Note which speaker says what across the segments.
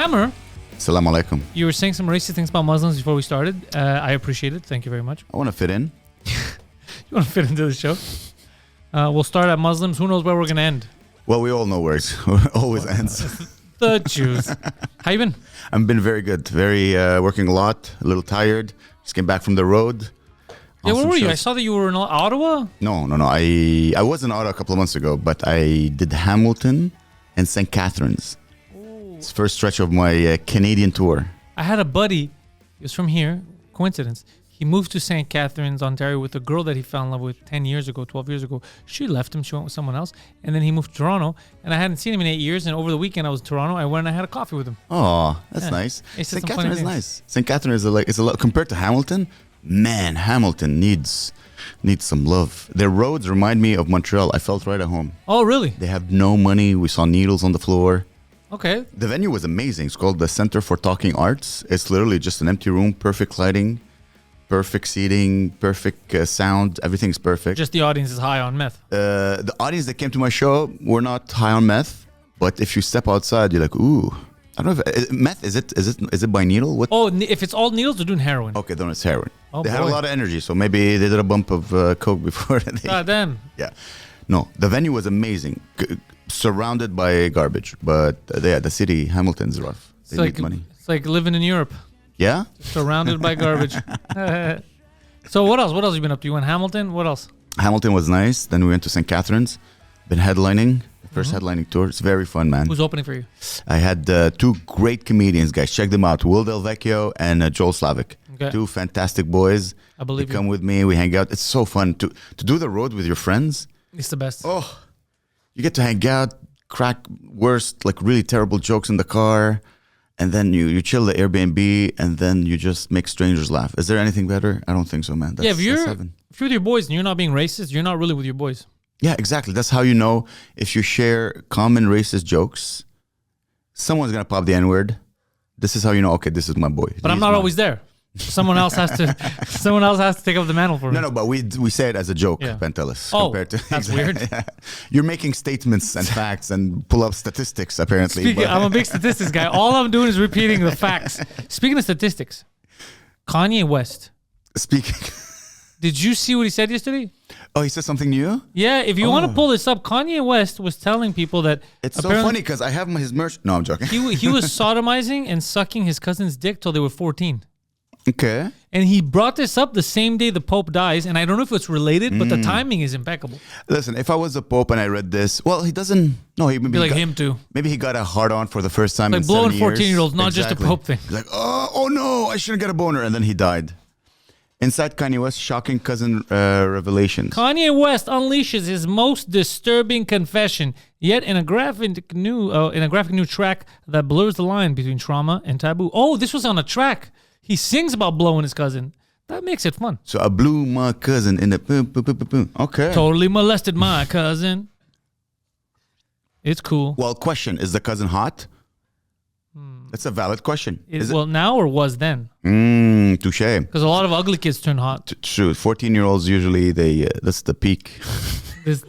Speaker 1: Amer,
Speaker 2: Assalamu alaikum.
Speaker 1: you were saying some racist things about Muslims before we started. I appreciate it. Thank you very much.
Speaker 2: I want to fit in.
Speaker 1: You want to fit into the show? We'll start at Muslims. Who knows where we're going to end?
Speaker 2: Well, we all know where it always ends.
Speaker 1: The Jews. How you been?
Speaker 2: I've been very good. Very working a lot. A little tired. Just came back from the road.
Speaker 1: Yeah, where
Speaker 2: Awesome
Speaker 1: were you? I
Speaker 2: shows.
Speaker 1: saw that you were in Ottawa.
Speaker 2: No. I was in Ottawa a couple of months ago, but I did Hamilton and St. Catharines. It's the first stretch of my Canadian tour.
Speaker 1: I had a buddy. He was from here. Coincidence. He moved to St. Catharines, Ontario with a girl that he fell in love with 10 years ago, 12 years ago. She left him. She went with someone else. And then he moved to Toronto. And I hadn't seen him in 8 years. And over the weekend, I was in Toronto. I went and I had a coffee with him.
Speaker 2: Oh, that's
Speaker 1: Yeah.
Speaker 2: nice.
Speaker 1: He said
Speaker 2: St.
Speaker 1: some funny
Speaker 2: Catharines is
Speaker 1: things.
Speaker 2: nice. St. Catharines is a lot compared to Hamilton. Man, Hamilton needs some love. Their roads remind me of Montreal. I felt right at home.
Speaker 1: Oh, really?
Speaker 2: They have no money. We saw needles on the floor.
Speaker 1: Okay.
Speaker 2: The venue was amazing. It's called the Center for Talking Arts. It's literally just an empty room, perfect lighting, perfect seating, perfect sound. Everything's perfect.
Speaker 1: Just the audience is high on meth.
Speaker 2: The audience that came to my show were not high on meth, but if you step outside, you're like, ooh. I don't know if meth is it by needle? What?
Speaker 1: Oh, if it's all needles, they're doing heroin.
Speaker 2: Okay, then it's heroin.
Speaker 1: Oh,
Speaker 2: They had
Speaker 1: boy.
Speaker 2: a lot of energy, so maybe they did a bump of coke before they.
Speaker 1: God damn.
Speaker 2: Yeah, no, the venue was amazing, surrounded by garbage. But the city, Hamilton's rough. They need money.
Speaker 1: It's like living in Europe,
Speaker 2: Yeah,
Speaker 1: surrounded by garbage. So what else? What else have you been up to? You went Hamilton? What else?
Speaker 2: Hamilton was nice. Then we went to St. Catharines. Been headlining. First headlining tour. It's very fun, man.
Speaker 1: Who's opening for you?
Speaker 2: I had two great comedians, guys. Check them out. Will Del Vecchio and Joel Slavic.
Speaker 1: Okay.
Speaker 2: Two fantastic boys.
Speaker 1: I believe
Speaker 2: They
Speaker 1: you.
Speaker 2: come with me. We hang out. It's so fun to do the road with your friends.
Speaker 1: It's the best.
Speaker 2: Oh, you get to hang out, crack worst, like really terrible jokes in the car, and then you chill the Airbnb, and then you just make strangers laugh. Is there anything better? I don't think so, man. That's,
Speaker 1: Yeah, if you're
Speaker 2: that's heaven.
Speaker 1: with your boys and you're not being racist, you're not really with your boys.
Speaker 2: Yeah, exactly. That's how you know if you share common racist jokes, someone's gonna pop the N-word. This is how you know. Okay, this is my boy.
Speaker 1: But I'm not always there. Someone else has to. Someone else has to take up the mantle for me.
Speaker 2: No, but we say it as a joke,
Speaker 1: Yeah.
Speaker 2: Pantelis.
Speaker 1: Oh,
Speaker 2: compared to,
Speaker 1: that's weird.
Speaker 2: Yeah. You're making statements and facts and pull up statistics, apparently.
Speaker 1: Speaking,
Speaker 2: but-
Speaker 1: I'm a big statistics guy. All I'm doing is repeating the facts. Speaking of statistics, Kanye West.
Speaker 2: Speaking.
Speaker 1: Did you see what he said yesterday?
Speaker 2: Oh, he said something new?
Speaker 1: Yeah, if you want to
Speaker 2: Oh.
Speaker 1: pull this up, Kanye West was telling people that
Speaker 2: It's so
Speaker 1: apparently
Speaker 2: funny because I have his merch. No, I'm joking.
Speaker 1: he was sodomizing and sucking his cousin's dick till they were 14.
Speaker 2: Okay.
Speaker 1: And he brought this up the same day the Pope dies, and I don't know if it's related, but the timing is impeccable.
Speaker 2: Listen, if I was the Pope and I read this, well, he doesn't. No, he maybe
Speaker 1: Be like
Speaker 2: got,
Speaker 1: him too.
Speaker 2: Maybe he got a hard on for the first time.
Speaker 1: Like
Speaker 2: in
Speaker 1: blowing
Speaker 2: 7 years.
Speaker 1: 14-year-olds, not just a
Speaker 2: Exactly.
Speaker 1: Pope thing.
Speaker 2: He's like, oh no, I shouldn't get a boner, and then he died. Inside Kanye West, shocking cousin revelations.
Speaker 1: Kanye West unleashes his most disturbing confession, yet in a graphic new track that blurs the line between trauma and taboo. Oh, this was on a track. He sings about blowing his cousin. That makes it fun.
Speaker 2: So I blew my cousin in the boom, boom, boom, boom, boom. Okay.
Speaker 1: Totally molested my cousin. It's cool.
Speaker 2: Well, question: is the cousin hot? That's a valid question. Is
Speaker 1: Well, now or was then?
Speaker 2: touche.
Speaker 1: Because a lot of ugly kids turn hot.
Speaker 2: True. 14-year-olds usually that's the peak.
Speaker 1: This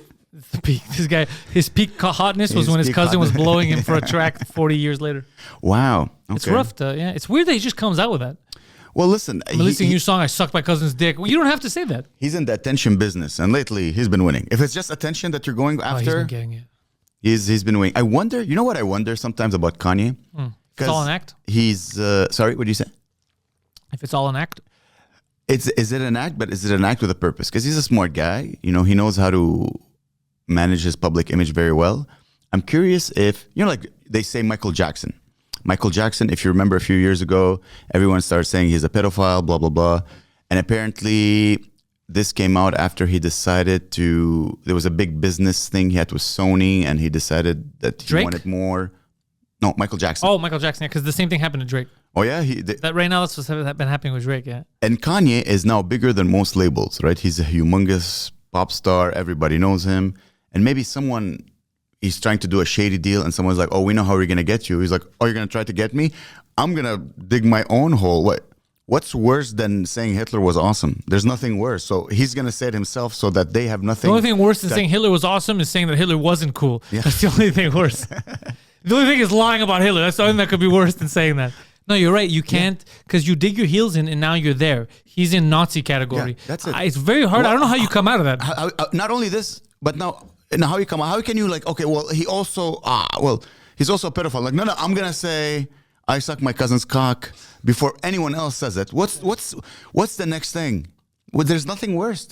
Speaker 1: the peak. This guy, his peak hotness was
Speaker 2: His
Speaker 1: when his
Speaker 2: peak
Speaker 1: cousin was
Speaker 2: hotness.
Speaker 1: blowing him for a track 40 years later.
Speaker 2: Wow. Okay.
Speaker 1: It's rough. Yeah, it's weird that he just comes out with that.
Speaker 2: Well, listen.
Speaker 1: Releasing a new song, I sucked my cousin's dick. Well, you don't have to say that.
Speaker 2: He's in the attention business, and lately he's been winning. If it's just attention that you're going
Speaker 1: Oh, he's
Speaker 2: after,
Speaker 1: been getting it.
Speaker 2: he's been winning. I wonder. You know what I wonder sometimes about Kanye?
Speaker 1: It's all an act.
Speaker 2: He's sorry. What do you say?
Speaker 1: If it's all an act.
Speaker 2: Is it an act? But is it an act with a purpose? Because he's a smart guy. You know, he knows how to manage his public image very well. I'm curious if like they say Michael Jackson. Michael Jackson, if you remember a few years ago, everyone started saying he's a pedophile, blah, blah, blah. And apparently this came out after he decided there was a big business thing he had with Sony, and he decided that he
Speaker 1: Drake?
Speaker 2: wanted more. No, Michael Jackson.
Speaker 1: Oh, Michael Jackson, yeah, because the same thing happened to Drake.
Speaker 2: Oh yeah?
Speaker 1: That right now, that's what's been happening with Drake, yeah.
Speaker 2: And Kanye is now bigger than most labels, right? He's a humongous pop star. Everybody knows him. And maybe he's trying to do a shady deal, and someone's like, oh, we know how we're going to get you. He's like, oh, you're going to try to get me? I'm going to dig my own hole. What's worse than saying Hitler was awesome? There's nothing worse. So he's going to say it himself so that they have nothing.
Speaker 1: The only thing worse than saying Hitler was awesome is saying that Hitler wasn't cool.
Speaker 2: Yeah.
Speaker 1: That's the only thing worse. The only thing is lying about Hitler. That's the only thing that could be worse than saying that. No, you're right. You can't, because you dig your heels in and now you're there. He's in Nazi category.
Speaker 2: Yeah, that's it.
Speaker 1: It's very hard.
Speaker 2: Well,
Speaker 1: I don't know how you come out of that.
Speaker 2: Not only this, but now how you come out? How can you like? Okay, well, he's also a pedophile. Like, no, I'm gonna say I suck my cousin's cock before anyone else says it. What's the next thing? Well, there's nothing worse.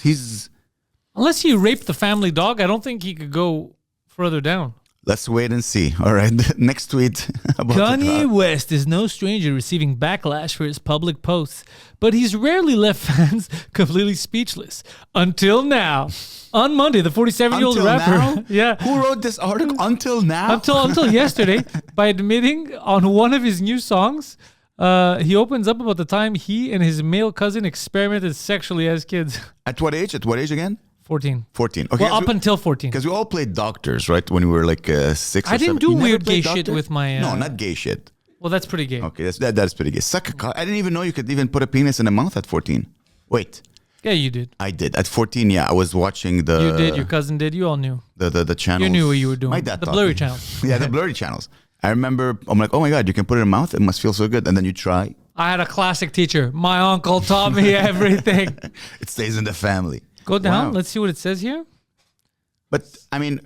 Speaker 1: Unless he raped the family dog, I don't think he could go further down.
Speaker 2: Let's wait and see. All right, next tweet about
Speaker 1: Kanye West is no stranger to receiving backlash for his public posts, but he's rarely left fans completely speechless. Until now. On Monday, the 47-year-old rapper...
Speaker 2: Yeah. Who wrote this article? Until now?
Speaker 1: Until yesterday, by admitting on one of his new songs, he opens up about the time he and his male cousin experimented sexually as kids.
Speaker 2: At what age? At what age again?
Speaker 1: 14.
Speaker 2: 14. Okay.
Speaker 1: Well, up until 14.
Speaker 2: Because we all played doctors, right? When we were like 6 or 7.
Speaker 1: I didn't do weird gay shit with my...
Speaker 2: No, not gay shit.
Speaker 1: Well, that's pretty gay.
Speaker 2: Okay, that's pretty gay. Suck a cock. I didn't even know you could even put a penis in a mouth at 14. Wait.
Speaker 1: Yeah, you did.
Speaker 2: I did. At 14, yeah. I was watching the...
Speaker 1: You did. Your cousin did. You all knew.
Speaker 2: The channels.
Speaker 1: You knew what you were doing.
Speaker 2: My dad
Speaker 1: the
Speaker 2: taught
Speaker 1: blurry
Speaker 2: me.
Speaker 1: channels.
Speaker 2: Yeah, the blurry channels. I remember, I'm like, oh my God, you can put it in your mouth? It must feel so good. And then you try.
Speaker 1: I had a classic teacher. My uncle taught me everything.
Speaker 2: It stays in the family.
Speaker 1: Go down.
Speaker 2: Wow.
Speaker 1: Let's see what it says here.
Speaker 2: But, I mean...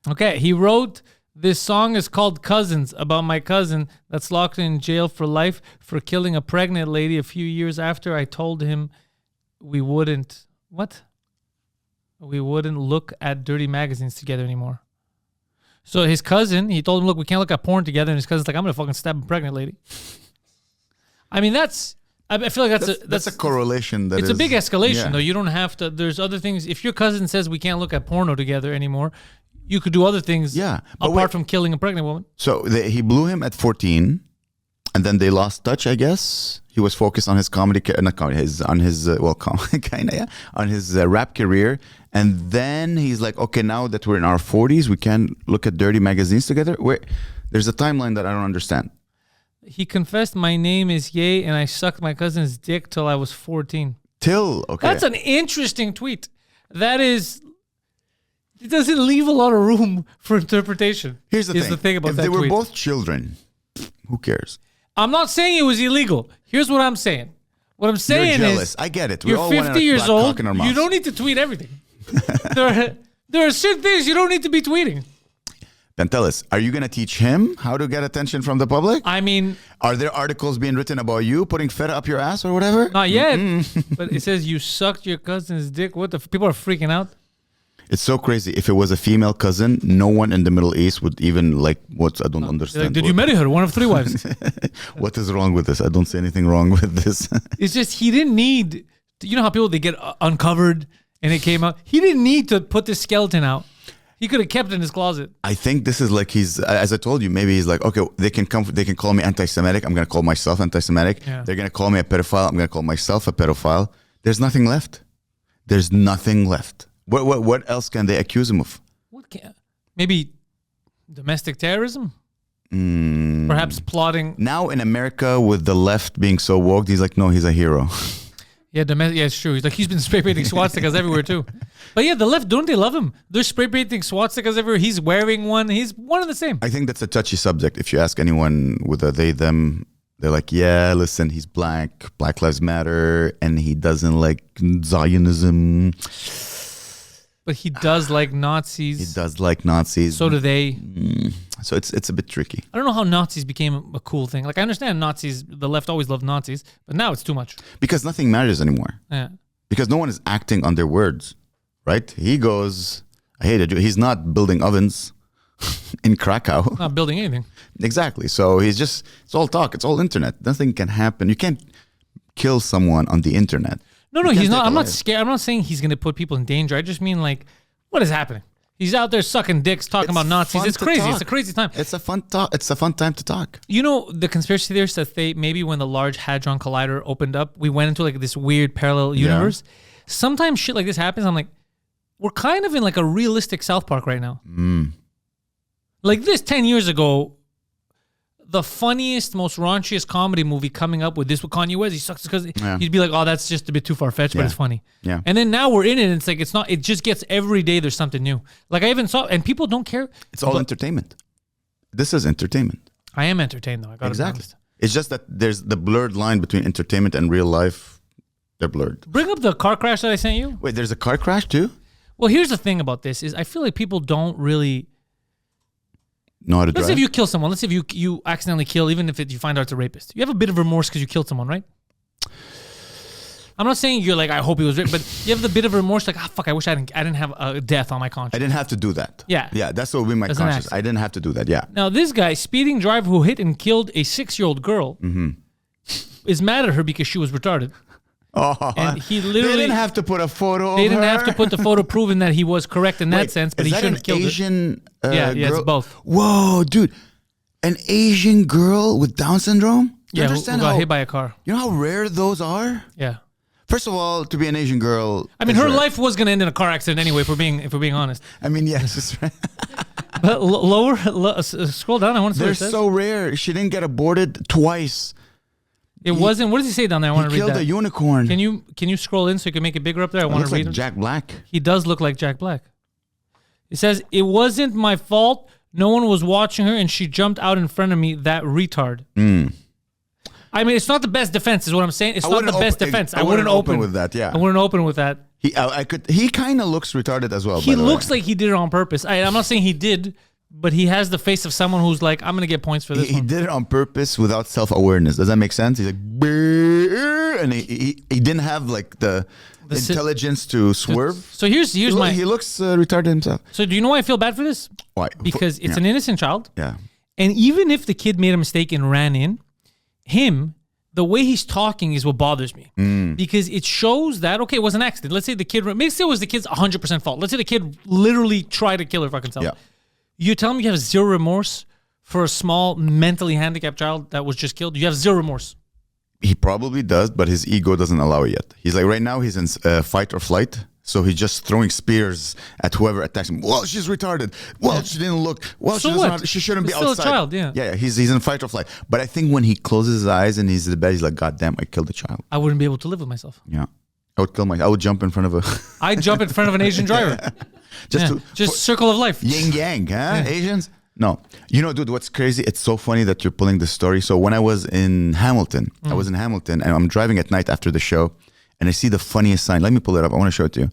Speaker 1: Okay, he wrote, this song is called Cousins, about my cousin that's locked in jail for life for killing a pregnant lady a few years after I told him we wouldn't... What? We wouldn't look at dirty magazines together anymore. So his cousin, he told him, look, we can't look at porn together. And his cousin's like, I'm going to fucking stab a pregnant lady. I mean, I feel like that's
Speaker 2: a correlation.
Speaker 1: It's a big escalation, though. You don't have to. There's other things. If your cousin says we can't look at porno together anymore, you could do other things.
Speaker 2: Yeah,
Speaker 1: apart from killing a pregnant woman.
Speaker 2: So he blew him at 14, and then they lost touch. I guess he was focused on his comedy, on his rap career, and then he's like, okay, now that we're in our 40s, we can look at dirty magazines together. There's a timeline that I don't understand.
Speaker 1: He confessed, my name is Ye, and I sucked my cousin's dick till I was 14.
Speaker 2: Okay.
Speaker 1: That's an interesting tweet. That is... It doesn't leave a lot of room for interpretation.
Speaker 2: Here's the thing
Speaker 1: about
Speaker 2: if
Speaker 1: that
Speaker 2: they were
Speaker 1: tweet.
Speaker 2: both children, who cares?
Speaker 1: I'm not saying it was illegal. Here's what I'm saying. What I'm saying
Speaker 2: You're jealous.
Speaker 1: is...
Speaker 2: I get it.
Speaker 1: You're 50 years old. You don't need to tweet everything. There are certain things you don't need to be tweeting.
Speaker 2: Pantelis, are you going to teach him how to get attention from the public?
Speaker 1: I mean...
Speaker 2: Are there articles being written about you putting feta up your ass or whatever?
Speaker 1: Not yet. But it says you sucked your cousin's dick. What the... People are freaking out.
Speaker 2: It's so crazy. If it was a female cousin, no one in the Middle East would even like... I don't understand.
Speaker 1: Like, did you marry her? One of 3 wives.
Speaker 2: What is wrong with this? I don't see anything wrong with this.
Speaker 1: It's just he didn't need... You know how people, they get uncovered and it came out? He didn't need to put this skeleton out. He could have kept it in his closet.
Speaker 2: I think this is like as I told you, maybe he's like, okay, they can call me anti-Semitic. I'm going to call myself anti-Semitic. Yeah. They're going to call me a pedophile. I'm going to call myself a pedophile. There's nothing left. There's nothing left. What else can they accuse him of?
Speaker 1: Maybe domestic terrorism? Perhaps plotting.
Speaker 2: Now in America, with the left being so woke, he's like, no, he's a hero.
Speaker 1: Yeah, it's true. He's been spray painting swastikas everywhere too. But yeah, the left, don't they love him? They're spray painting swastikas everywhere. He's wearing one. He's one and the same.
Speaker 2: I think that's a touchy subject. If you ask anyone with a they, them, they're like, yeah, listen, he's black. Black Lives Matter. And he doesn't like Zionism.
Speaker 1: But he does like Nazis.
Speaker 2: He does like Nazis.
Speaker 1: So do they.
Speaker 2: So it's a bit tricky.
Speaker 1: I don't know how Nazis became a cool thing. Like, I understand Nazis, the left always loved Nazis, but now it's too much.
Speaker 2: Because nothing matters anymore.
Speaker 1: Yeah.
Speaker 2: Because no one is acting on their words, right? He goes, I hate it. He's not building ovens in Krakow.
Speaker 1: Not building anything.
Speaker 2: Exactly. So it's all talk. It's all internet. Nothing can happen. You can't kill someone on the internet.
Speaker 1: No, he's not. I'm not scared. I'm not saying he's going to put people in danger. I just mean, like, what is happening? He's out there sucking dicks, talking about Nazis. It's crazy. It's a crazy time.
Speaker 2: It's a fun talk. It's a fun time to talk.
Speaker 1: You know, the conspiracy theorists that maybe when the Large Hadron Collider opened up, we went into like this weird parallel universe. Yeah. Sometimes shit like this happens. I'm like, we're kind of in like a realistic South Park right now. Like this 10 years ago, the funniest, most raunchiest comedy movie coming up with Kanye West, he sucks because you'd be like, oh, that's just a bit too far-fetched, but it's funny.
Speaker 2: Yeah.
Speaker 1: And then now we're in it, and it's like, it just gets every day there's something new. Like I even saw, and people don't care.
Speaker 2: It's all entertainment. this is entertainment.
Speaker 1: I am entertained though. I got
Speaker 2: Exactly. It's just that there's the blurred line between entertainment and real life. They're blurred.
Speaker 1: Bring up the car crash that I sent you.
Speaker 2: Wait, there's a car crash too?
Speaker 1: Well, here's the thing about this is I feel like people don't really
Speaker 2: know how to drive.
Speaker 1: Let's say if you kill someone. Let's say if you accidentally kill, even if you find out it's a rapist. You have a bit of remorse because you killed someone, right? I'm not saying you're like, I hope he was raped, but you have the bit of remorse, like, fuck, I wish I didn't have a death on my conscience.
Speaker 2: I didn't have to do that.
Speaker 1: Yeah.
Speaker 2: Yeah, that's what would be my conscience. I didn't have to do that, yeah.
Speaker 1: Now, this guy, speeding driver who hit and killed a 6-year-old girl, is mad at her because she was retarded.
Speaker 2: Oh,
Speaker 1: and he literally...
Speaker 2: They didn't have to put a photo of
Speaker 1: They didn't
Speaker 2: her.
Speaker 1: have to put the photo proving that he was correct in that sense, but he shouldn't have killed her.
Speaker 2: Asian
Speaker 1: Yeah,
Speaker 2: girl?
Speaker 1: it's both.
Speaker 2: Whoa, dude. An Asian girl with Down syndrome?
Speaker 1: Yeah, who got hit by a car.
Speaker 2: You know how rare those are?
Speaker 1: Yeah.
Speaker 2: First of all, to be an Asian girl...
Speaker 1: I mean, her life was going to end in a car accident anyway, if we're being honest.
Speaker 2: I mean, yes, it's right.
Speaker 1: But scroll down. I want to see what it says.
Speaker 2: They're so rare. She didn't get aborted twice.
Speaker 1: It wasn't... What does he say down there? I want to read that.
Speaker 2: He killed a unicorn.
Speaker 1: Can you scroll in so you can make it bigger up there? I want to read
Speaker 2: like Jack Black.
Speaker 1: He does look like Jack Black. It says, it wasn't my fault. No one was watching her, and she jumped out in front of me, that retard. I mean, it's not the best defense, is what I'm saying. It's not the best defense. I wouldn't open
Speaker 2: with that, yeah.
Speaker 1: I wouldn't open with that.
Speaker 2: He kind of looks retarded as well,
Speaker 1: He looks like he did it on purpose. I'm not saying he did, but he has the face of someone who's like, I'm going to get points for this
Speaker 2: He did it on purpose without self-awareness. Does that make sense? He's like, "Brrr," and he didn't have like the intelligence to swerve.
Speaker 1: So here's
Speaker 2: He looks retarded himself.
Speaker 1: So do you know why I feel bad for this?
Speaker 2: Why?
Speaker 1: Because it's an innocent child.
Speaker 2: Yeah.
Speaker 1: And even if the kid made a mistake and ran in, the way he's talking is what bothers me. Because it shows that, okay, it was an accident. Let's say the kid, maybe it was the kid's 100% fault. Let's say the kid literally tried to kill her fucking self.
Speaker 2: Yeah.
Speaker 1: You tell me you have zero remorse for a small mentally handicapped child that was just killed? You have zero remorse.
Speaker 2: He probably does, but his ego doesn't allow it yet. He's like, right now he's in fight or flight. So he's just throwing spears at whoever attacks him. Well, she's retarded. Well, she didn't look. Well, she shouldn't be outside.
Speaker 1: Still a child, yeah.
Speaker 2: Yeah, he's in fight or flight. But I think when he closes his eyes and he's in the bed, he's like, God damn, I killed a child.
Speaker 1: I wouldn't be able to live with myself.
Speaker 2: Yeah. I would kill myself. I would jump in front of a...
Speaker 1: I'd jump in front of an Asian driver. Just circle of life.
Speaker 2: Yin yang, huh? Yeah. Asians? No. You know, dude, what's crazy? It's so funny that you're pulling this story. So when I was in Hamilton, and I'm driving at night after the show, and I see the funniest sign. Let me pull it up. I want to show it to you.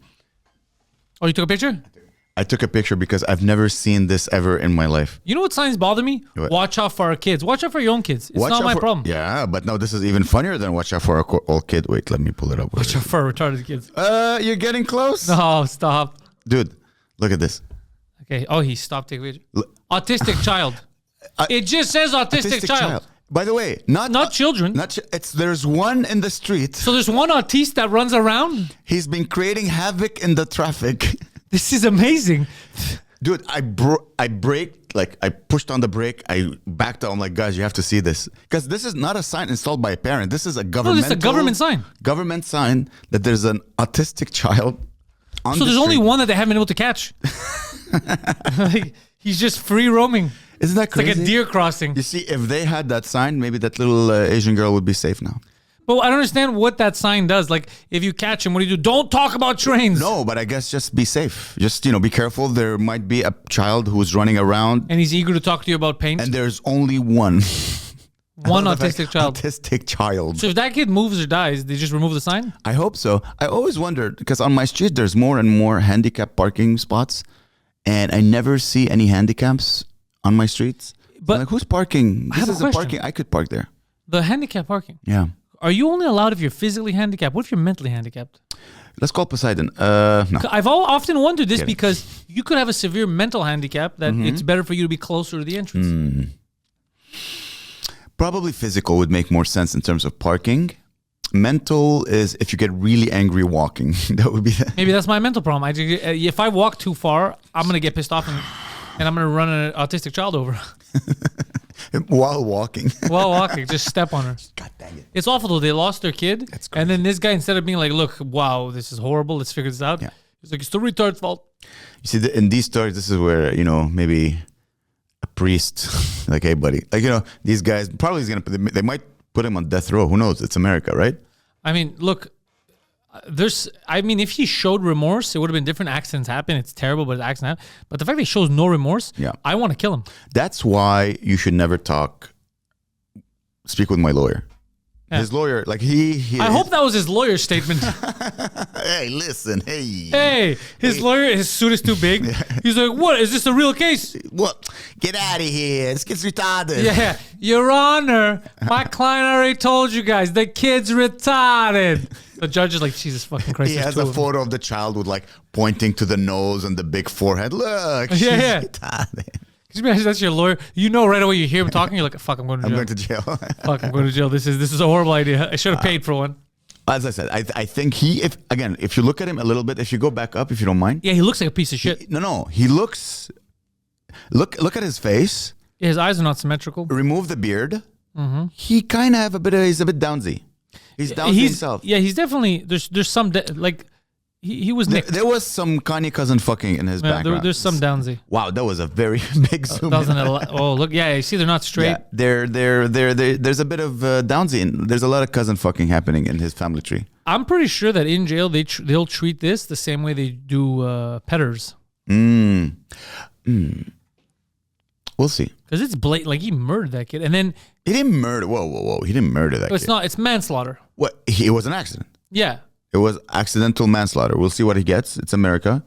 Speaker 1: Oh, you took a picture?
Speaker 2: I took a picture because I've never seen this ever in my life.
Speaker 1: You know what signs bother me?
Speaker 2: What?
Speaker 1: Watch out for our kids. Watch out for your own kids. It's not my problem.
Speaker 2: Yeah, but no, this is even funnier than watch out for our old kid. Wait, let me pull it up.
Speaker 1: Watch out for our retarded kids.
Speaker 2: You're getting close.
Speaker 1: No, stop.
Speaker 2: Dude, look at this.
Speaker 1: Okay. Oh, he stopped taking a picture. Autistic child. It just says autistic child.
Speaker 2: By the way, not
Speaker 1: children.
Speaker 2: There's one in the street.
Speaker 1: So there's one autiste that runs around.
Speaker 2: He's been creating havoc in the traffic.
Speaker 1: This is amazing.
Speaker 2: Dude, I braked, like I pushed on the brake. I backed up. I'm like, guys, you have to see this. Because this is not a sign installed by a parent. This is a government.
Speaker 1: No, this is a government sign.
Speaker 2: Government sign that there's an autistic child on
Speaker 1: So there's only one that they haven't been able to catch. Like, he's just free roaming.
Speaker 2: Isn't that crazy?
Speaker 1: It's like a deer crossing.
Speaker 2: You see, if they had that sign, maybe that little Asian girl would be safe now.
Speaker 1: But I don't understand what that sign does. Like, if you catch him, what do? Don't talk about trains.
Speaker 2: No, but I guess just be safe. Just, be careful. There might be a child who's running around.
Speaker 1: And he's eager to talk to you about paint.
Speaker 2: And there's only one.
Speaker 1: One autistic child.
Speaker 2: Autistic child.
Speaker 1: So if that kid moves or dies, they just remove the sign?
Speaker 2: I hope so. I always wondered, because on my street, there's more and more handicap parking spots. And I never see any handicaps on my streets. But I'm like, who's parking? This is a parking. I could park there.
Speaker 1: The handicap parking?
Speaker 2: Yeah.
Speaker 1: Are you only allowed if you're physically handicapped? What if you're mentally handicapped?
Speaker 2: Let's call Poseidon. No.
Speaker 1: I've often wondered this because you could have a severe mental handicap that it's better for you to be closer to the entrance.
Speaker 2: Probably physical would make more sense in terms of parking. Mental is if you get really angry walking. That would be...
Speaker 1: Maybe that's my mental problem. If I walk too far, I'm going to get pissed off and I'm going to run an autistic child over.
Speaker 2: While walking.
Speaker 1: Just step on her.
Speaker 2: God dang it.
Speaker 1: It's awful though. They lost their kid.
Speaker 2: That's crazy.
Speaker 1: And then this guy, instead of being like, look, wow, this is horrible, let's figure this out. Yeah. He's like, it's the retard's fault.
Speaker 2: You see, in these stories, this is where, maybe a priest, like, hey, buddy. Like, these guys, probably they might put him on death row. Who knows? It's America, right?
Speaker 1: I mean, look, I mean, if he showed remorse, it would have been different. Accidents happen. It's terrible, but accidents happen. But the fact that he shows no remorse, I want to kill him.
Speaker 2: That's why you should never speak with my lawyer. Yeah. His lawyer, like
Speaker 1: I hope that was his lawyer's statement.
Speaker 2: Hey, listen,
Speaker 1: his lawyer, his suit is too big. He's like, what? Is this a real case?
Speaker 2: What? Get out of here. This kid's retarded.
Speaker 1: Yeah, Your Honor, my client already told you guys, the kid's retarded. The judge is like, Jesus fucking Christ.
Speaker 2: He has a photo of the child with like pointing to the nose and the big forehead. Look, she's retarded.
Speaker 1: Can you imagine that's your lawyer? You know right away you hear him talking, you're like, fuck, I'm going to jail.
Speaker 2: I'm going to jail.
Speaker 1: Fuck, I'm going to jail. This is a horrible idea. I should have paid for one.
Speaker 2: As I said, I think if you look at him a little bit, if you go back up, if you don't mind.
Speaker 1: Yeah, he looks like a piece of shit.
Speaker 2: He looks, look at his face.
Speaker 1: Yeah, his eyes are not symmetrical.
Speaker 2: Remove the beard. Mm-hmm. He kind of he's a bit downsy. He's downsy himself.
Speaker 1: Yeah, he's definitely, there's some, he was nicked.
Speaker 2: There was some Kanye cousin fucking in his background.
Speaker 1: There's some downsy.
Speaker 2: Wow, that was a very big zoom.
Speaker 1: Look, you see, they're not straight.
Speaker 2: Yeah, there's a bit of downsy, and there's a lot of cousin fucking happening in his family tree.
Speaker 1: I'm pretty sure that in jail they'll treat this the same way they do petters.
Speaker 2: We'll see.
Speaker 1: Because it's blatant. Like, he murdered that kid, and then
Speaker 2: he didn't murder. Whoa! He didn't murder that kid.
Speaker 1: It's not. It's manslaughter.
Speaker 2: What? It was an accident.
Speaker 1: Yeah.
Speaker 2: It was accidental manslaughter. We'll see what he gets. It's America.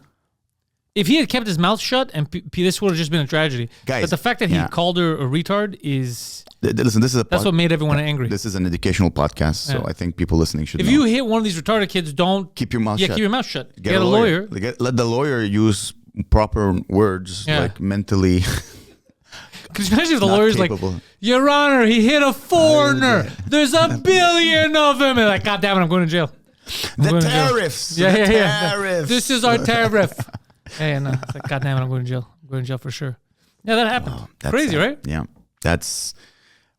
Speaker 1: If he had kept his mouth shut, and this would have just been a tragedy. Guys, but the fact that he called her a retard is...
Speaker 2: Listen, that's
Speaker 1: what made everyone angry.
Speaker 2: This is an educational podcast, so I think people listening should know.
Speaker 1: If you hit one of these retarded kids, don't...
Speaker 2: Keep your mouth shut.
Speaker 1: Yeah, keep your mouth shut. Get a lawyer.
Speaker 2: Let the lawyer use proper words, like mentally...
Speaker 1: Could you imagine if the lawyer's capable. Like, Your Honor, he hit a foreigner. There's a billion of them. And like, God damn it, I'm going to jail.
Speaker 2: The tariffs. Tariffs.
Speaker 1: This is our tariff. Hey, no. It's like, God damn it, I'm going to jail. I'm going to jail for sure. Yeah, that happened. Oh, crazy, sad. Right?
Speaker 2: Yeah.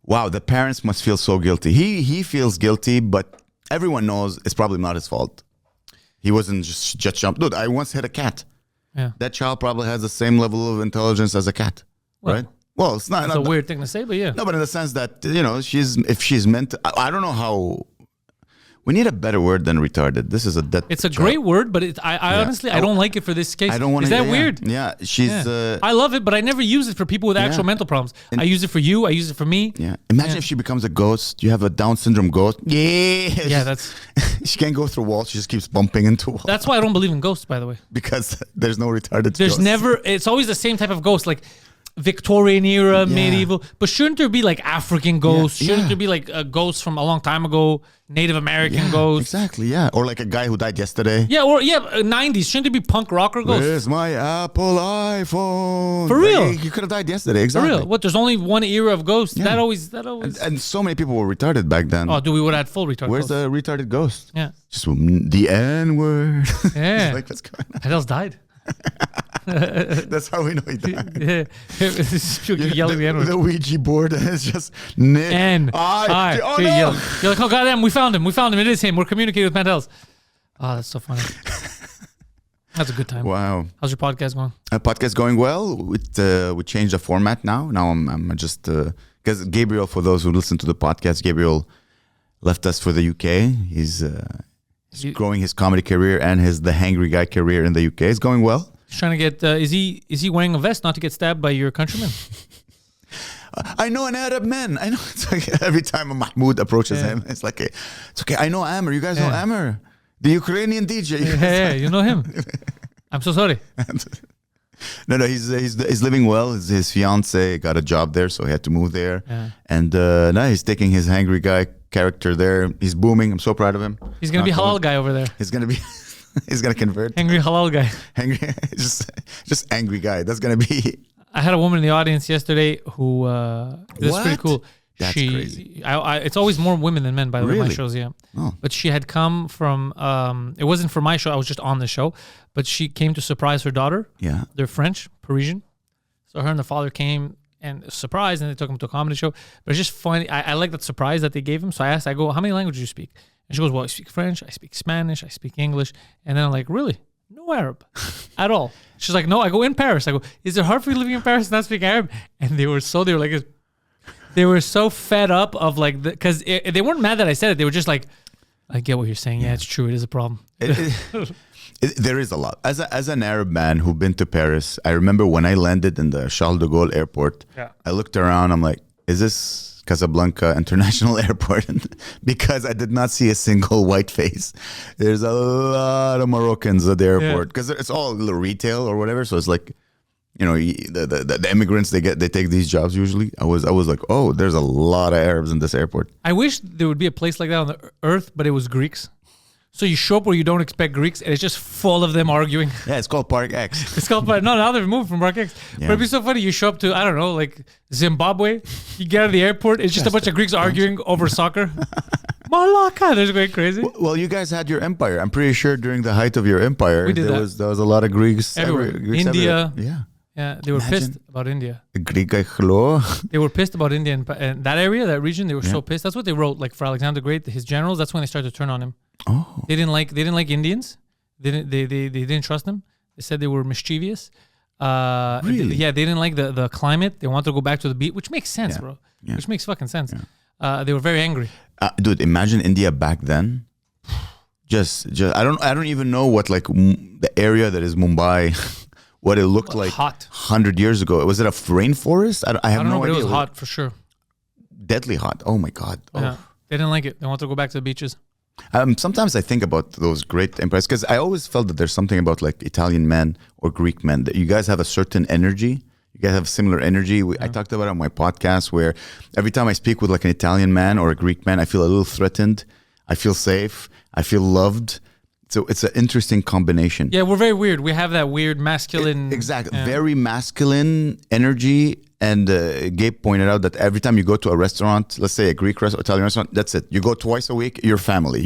Speaker 2: Wow, the parents must feel so guilty. He feels guilty, but everyone knows it's probably not his fault. He wasn't just jumped. Dude, I once hit a cat.
Speaker 1: Yeah.
Speaker 2: That child probably has the same level of intelligence as a cat, right? Well, it's not.
Speaker 1: It's a weird thing to say, but yeah.
Speaker 2: No, but in the sense that, if she's meant to, I don't know how. We need a better word than retarded. This is
Speaker 1: It's a great word, but I honestly I don't like it for this case.
Speaker 2: I don't want.
Speaker 1: Is that weird?
Speaker 2: Yeah, she's.
Speaker 1: I love it, but I never use it for people with actual mental problems. I use it for you. I use it for me.
Speaker 2: Yeah. Imagine if she becomes a ghost. You have a Down syndrome ghost. Yeah.
Speaker 1: That's.
Speaker 2: She can't go through walls. She just keeps bumping into walls.
Speaker 1: That's why I don't believe in ghosts, by the way.
Speaker 2: Because there's no retarded.
Speaker 1: There's
Speaker 2: ghosts.
Speaker 1: never. It's always the same type of ghost, like Victorian era, medieval. But shouldn't there be like African ghosts? Shouldn't there be like a ghost from a long time ago, Native American ghosts?
Speaker 2: Exactly, yeah. Or like a guy who died yesterday.
Speaker 1: Yeah, 90s. Shouldn't there be punk rocker ghosts?
Speaker 2: Where's my Apple iPhone?
Speaker 1: For real?
Speaker 2: Like, you could have died yesterday, exactly.
Speaker 1: For real? What, there's only one era of ghosts?
Speaker 2: Yeah.
Speaker 1: That always...
Speaker 2: And so many people were retarded back then.
Speaker 1: Oh, we would have had full retarded
Speaker 2: Where's the retarded ghost?
Speaker 1: Yeah.
Speaker 2: Just the N-word.
Speaker 1: Yeah.
Speaker 2: Like, what's going on?
Speaker 1: Pantelis died.
Speaker 2: That's how we know he died.
Speaker 1: Yeah. Yelling the N-word.
Speaker 2: The Ouija board is just N.
Speaker 1: I.
Speaker 2: Oh, no.
Speaker 1: You're like, oh, goddamn, we found him. It is him. We're communicating with Pantelis. Oh, that's so funny. That's a good time.
Speaker 2: Wow.
Speaker 1: How's your podcast going?
Speaker 2: Podcast going well. We changed the format now. Now I'm just... Because Gabriel, for those who listen to the podcast, Gabriel left us for the UK. He's growing his comedy career and the hangry guy career in the UK. It's going well.
Speaker 1: He's trying to get... is he wearing a vest not to get stabbed by your countrymen?
Speaker 2: I know an Arab man. I know. It's like every time Mahmoud approaches him, it's like, it's okay. I know Amer. You guys know Amer? The Ukrainian DJ.
Speaker 1: Yeah, you know him. I'm so sorry.
Speaker 2: No, he's living well. His fiance got a job there, so he had to move there. Yeah. And now he's taking his hangry guy character there. He's booming. I'm so proud of him.
Speaker 1: He's gonna be halal guy over there.
Speaker 2: He's gonna be. He's gonna convert.
Speaker 1: Angry halal guy.
Speaker 2: Angry, just angry guy. That's gonna be.
Speaker 1: I had a woman in the audience yesterday who. This is pretty cool.
Speaker 2: That's crazy.
Speaker 1: It's always more women than men, by the way, my shows, yeah.
Speaker 2: Oh.
Speaker 1: But she had come from, it wasn't for my show, I was just on the show, but she came to surprise her daughter.
Speaker 2: Yeah.
Speaker 1: They're French, Parisian. So her and the father came and surprised, and they took him to a comedy show. But it's just funny. I like that surprise that they gave him. So I asked, how many languages do you speak? And she goes, well, I speak French, I speak Spanish, I speak English. And then I'm like, really? No Arab at all. She's like, no, I go in Paris. I go, is it hard for you living in Paris and not speak Arab? And they were so fed up of like, because they weren't mad that I said it. They were just like, I get what you're saying. Yeah, it's true. It is a problem.
Speaker 2: There is a lot. As an Arab man who've been to Paris, I remember when I landed in the Charles de Gaulle airport, I looked around, I'm like, is this Casablanca International Airport? Because I did not see a single white face. There's a lot of Moroccans at the airport because it's all retail or whatever. So it's like, you know, the immigrants, they take these jobs usually. I was like, oh, there's a lot of Arabs in this airport.
Speaker 1: I wish there would be a place like that on the earth, but it was Greeks. So you show up where you don't expect Greeks, and it's just full of them arguing.
Speaker 2: Yeah, it's called Park X.
Speaker 1: It's called Park. No, now they've moved from Park X. Yeah. But it'd be so funny. You show up to, I don't know, like Zimbabwe. You get out of the airport. It's just a bunch of Greeks arguing over soccer. Malaka, they're going crazy.
Speaker 2: Well, you guys had your empire. I'm pretty sure during the height of your empire, there was a lot of Greeks
Speaker 1: everywhere.
Speaker 2: Greeks
Speaker 1: India.
Speaker 2: Everywhere.
Speaker 1: Yeah, they were pissed about India.
Speaker 2: They
Speaker 1: were pissed about India and that area, that region. They were so pissed. That's what they wrote. Like for Alexander the Great, his generals. That's when they started to turn on him.
Speaker 2: Oh,
Speaker 1: they didn't like Indians. They didn't trust them. They said they were mischievous.
Speaker 2: Really?
Speaker 1: They didn't like the climate. They wanted to go back to the beach, which makes sense, bro.
Speaker 2: Yeah.
Speaker 1: Which makes fucking sense. Yeah. They were very angry.
Speaker 2: Dude, imagine India back then. Just I don't even know what like the area that is Mumbai. What it looked like
Speaker 1: hot
Speaker 2: 100 years ago. Was it a rainforest? I have no idea.
Speaker 1: But it was hot for sure.
Speaker 2: Deadly hot. Oh my God. Oh.
Speaker 1: Yeah. They didn't like it. They wanted to go back to the beaches.
Speaker 2: Sometimes I think about those great empires because I always felt that there's something about like Italian men or Greek men that you guys have a certain energy. You guys have similar energy. I talked about it on my podcast where every time I speak with like an Italian man or a Greek man, I feel a little threatened. I feel safe. I feel loved. So it's an interesting combination.
Speaker 1: Yeah, we're very weird. We have that weird masculine...
Speaker 2: Exactly. Yeah. Very masculine energy. And Gabe pointed out that every time you go to a restaurant, let's say a Greek restaurant, Italian restaurant, that's it. You go twice a week, you're family.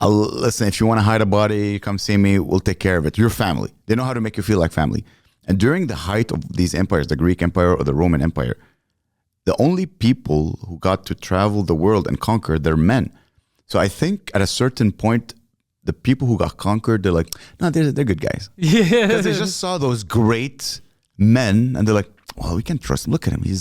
Speaker 2: Listen, if you want to hide a body, come see me, we'll take care of it. You're family. They know how to make you feel like family. And during the height of these empires, the Greek Empire or the Roman Empire, the only people who got to travel the world and conquer, they're men. So I think at a certain point, the people who got conquered, they're like, no, they're good guys.
Speaker 1: Yeah.
Speaker 2: Because they just saw those great men and they're like, well, we can trust him. Look at him. He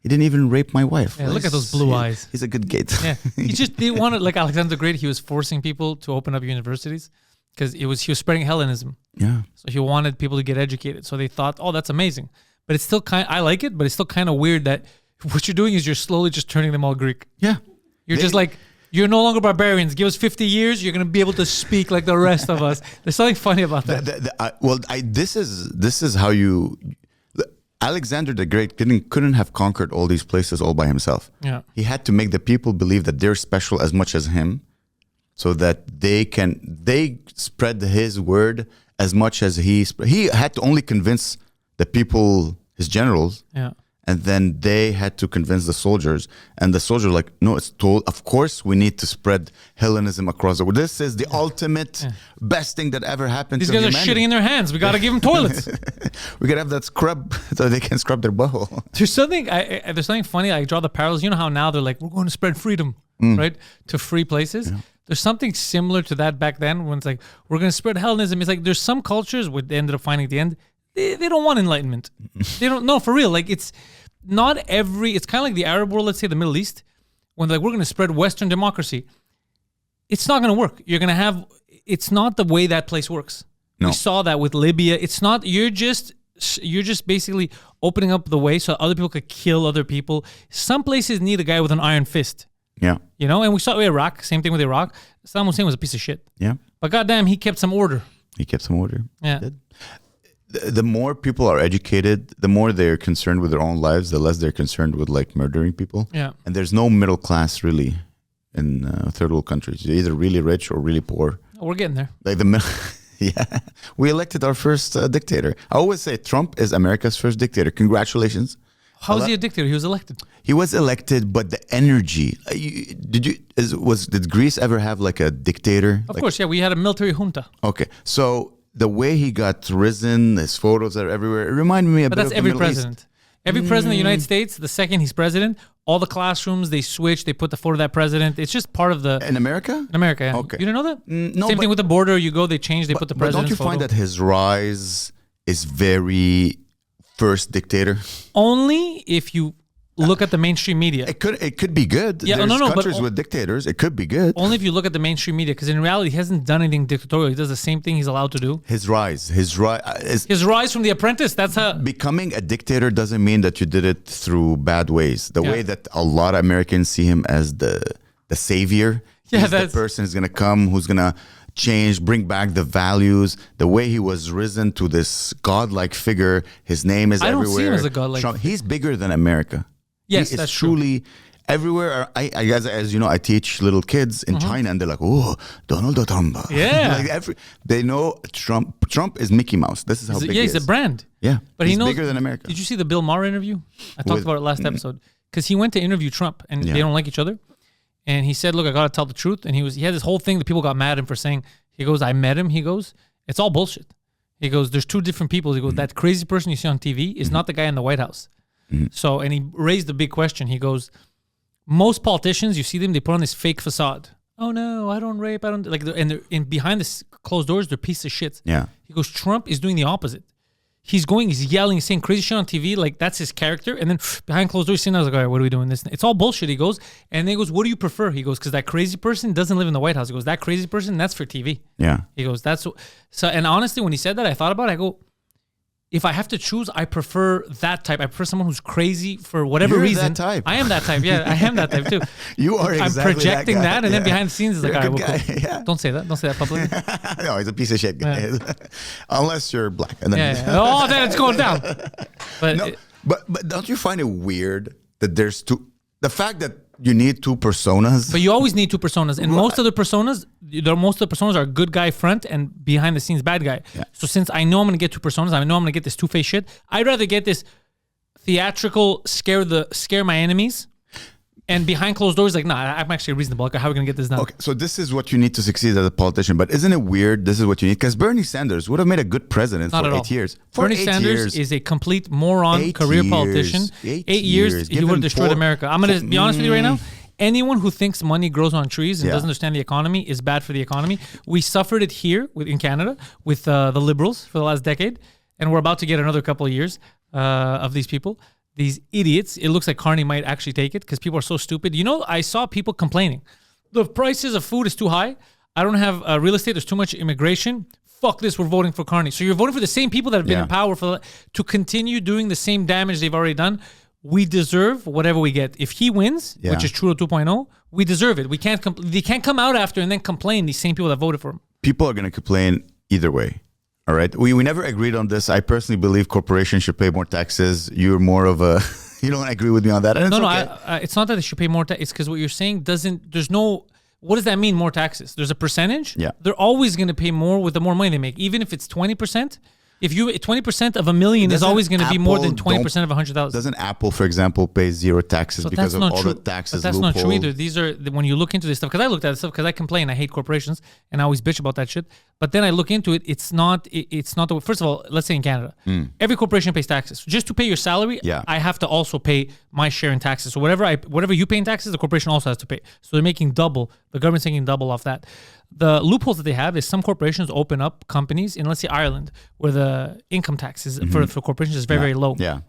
Speaker 2: didn't even rape my wife.
Speaker 1: Yeah, look at those blue eyes.
Speaker 2: He's a good gate.
Speaker 1: Yeah. He just didn't want it. Like Alexander the Great, he was forcing people to open up universities because he was spreading Hellenism.
Speaker 2: Yeah.
Speaker 1: So he wanted people to get educated. So they thought, oh, that's amazing. But it's still I like it, but it's still kind of weird that what you're doing is you're slowly just turning them all Greek.
Speaker 2: Yeah.
Speaker 1: You're just like, you're no longer barbarians. Give us 50 years, you're going to be able to speak like the rest of us. There's something funny about that.
Speaker 2: This is how you... Alexander the Great couldn't have conquered all these places all by himself.
Speaker 1: Yeah.
Speaker 2: He had to make the people believe that they're special as much as him so that they spread his word as much as he had to only convince the people, his generals.
Speaker 1: Yeah.
Speaker 2: And then they had to convince the soldiers. And the soldiers were like, no, of course we need to spread Hellenism across the world. This is the ultimate best thing that ever happened to humanity.
Speaker 1: These guys are shitting in their hands. We got to give them toilets.
Speaker 2: We got to have that scrub so they can scrub their butthole.
Speaker 1: There's something funny. I draw the parallels. You know how now they're like, we're going to spread freedom, right? To free places. Yeah. There's something similar to that back then when it's like, we're going to spread Hellenism. It's like there's some cultures where they ended up finding at the end, they don't want enlightenment. They don't know for real. Like it's kind of like the Arab world, let's say the Middle East, when they're like, we're going to spread Western democracy. It's not going to work. It's not the way that place works. No. We saw that with Libya. It's not, you're just basically opening up the way so other people could kill other people. Some places need a guy with an iron fist.
Speaker 2: Yeah.
Speaker 1: You know, and we saw Iraq, same thing with Iraq. Saddam Hussein was a piece of shit.
Speaker 2: Yeah.
Speaker 1: But goddamn, he kept some order. Yeah.
Speaker 2: The more people are educated, the more they're concerned with their own lives, the less they're concerned with like murdering people.
Speaker 1: Yeah.
Speaker 2: And there's no middle class really in third world countries. You're either really rich or really poor.
Speaker 1: We're getting there.
Speaker 2: Like yeah. We elected our first dictator. I always say Trump is America's first dictator. Congratulations.
Speaker 1: How is he a dictator? He was elected.
Speaker 2: He was elected, but the energy. Did Greece ever have like a dictator?
Speaker 1: Of course, yeah. We had a military junta.
Speaker 2: Okay, so the way he got risen, his photos are everywhere. It reminded me a bit of the Middle East.
Speaker 1: But that's every president. Every president of the United States, the second he's president, all the classrooms, they switch, they put the photo of that president. It's just part of the...
Speaker 2: In America?
Speaker 1: In America, yeah.
Speaker 2: Okay.
Speaker 1: You didn't know that?
Speaker 2: No,
Speaker 1: Same thing with the border. You go, they change, they put the president's
Speaker 2: photo. But don't you find that his rise is very first dictator?
Speaker 1: Only if you look at the mainstream media.
Speaker 2: It could be good.
Speaker 1: Yeah,
Speaker 2: There's
Speaker 1: no,
Speaker 2: countries with dictators. It could be good.
Speaker 1: Only if you look at the mainstream media, because in reality, he hasn't done anything dictatorial. He does the same thing he's allowed to do.
Speaker 2: His rise
Speaker 1: from The Apprentice. That's how.
Speaker 2: Becoming a dictator doesn't mean that you did it through bad ways. The way that a lot of Americans see him as the savior.
Speaker 1: Yeah,
Speaker 2: he's the person who's gonna come, who's gonna change, bring back the values. The way he was risen to this godlike figure. His name is everywhere. I don't see him
Speaker 1: as a godlike figure.
Speaker 2: He's bigger than America.
Speaker 1: Yes,
Speaker 2: he
Speaker 1: that's
Speaker 2: is truly everywhere. I guess, as you know, I teach little kids in China, and they're like, "Oh, Donald Trump."
Speaker 1: Yeah,
Speaker 2: they know Trump. Trump is Mickey Mouse. This is how big he is.
Speaker 1: He's a brand.
Speaker 2: Yeah,
Speaker 1: but
Speaker 2: he's bigger than America.
Speaker 1: Did you see the Bill Maher interview? I talked about it last episode because he went to interview Trump, and they don't like each other. And he said, "Look, I gotta tell the truth." And he had this whole thing that people got mad at him for saying. He goes, "I met him." He goes, "It's all bullshit." He goes, "There's two different people." He goes, "That crazy person you see on TV is not the guy in the White House." So, and he raised a big question. He goes, "Most politicians, you see them, they put on this fake facade. Oh no, I don't rape, I don't like." And behind the closed doors, they're pieces of shit.
Speaker 2: Yeah.
Speaker 1: He goes, Trump is doing the opposite. He's yelling, saying crazy shit on TV, like that's his character. And then behind closed doors, he's sitting there, like, all right, what are we doing this? It's all bullshit. He goes, and then he goes, what do you prefer? He goes, because that crazy person doesn't live in the White House. He goes, that crazy person, that's for TV.
Speaker 2: Yeah.
Speaker 1: He goes, so. And honestly, when he said that, I thought about it. I go, if I have to choose, I prefer that type. I prefer someone who's crazy for whatever reason.
Speaker 2: That type.
Speaker 1: I am that type. Yeah, I am that type too.
Speaker 2: You are exactly
Speaker 1: I'm projecting that, and then behind the scenes, it's like, all right,
Speaker 2: guy. Cool. Yeah.
Speaker 1: Don't say that. Don't say that publicly.
Speaker 2: No, he's a piece of shit guy. Yeah. Unless you're black. And then
Speaker 1: Oh, then it's going down. But
Speaker 2: but don't you find it weird that there's the fact that you need two personas?
Speaker 1: But you always need two personas. And most of the personas are good guy front and behind the scenes bad guy. Yeah. So since I know I'm going to get two personas, I know I'm going to get this two-faced shit, I'd rather get this theatrical scare my enemies. And behind closed doors, like, nah, I'm actually reasonable. Like, how are we going to get this done? Okay,
Speaker 2: so this is what you need to succeed as a politician. But isn't it weird? This is what you need. Because Bernie Sanders would have made a good president for 8 years.
Speaker 1: Bernie Sanders is a complete moron, career politician. 8 years, he would have destroyed America. I'm going to be honest with you right now. Anyone who thinks money grows on trees and doesn't understand the economy is bad for the economy. We suffered it here in Canada with the Liberals for the last decade. And we're about to get another couple of years of these people. These idiots. It looks like Carney might actually take it because people are so stupid. You know, I saw people complaining. The prices of food is too high. I don't have real estate. There's too much immigration. Fuck this. We're voting for Carney. So you're voting for the same people that have been in power to continue doing the same damage they've already done. We deserve whatever we get. If he wins, which is Trudeau 2.0, we deserve it. We can't. They can't come out after and then complain. These same people that voted for him.
Speaker 2: People are going to complain either way. All right. We never agreed on this. I personally believe corporations should pay more taxes. You're more of a... You don't agree with me on that. And
Speaker 1: it's not that they should pay more taxes. It's because what you're saying there's no... What does that mean, more taxes? There's a percentage?
Speaker 2: Yeah.
Speaker 1: They're always going to pay more with the more money they make. Even if it's 20%. If 20% of $1 million is always going to be more than 20% of 100,000.
Speaker 2: Doesn't Apple, for example, pay zero taxes because of all the taxes?
Speaker 1: But that's not true either. These are when you look into this stuff. Because I looked at this stuff because I complain. I hate corporations and I always bitch about that shit. But then I look into it. It's not the. First of all, let's say in Canada, every corporation pays taxes. Just to pay your salary, I have to also pay my share in taxes. So whatever you pay in taxes, the corporation also has to pay. So they're making double. The government's making double off that. The loopholes that they have is some corporations open up companies in, let's say, Ireland, where the income tax is for corporations is very, very low.
Speaker 2: Yeah.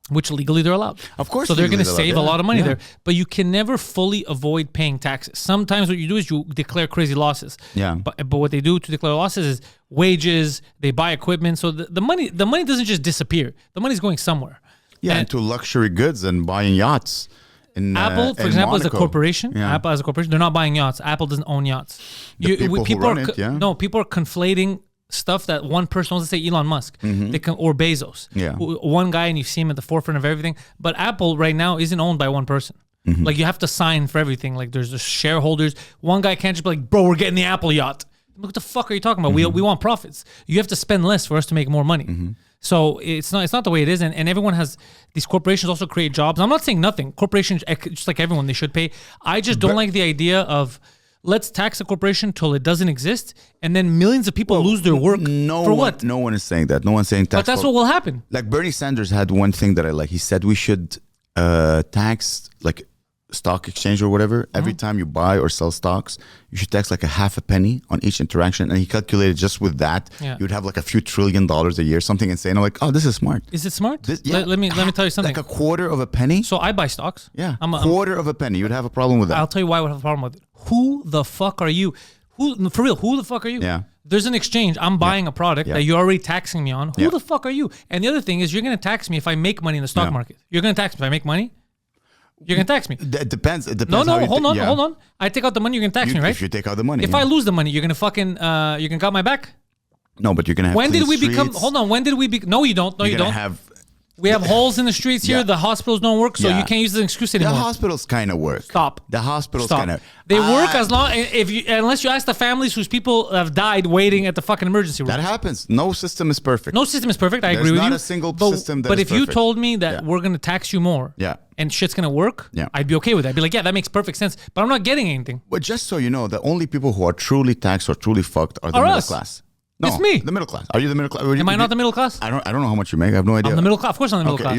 Speaker 1: Which legally they're allowed.
Speaker 2: Of course.
Speaker 1: So they're going to save a lot of money there. But you can never fully avoid paying taxes. Sometimes what you do is you declare crazy losses.
Speaker 2: Yeah.
Speaker 1: But what they do to declare losses is wages, they buy equipment. So the money doesn't just disappear. The money's going somewhere.
Speaker 2: Yeah, into luxury goods and buying yachts.
Speaker 1: Apple, for example, is a corporation. Yeah. Apple as a corporation, they're not buying yachts. Apple doesn't own yachts.
Speaker 2: People are
Speaker 1: conflating stuff that one person, let's say Elon Musk, or Bezos.
Speaker 2: Yeah.
Speaker 1: One guy, and you see him at the forefront of everything. But Apple right now isn't owned by one person. Like you have to sign for everything. Like there's the shareholders. One guy can't just be like, bro, we're getting the Apple yacht. What the fuck are you talking about? We want profits. You have to spend less for us to make more money. So it's not the way it is, and everyone has these corporations also create jobs. I'm not saying nothing. Corporations, just like everyone, they should pay. I just don't like the idea of let's tax a corporation till it doesn't exist, and then millions of people lose their work. What?
Speaker 2: No one is saying that. No one's saying tax.
Speaker 1: But that's what will happen.
Speaker 2: Like Bernie Sanders had one thing that I like. He said we should tax like stock exchange or whatever, every time you buy or sell stocks, you should tax like a half a penny on each interaction. And he calculated just with that, you'd have like a few $1 trillion a year, something insane. I'm like, oh, this is smart.
Speaker 1: Is it smart? Let me tell you something.
Speaker 2: Like a quarter of a penny?
Speaker 1: So I buy stocks.
Speaker 2: Yeah, quarter of a penny. You'd have a problem with that.
Speaker 1: I'll tell you why I would have a problem with it. Who the fuck are you? For real, who the fuck are you?
Speaker 2: Yeah.
Speaker 1: There's an exchange. I'm buying a product that you're already taxing me on. Who the fuck are you? And the other thing is you're going to tax me if I make money in the stock market. You're going to tax me if I make money. You're going to tax me.
Speaker 2: It depends. It depends.
Speaker 1: No, hold on. I take out the money, you're going to tax me, right?
Speaker 2: If you take out the money.
Speaker 1: If I lose the money, you're going to fucking, you're going to got my back?
Speaker 2: No, but you're going to have
Speaker 1: When did we
Speaker 2: streets.
Speaker 1: become, hold on, when did we become, no, you don't. No, you don't. We have holes in the streets here. The hospitals don't work, so you can't use the excuse anymore.
Speaker 2: The hospitals kind of work.
Speaker 1: Stop.
Speaker 2: The hospitals kind of.
Speaker 1: They work as long unless you ask the families whose people have died waiting at the fucking emergency room.
Speaker 2: That happens. No system is perfect.
Speaker 1: No system is perfect. I agree with you.
Speaker 2: There's not a single system that
Speaker 1: But
Speaker 2: is
Speaker 1: if you told me that we're going to tax you more and shit's going to work, I'd be okay with that. I'd be like, yeah, that makes perfect sense. But I'm not getting anything.
Speaker 2: But just so you know, the only people who are truly taxed or truly fucked are the middle class. No,
Speaker 1: it's me.
Speaker 2: The middle class. Are you the middle class?
Speaker 1: Am I not the middle class?
Speaker 2: I don't know how much you make. I have no idea.
Speaker 1: I'm the middle class. Of course I'm the middle class.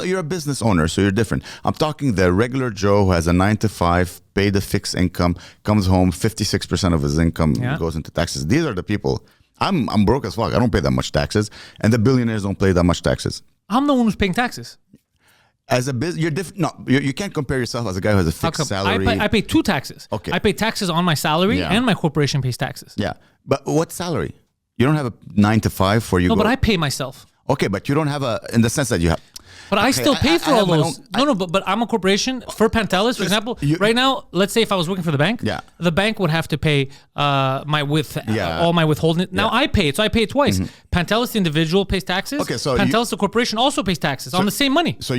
Speaker 2: You're a business owner, so you're different. I'm talking the regular Joe who has a 9 to 5, paid a fixed income, comes home, 56% of his income goes into taxes. These are the people. I'm broke as fuck. I don't pay that much taxes, and the billionaires don't pay that much taxes.
Speaker 1: I'm the one who's paying taxes.
Speaker 2: As a business, you're different. No, you can't compare yourself as a guy who has a fixed salary.
Speaker 1: I pay two taxes.
Speaker 2: Okay.
Speaker 1: I pay taxes on my salary, and my corporation pays taxes.
Speaker 2: Yeah, but what salary? You don't have a 9 to 5 for you.
Speaker 1: No, but I pay myself.
Speaker 2: Okay, but you don't have in the sense that you have.
Speaker 1: But I still pay for all those. But I'm a corporation. For Pantelis, for example, right now, let's say if I was working for the bank, the bank would have to pay all my withholding. Now I pay it, so I pay it twice. Pantelis, the individual, pays taxes.
Speaker 2: Okay, so
Speaker 1: Pantelis, the corporation, also pays taxes on the same money.
Speaker 2: So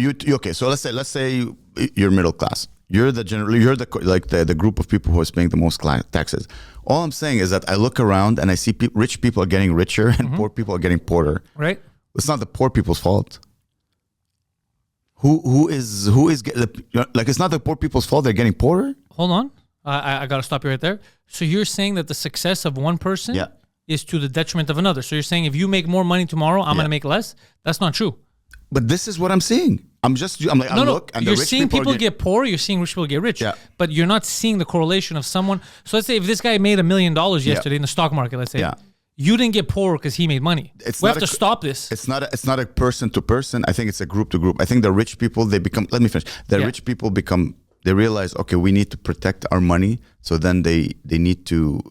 Speaker 2: so let's say you're middle class. You're the group of people who are paying the most taxes. All I'm saying is that I look around and I see rich people are getting richer and poor people are getting poorer.
Speaker 1: Right.
Speaker 2: It's not the poor people's fault. Who is like it's not the poor people's fault they're getting poorer?
Speaker 1: Hold on. I got to stop you right there. So you're saying that the success of one person is to the detriment of another. So you're saying if you make more money tomorrow, I'm going to make less? That's not true.
Speaker 2: But this is what I'm seeing. Look, and
Speaker 1: you're seeing people get poor, you're seeing rich people get rich. Yeah. But you're not seeing the correlation of someone. So let's say if this guy made $1 million yesterday in the stock market, let's say, you didn't get poor because he made money. We have to stop this.
Speaker 2: It's not a person to person. I think it's a group to group. I think the rich people, let me finish. Rich people they realize, okay, we need to protect our money. So then they need to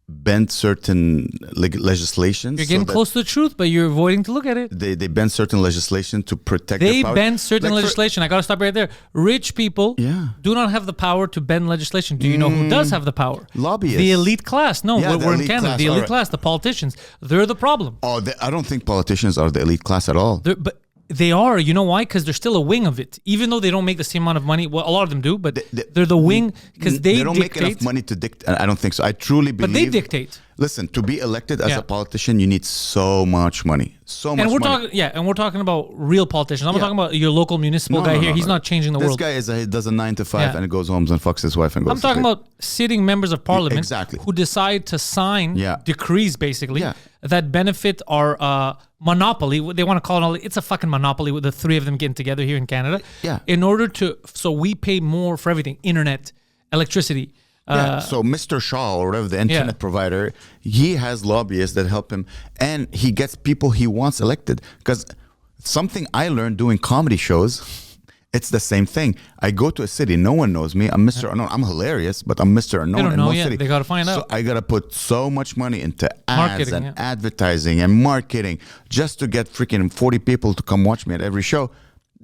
Speaker 2: bend certain legislation.
Speaker 1: You're getting close to the truth, but you're avoiding to look at it.
Speaker 2: They bend certain legislation to protect their power.
Speaker 1: They bend certain legislation. I got to stop right there. Rich people do not have the power to bend legislation. Do you know who does have the power?
Speaker 2: Lobbyists.
Speaker 1: The elite class. No, we're in Canada. The elite class, the politicians. They're the problem.
Speaker 2: I don't think politicians are the elite class at all.
Speaker 1: But they are. You know why? Because they're still a wing of it. Even though they don't make the same amount of money. Well, a lot of them do, but they're the wing because they
Speaker 2: don't make enough money to dictate. I don't think so. I truly believe.
Speaker 1: But they dictate.
Speaker 2: Listen, to be elected as a politician, you need so much money. And
Speaker 1: we're talking about real politicians. I'm not talking about your local municipal guy here. He's not changing the world.
Speaker 2: This guy does a 9 to 5 and goes home and fucks his wife and goes.
Speaker 1: I'm talking about sitting members of parliament
Speaker 2: who
Speaker 1: decide to sign decrees basically that benefit our monopoly. They want to call it it's a fucking monopoly with the three of them getting together here in Canada.
Speaker 2: Yeah.
Speaker 1: In order so we pay more for everything: internet, electricity.
Speaker 2: So Mr. Shaw or whatever the internet provider, he has lobbyists that help him, and he gets people he wants elected. Because something I learned doing comedy shows, it's the same thing. I go to a city, no one knows me. I'm Mr. Unknown. I'm hilarious, but I'm Mr. Unknown in most cities.
Speaker 1: They got to find out.
Speaker 2: So I got to put so much money into ads and advertising and marketing just to get freaking 40 people to come watch me at every show.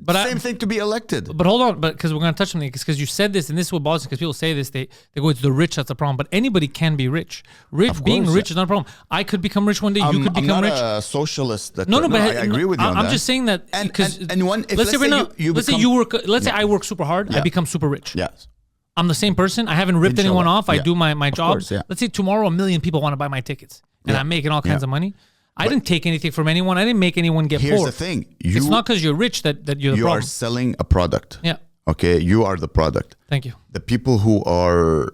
Speaker 2: But same thing to be elected.
Speaker 1: But hold on, because we're going to touch on it, because you said this, and this is what bothers me, because people say this, they go, it's the rich that's the problem. But anybody can be rich. Being rich is not a problem. I could become rich one day. You could become rich.
Speaker 2: I'm not a socialist. But
Speaker 1: I
Speaker 2: agree with you on that.
Speaker 1: I'm just saying that. Let's say I work super hard. I become super rich.
Speaker 2: Yes.
Speaker 1: I'm the same person. I haven't ripped anyone off. I do my job.
Speaker 2: Course,
Speaker 1: Let's say tomorrow 1 million people want to buy my tickets, and I'm making all kinds of money. I didn't take anything from anyone. I didn't make anyone get poor.
Speaker 2: Here's the thing.
Speaker 1: It's not because you're rich that you're the problem.
Speaker 2: You are selling a product.
Speaker 1: Yeah.
Speaker 2: Okay? You are the product.
Speaker 1: Thank you.
Speaker 2: The people who are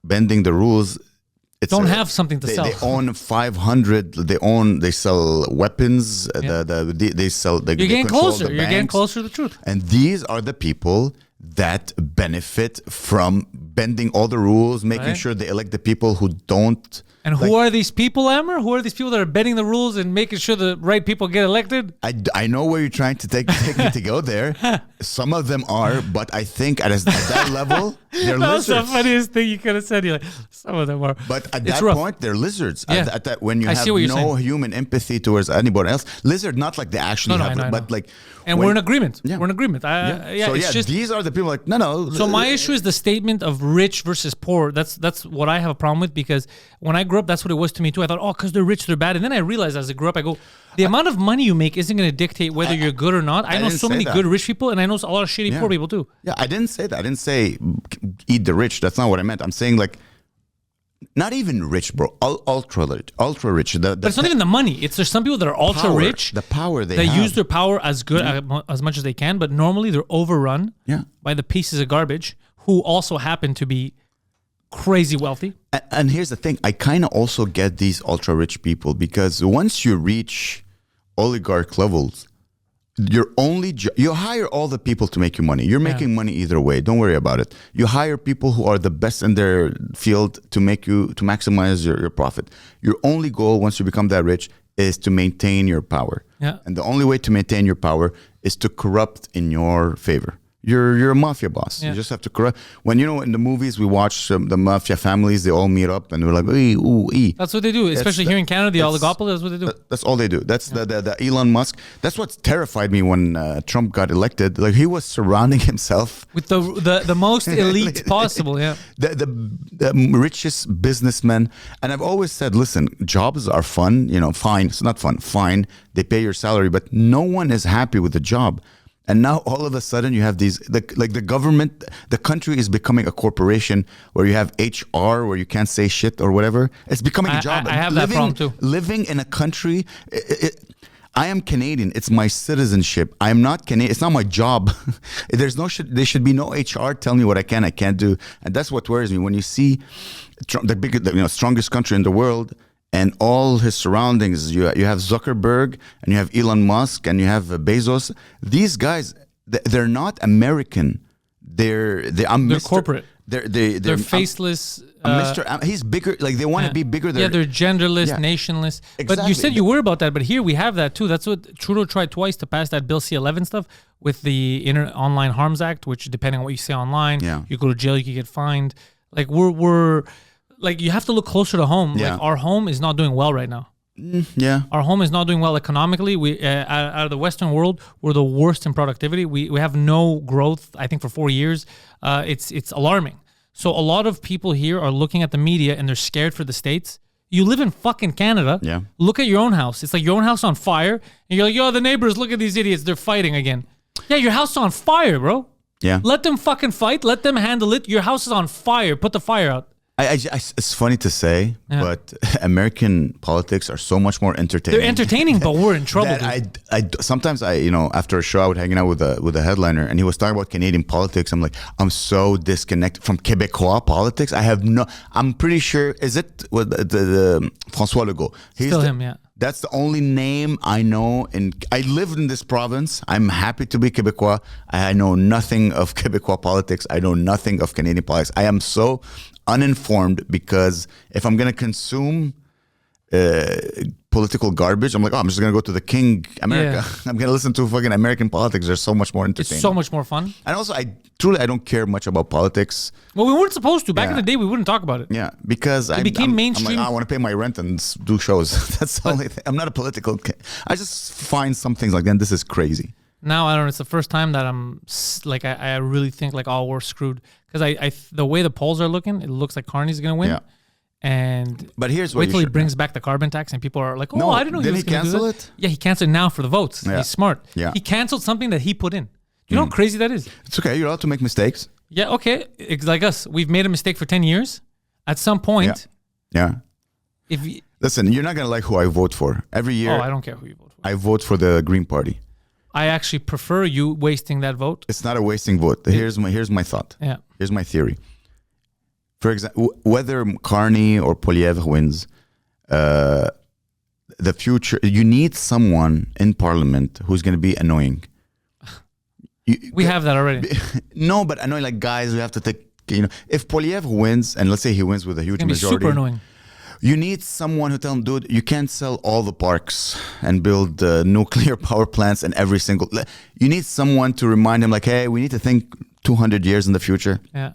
Speaker 2: bending the rules
Speaker 1: don't have something to sell.
Speaker 2: They own 500. They sell weapons. They sell.
Speaker 1: You're getting closer. You're getting closer to the truth.
Speaker 2: And these are the people that benefit from bending all the rules, making
Speaker 1: Right.
Speaker 2: sure they elect the people who don't.
Speaker 1: And who are these people, Amer? Who are these people that are bending the rules and making sure the right people get elected?
Speaker 2: I know where you're trying to take me to go there. Some of them are, but I think at that level, they're
Speaker 1: That was the
Speaker 2: lizards.
Speaker 1: funniest thing you could have said. You're like, some of them are.
Speaker 2: But at
Speaker 1: It's
Speaker 2: that
Speaker 1: rough.
Speaker 2: point, they're lizards.
Speaker 1: Yeah.
Speaker 2: At that, when you
Speaker 1: I
Speaker 2: have
Speaker 1: see what you're
Speaker 2: no
Speaker 1: saying.
Speaker 2: human empathy towards anybody else, lizard, not like they actually
Speaker 1: No,
Speaker 2: have,
Speaker 1: I know.
Speaker 2: but like.
Speaker 1: And
Speaker 2: when-
Speaker 1: we're in agreement.
Speaker 2: Yeah.
Speaker 1: We're in agreement. Yeah,
Speaker 2: So
Speaker 1: it's just.
Speaker 2: these are the people like no.
Speaker 1: So my issue is the statement of rich versus poor. That's what I have a problem with, because when I grew up, that's what it was to me too. I thought, oh, because they're rich, they're bad. And then I realized as I grew up, I go, the amount of money you make isn't going to dictate whether you're good or not. I know
Speaker 2: didn't
Speaker 1: so
Speaker 2: say
Speaker 1: many
Speaker 2: that.
Speaker 1: good rich people, and I know a lot of shitty
Speaker 2: Yeah.
Speaker 1: poor people too.
Speaker 2: Yeah, I didn't say that. I didn't say eat the rich. That's not what I meant. I'm saying like. Not even rich, bro. Ultra rich.
Speaker 1: But it's not even the money. It's there's some people that are ultra
Speaker 2: power,
Speaker 1: rich.
Speaker 2: the power they
Speaker 1: They
Speaker 2: have.
Speaker 1: use their power as good as much as they can, but normally they're overrun
Speaker 2: Yeah.
Speaker 1: by the pieces of garbage who also happen to be crazy wealthy.
Speaker 2: And here's the thing. I kind of also get these ultra rich people because once you reach oligarch levels, you're you hire all the people to make you money. You're making money either way. Don't worry about it. You hire people who are the best in their field to maximize your profit. Your only goal once you become that rich is to maintain your power.
Speaker 1: Yeah.
Speaker 2: And the only way to maintain your power is to corrupt in your favor. You're a mafia boss.
Speaker 1: Yeah.
Speaker 2: You just have to corrupt. When in the movies we watch the mafia families, they all meet up and we're like, ee, ooh, ee.
Speaker 1: That's what they do, especially here in Canada, the oligopoly. That's what they do.
Speaker 2: That's all they do. That's the Elon Musk. That's what terrified me when Trump got elected. Like he was surrounding himself
Speaker 1: With the most elite possible, yeah.
Speaker 2: the richest businessmen. And I've always said, listen, jobs are fun. Fine. It's not fun. Fine. They pay your salary, but no one is happy with the job. And now all of a sudden you have these, like the government, the country is becoming a corporation where you have HR, where you can't say shit or whatever. It's becoming a job.
Speaker 1: I have that problem too.
Speaker 2: Living in a country, I am Canadian. It's my citizenship. I am not Canadian. It's not my job. There should be no HR telling me what I can't do. And that's what worries me. When you see the strongest country in the world, and all his surroundings, you have Zuckerberg, and you have Elon Musk, and you have Bezos. These guys, they're not American. They're
Speaker 1: corporate. They're faceless.
Speaker 2: Mr. He's bigger. Like they want to be bigger.
Speaker 1: They're genderless,
Speaker 2: Yeah.
Speaker 1: nationless. But
Speaker 2: Exactly.
Speaker 1: you said you were about that. But here we have that too. That's what Trudeau tried twice to pass that Bill C-11 stuff with the Online Harms Act, which depending on what you say online, you go to jail, you can get fined. Like we're like you have to look closer to home.
Speaker 2: Yeah.
Speaker 1: Like our home is not doing well right now.
Speaker 2: Yeah.
Speaker 1: Our home is not doing well economically. We out of the Western world, we're the worst in productivity. We have no growth. I think for 4 years, it's alarming. So a lot of people here are looking at the media and they're scared for the States. You live in fucking Canada.
Speaker 2: Yeah.
Speaker 1: Look at your own house. It's like your own house on fire, and you're like, yo, the neighbors, look at these idiots. They're fighting again. Yeah, your house is on fire, bro.
Speaker 2: Yeah.
Speaker 1: Let them fucking fight. Let them handle it. Your house is on fire. Put the fire out.
Speaker 2: It's funny to say, but American politics are so much more entertaining.
Speaker 1: They're entertaining, but we're in trouble.
Speaker 2: that sometimes after a show I would hang out with a headliner and he was talking about Canadian politics. I'm like, I'm so disconnected from Québécois politics. I'm pretty sure, is it with the François Legault?
Speaker 1: Still him, yeah.
Speaker 2: That's the only name I know. I lived in this province. I'm happy to be Québécois. I know nothing of Québécois politics. I know nothing of Canadian politics. I am so uninformed because if I'm going to consume political garbage, I'm like, I'm just going to go to the King America.
Speaker 1: Yeah.
Speaker 2: I'm going to listen to fucking American politics. They're so much more entertaining.
Speaker 1: It's so much more fun.
Speaker 2: And also, I don't care much about politics.
Speaker 1: Well, we weren't supposed to. Back in
Speaker 2: Yeah.
Speaker 1: the day, we wouldn't talk about it.
Speaker 2: Yeah, because it
Speaker 1: became mainstream.
Speaker 2: I'm like, I want to pay my rent and do shows. That's the only thing. I'm not a political. I just find some things like that. This is crazy.
Speaker 1: Now, I don't know. It's the first time that I'm like, I really think like, oh, we're screwed. Because the way the polls are looking, it looks like Carney's going to win.
Speaker 2: Yeah.
Speaker 1: And
Speaker 2: But here's what
Speaker 1: wait
Speaker 2: you
Speaker 1: till he
Speaker 2: should
Speaker 1: brings back the carbon tax and people are like, oh,
Speaker 2: No,
Speaker 1: I didn't know he
Speaker 2: didn't
Speaker 1: was
Speaker 2: he
Speaker 1: going to do
Speaker 2: cancel
Speaker 1: that.
Speaker 2: it?
Speaker 1: Yeah, he canceled it now for the votes.
Speaker 2: Yeah.
Speaker 1: He's smart.
Speaker 2: Yeah.
Speaker 1: He canceled something that he put in. Do you know how crazy that is?
Speaker 2: It's okay. You're allowed to make mistakes.
Speaker 1: Yeah, okay. It's like us. We've made a mistake for 10 years. At some point,
Speaker 2: Yeah.
Speaker 1: if you,
Speaker 2: Listen, you're not gonna like who I vote for. Every year,
Speaker 1: I don't care who you vote for.
Speaker 2: I vote for the Green Party.
Speaker 1: I actually prefer you wasting that vote.
Speaker 2: It's not a wasting vote. Here's my thought.
Speaker 1: Yeah.
Speaker 2: Here's my theory. For example, whether Carney or Poilievre wins, the future, you need someone in Parliament who's going to be annoying.
Speaker 1: We have that already.
Speaker 2: No, but I know like guys, we have to take, if Polyev wins, and let's say he wins with a huge
Speaker 1: It's gonna be
Speaker 2: majority.
Speaker 1: super annoying.
Speaker 2: You need someone who tell him, dude, you can't sell all the parks and build nuclear power plants in every single. You need someone to remind him, like, hey, we need to think 200 years in the future.
Speaker 1: Yeah.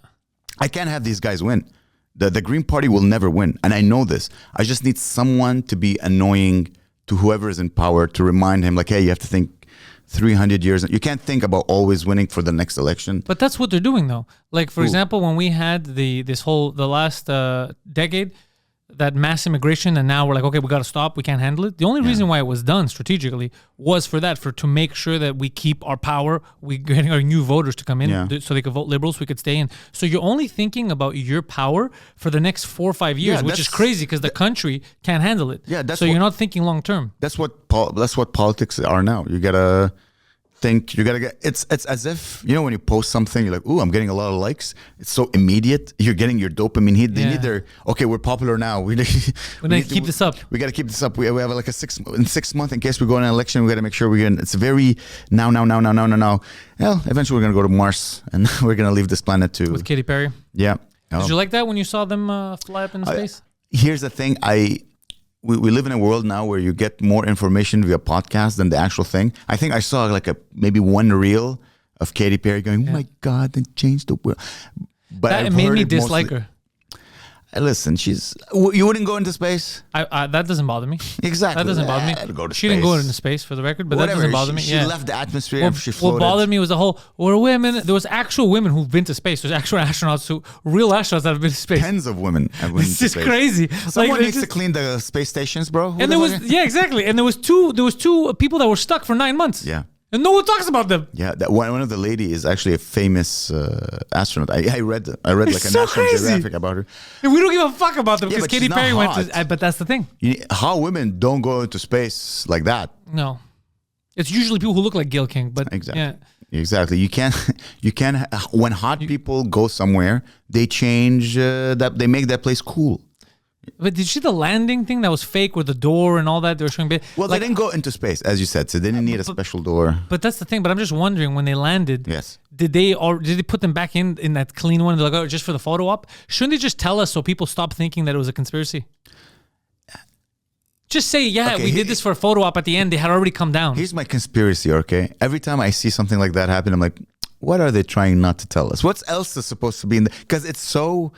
Speaker 2: I can't have these guys win. The Green Party will never win. And I know this. I just need someone to be annoying to whoever is in power to remind him, like, hey, you have to think 300 years. You can't think about always winning for the next election.
Speaker 1: But that's what they're doing, though. Like, for example, when we had the last decade, that mass immigration, and now we're like, okay, we got to stop. We can't handle it. The only reason why it was done strategically was to make sure that we keep our power. We're getting our new voters to come in so they could vote liberals. We could stay in. So you're only thinking about your power for the next 4 or 5 years, which is crazy because the country can't handle it.
Speaker 2: Yeah,
Speaker 1: so you're not thinking long term.
Speaker 2: That's what politics are now. You gotta think. You gotta get. It's as if when you post something, you're like, ooh, I'm getting a lot of likes. It's so immediate. You're getting your dopamine hit. They need their we're popular now. We need
Speaker 1: to keep this up.
Speaker 2: We gotta keep this up. We have like in 6 months in case we go in an election. We gotta make sure it's very now. Well, eventually we're gonna go to Mars and we're gonna leave this planet too.
Speaker 1: With Katy Perry.
Speaker 2: Yeah.
Speaker 1: Did you like that when you saw them fly up in space?
Speaker 2: Here's the thing. We live in a world now where you get more information via podcast than the actual thing. I think I saw like maybe one reel of Katy Perry going, "Oh my God, they changed the world." But
Speaker 1: that made me dislike her.
Speaker 2: Listen, you wouldn't go into space.
Speaker 1: That doesn't bother me.
Speaker 2: Exactly.
Speaker 1: That doesn't bother me.
Speaker 2: She
Speaker 1: didn't go into space for the record, but that doesn't bother me.
Speaker 2: She left the atmosphere. She floated.
Speaker 1: What bothered me was the whole, we're women. There was actual women who've been to space. There's actual real astronauts that have been to space.
Speaker 2: Tens of women have been to space.
Speaker 1: It's just crazy.
Speaker 2: Someone needs to clean the space stations, bro.
Speaker 1: And exactly. And there was two people that were stuck for 9 months.
Speaker 2: Yeah.
Speaker 1: And no one talks about them.
Speaker 2: Yeah, that one of the lady is actually a famous astronaut. I read like a National Geographic about her.
Speaker 1: And we don't give a fuck about them because
Speaker 2: but
Speaker 1: Katy
Speaker 2: she's not
Speaker 1: Perry went
Speaker 2: hot.
Speaker 1: to. But that's the thing.
Speaker 2: How women don't go into space like that?
Speaker 1: No, it's usually people who look like Gayle King. But
Speaker 2: exactly,
Speaker 1: yeah.
Speaker 2: Exactly. You can't. When hot people go somewhere, they change that. They make that place cool.
Speaker 1: But did you see the landing thing that was fake with the door and all that? They were showing
Speaker 2: Well, they didn't go into space, as you said, so they didn't need a special door.
Speaker 1: But that's the thing. But I'm just wondering, when they landed,
Speaker 2: yes,
Speaker 1: did they put them back in that clean one? They're like, oh, just for the photo op? Shouldn't they just tell us so people stop thinking that it was a conspiracy? Just say, we did this for a photo op. At the end, they had already come down.
Speaker 2: Here's my conspiracy, okay? Every time I see something like that happen, I'm like, what are they trying not to tell us? What else is supposed to be in there? Because it's so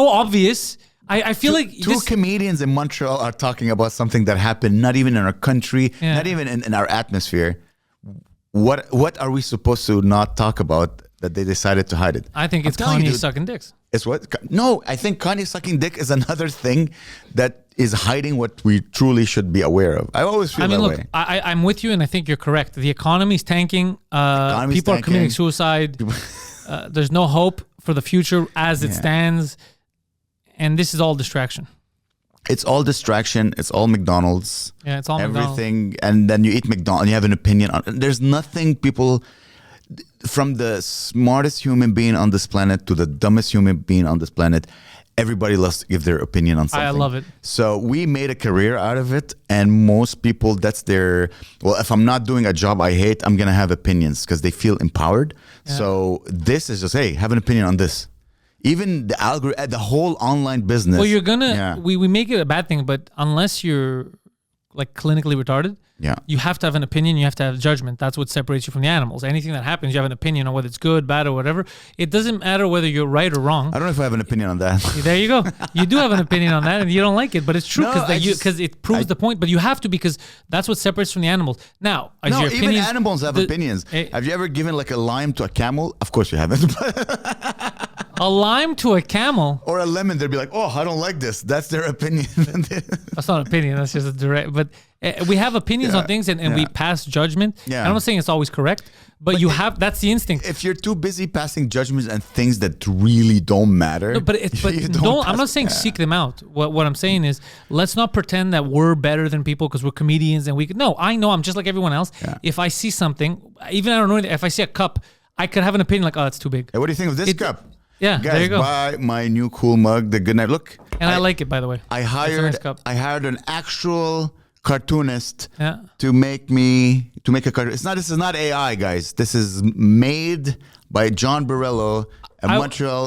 Speaker 1: obvious. I feel like
Speaker 2: two comedians in Montreal are talking about something that happened not even in our country, not even in our atmosphere. What are we supposed to not talk about that they decided to hide it?
Speaker 1: I think it's Kanye sucking dicks.
Speaker 2: It's what? No, I think Kanye sucking dick is another thing that is hiding what we truly should be aware of. I always feel that way.
Speaker 1: I'm with you, and I think you're correct. The economy's tanking. People are committing suicide. There's no hope for the future as it stands. And this is all distraction.
Speaker 2: It's all distraction. It's all McDonald's.
Speaker 1: Yeah, it's all
Speaker 2: everything.
Speaker 1: McDonald's.
Speaker 2: And then you eat McDonald's. You have an opinion on it. There's nothing people, from the smartest human being on this planet to the dumbest human being on this planet, everybody loves to give their opinion on something.
Speaker 1: I love it.
Speaker 2: So we made a career out of it. And most people, that's their, well, if I'm not doing a job I hate, I'm going to have opinions because they feel empowered. Yeah. So this is just, hey, have an opinion on this. Even the algorithm, the whole online business.
Speaker 1: Well, you're gonna we make it a bad thing, but unless you're like clinically retarded, you have to have an opinion. You have to have judgment. That's what separates you from the animals. Anything that happens, you have an opinion on whether it's good, bad, or whatever. It doesn't matter whether you're right or wrong.
Speaker 2: I don't know if I have an opinion on that.
Speaker 1: There you go. You do have an opinion on that, and you don't like it, but it's true because it proves the point. But you have to, because that's what separates from the animals. Now, your
Speaker 2: even animals have opinions. Have you ever given like a lime to a camel? Of course you haven't.
Speaker 1: A lime to a camel?
Speaker 2: Or a lemon, they'd be like, oh, I don't like this. That's their opinion.
Speaker 1: That's not an opinion. That's just a direct. But we have opinions on things and we pass judgment. Yeah. And I'm not saying it's always correct, but that's the instinct.
Speaker 2: If you're too busy passing judgments and things that really don't matter. No,
Speaker 1: I'm not saying seek them out. What I'm saying is, let's not pretend that we're better than people because we're comedians and I know I'm just like everyone else. Yeah. If I see something, even I don't know, if I see a cup, I could have an opinion like, oh, it's too big.
Speaker 2: Hey, what do you think of this cup?
Speaker 1: Yeah,
Speaker 2: guys,
Speaker 1: there you go.
Speaker 2: Buy my new cool mug, the Goodnight. Look,
Speaker 1: and I like it, by the way.
Speaker 2: I hired an actual cartoonist
Speaker 1: Yeah.
Speaker 2: to make a cartoon. This is not AI, guys. This is made by John Borello, a Montreal